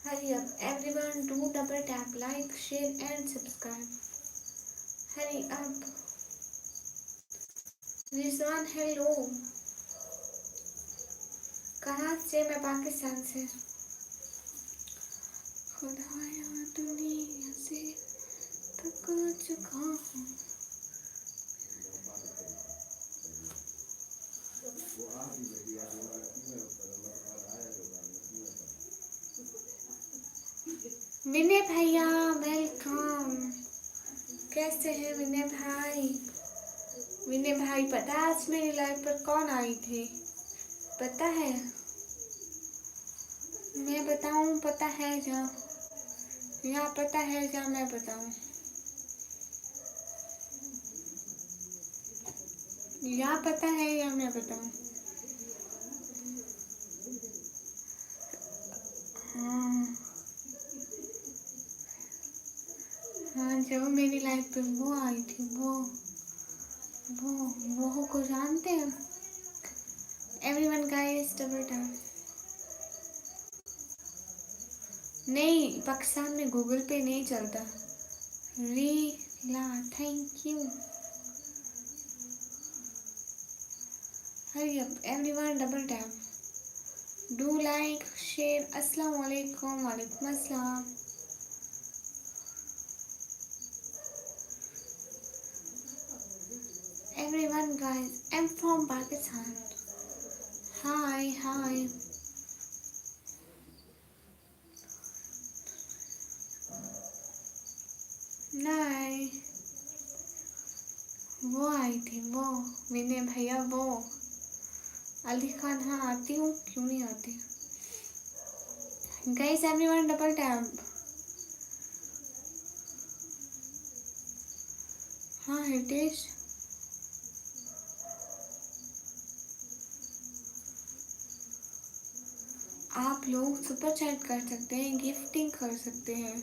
हरी up everyone, do double tap, like share and subscribe. Hurry up. Rizwan hello. कहाँ से? मैं पाकिस्तान से। खुदाया दुनिया से थक चुका हूँ। विनय भैया वेलकम। कैसे हैं विनय भाई? विनय भाई पता है आज मेरी लाइफ पर कौन आई थी? पता है? मैं बताऊं? पता है क्या? या पता है क्या मैं बताऊं? या पता है या मैं बताऊं? हाँ हाँ जो मेरी लाइफ पे वो आई थी वो को जानते हैं? Everyone guys double tap. नहीं पाकिस्तान में गूगल पे नहीं चलता। रीला thank you. Hurry up everyone double tap, do like share. अस्सलाम वालेकुम। वालेकुम अस्सलाम। Everyone guys I am from Pakistan. Hi hi. नहीं वो आई थी वो विनय भैया वो। अली खान हाँ आती हूँ, क्यों नहीं आती। Guys everyone double tap. हाँ हितेश, आप लोग सुपर चैट कर सकते हैं, गिफ्टिंग कर सकते हैं।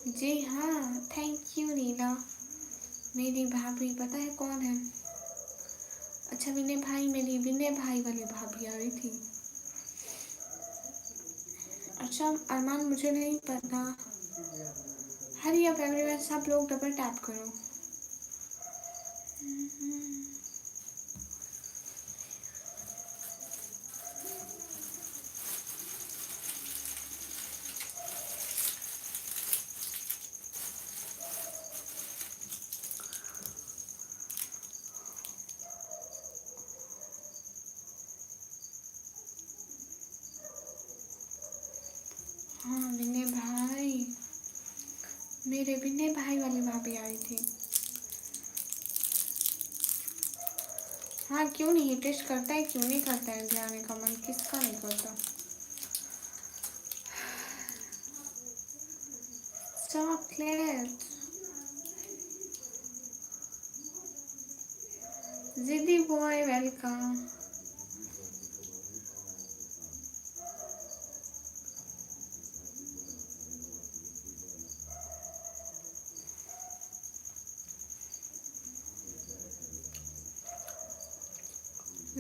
जी हाँ, थैंक यू नीला। मेरी भाभी पता है कौन है? अच्छा विनय भाई, मेरी विनय भाई वाली भाभी आ रही थी। अच्छा अरमान, मुझे नहीं पता। हरी अप एवरीवन, सब लोग डबल टैप करो। हाँ विनय भाई, मेरे विनय भाई वाली भाभी आई थी। हाँ क्यों नहीं, टेस्ट करता है, क्यों नहीं करता है, इंडिया आने का मन किसका नहीं करता। चॉकलेट, जिदी बॉय वेलकम।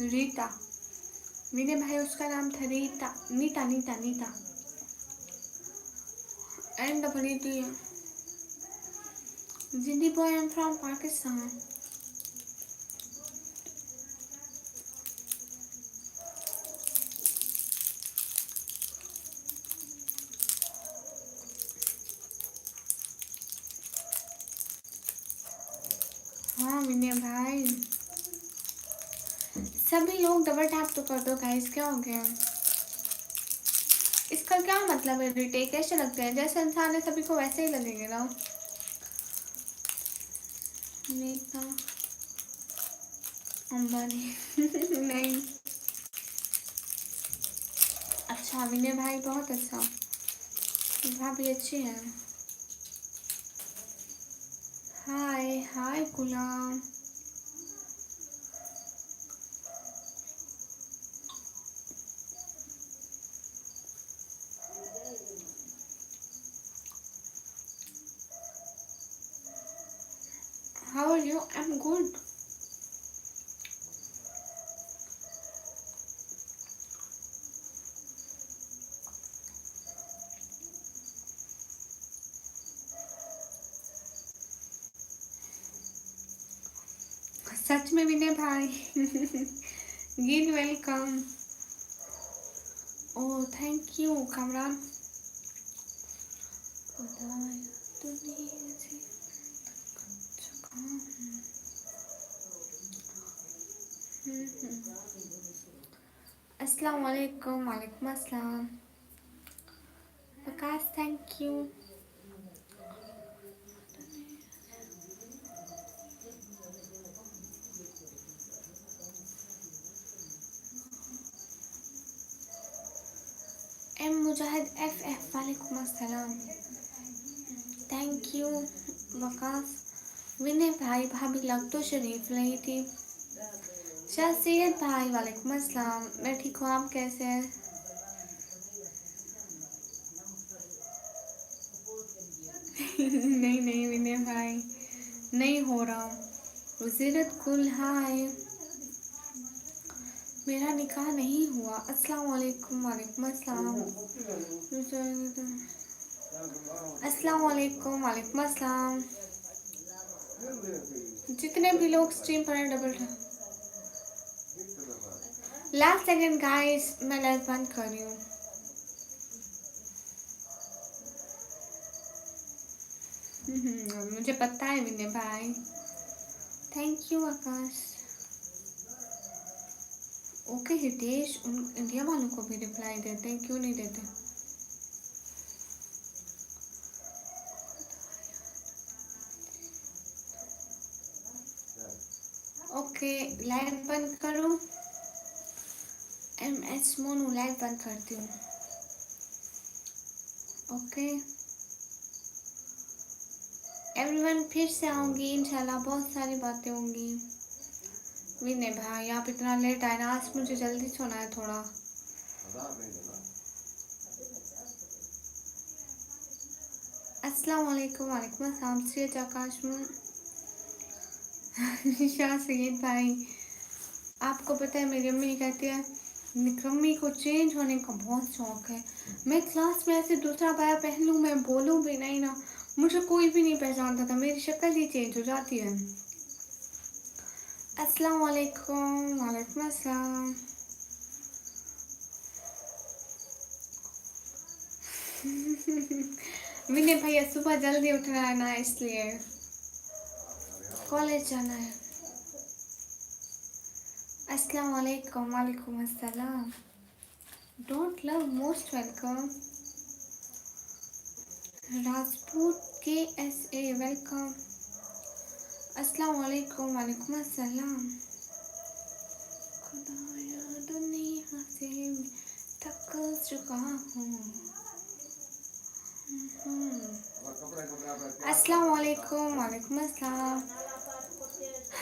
रीता, विनय भाई उसका नाम था Rita, Nita Nita Nita, and double E T. जिदी boy, I am from Pakistan. हाँ विनय भाई, सभी लोग डबल टैप तो कर दो गाइस, क्या हो गया? इसका क्या मतलब है? रिटेक कैसे लगते हैं? जैसे इंसान है सभी को वैसे ही लगेंगे ना। नीता अंबानी नहीं। अच्छा विनय भाई बहुत अच्छा, भाभी अच्छी है। हाय हाय Ghulam. How are you? I am good. सच में विनय भाई गिन welcome. Oh thank you Kamran. अस्सलाम वालेकुम। वालेकुम अस्सलाम। Prakash thank you. M Mujahid F F, वालेकुम अस्सलाम। Thank you Waqas. विनय भाई, भाभी लग तो शरीफ रही थी। शख्सियत भाई, वालेकुम अस्सलाम। मैं ठीक हूँ, आप कैसे हैं? नहीं नहीं विनय भाई, नहीं हो रहा। वजीरत कुल हाय, मेरा निकाह नहीं हुआ। अस्सलाम वालेकुम। वालेकुम अस्सलाम। अस्सलाम वालेकुम। वालेकुम अस्सलाम। जितने भी लोग स्ट्रीम पर हैं डबल लास्ट सेकंड गाइस, मैं लाइव बंद कर रही हूँ। मुझे पता है विनय भाई। Thank you Akash. Okay Hitesh, उन इंडिया वालों को भी रिप्लाई देते हैं, क्यों नहीं देते? ओके लाइव बंद करो। एम एच मोनू लाइव बंद करती हूँ। ओके एवरीवन, फिर से आऊँगी इंशाल्लाह, बहुत सारी बातें होंगी। विनय भाई आप इतना लेट आए ना, आज मुझे जल्दी सोना है थोड़ा। अस्सलाम वालेकुम। वालेकुम अस्सलाम। सैयद आकाश शाह सैयद भाई, आपको पता है मेरी अम्मी कहती है निकम्मी को चेंज होने का बहुत शौक है। मैं क्लास में ऐसे दूसरा बाया पहन लूँ, मैं बोलूँ भी नहीं ना, मुझे कोई भी नहीं पहचानता था, मेरी शक्ल ही चेंज हो जाती है। अस्सलाम वालेकुम। वालेकुम अस्सलाम। विनय भैया सुबह जल्दी उठना है ना, इसलिए कॉलेज जाना है। अस्सलाम वालेकुम। वालेकुम अस्सलाम। Don't love most welcome. Rajput के एस ए वेलकम। अस्सलाम वालेकुम। वालेकुम अस्सलाम। खुदाया दुनिया से थक चुका हूँ। अस्सलाम वालेकुम। वालेकुम अस्सलाम।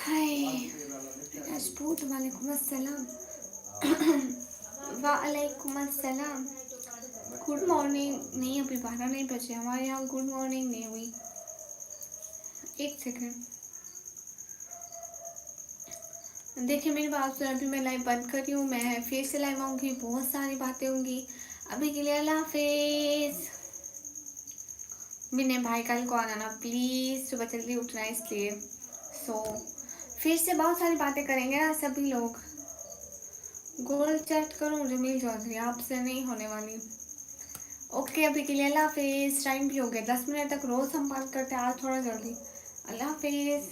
हाय राजपूत, वालेकुम अस्सलाम। वालेकुम अस्सलाम। गुड मॉर्निंग नहीं, अभी 12 नहीं बजे, हमारे यहाँ गुड मॉर्निंग नहीं हुई। एक सेकेंड देखिए मेरी बात सुन, अभी मैं लाइव बंद कर रही हूँ, मैं फिर से लाइव आऊँगी, बहुत सारी बातें होंगी। अभी के लिए अल्लाह हाफिज। विनय भाई कल को आना ना प्लीज़, सुबह जल्दी उठना है इसलिए। फिर से बहुत सारी बातें करेंगे ना सभी लोग। गूगल चैट करूँ जमील चौधरी, आपसे नहीं होने वाली। ओके अभी के लिए अल्लाह हाफिज। टाइम भी हो गया 10 मिनट तक, रोज़ हम बात करते हैं, आज थोड़ा जल्दी। अल्लाह हाफिज।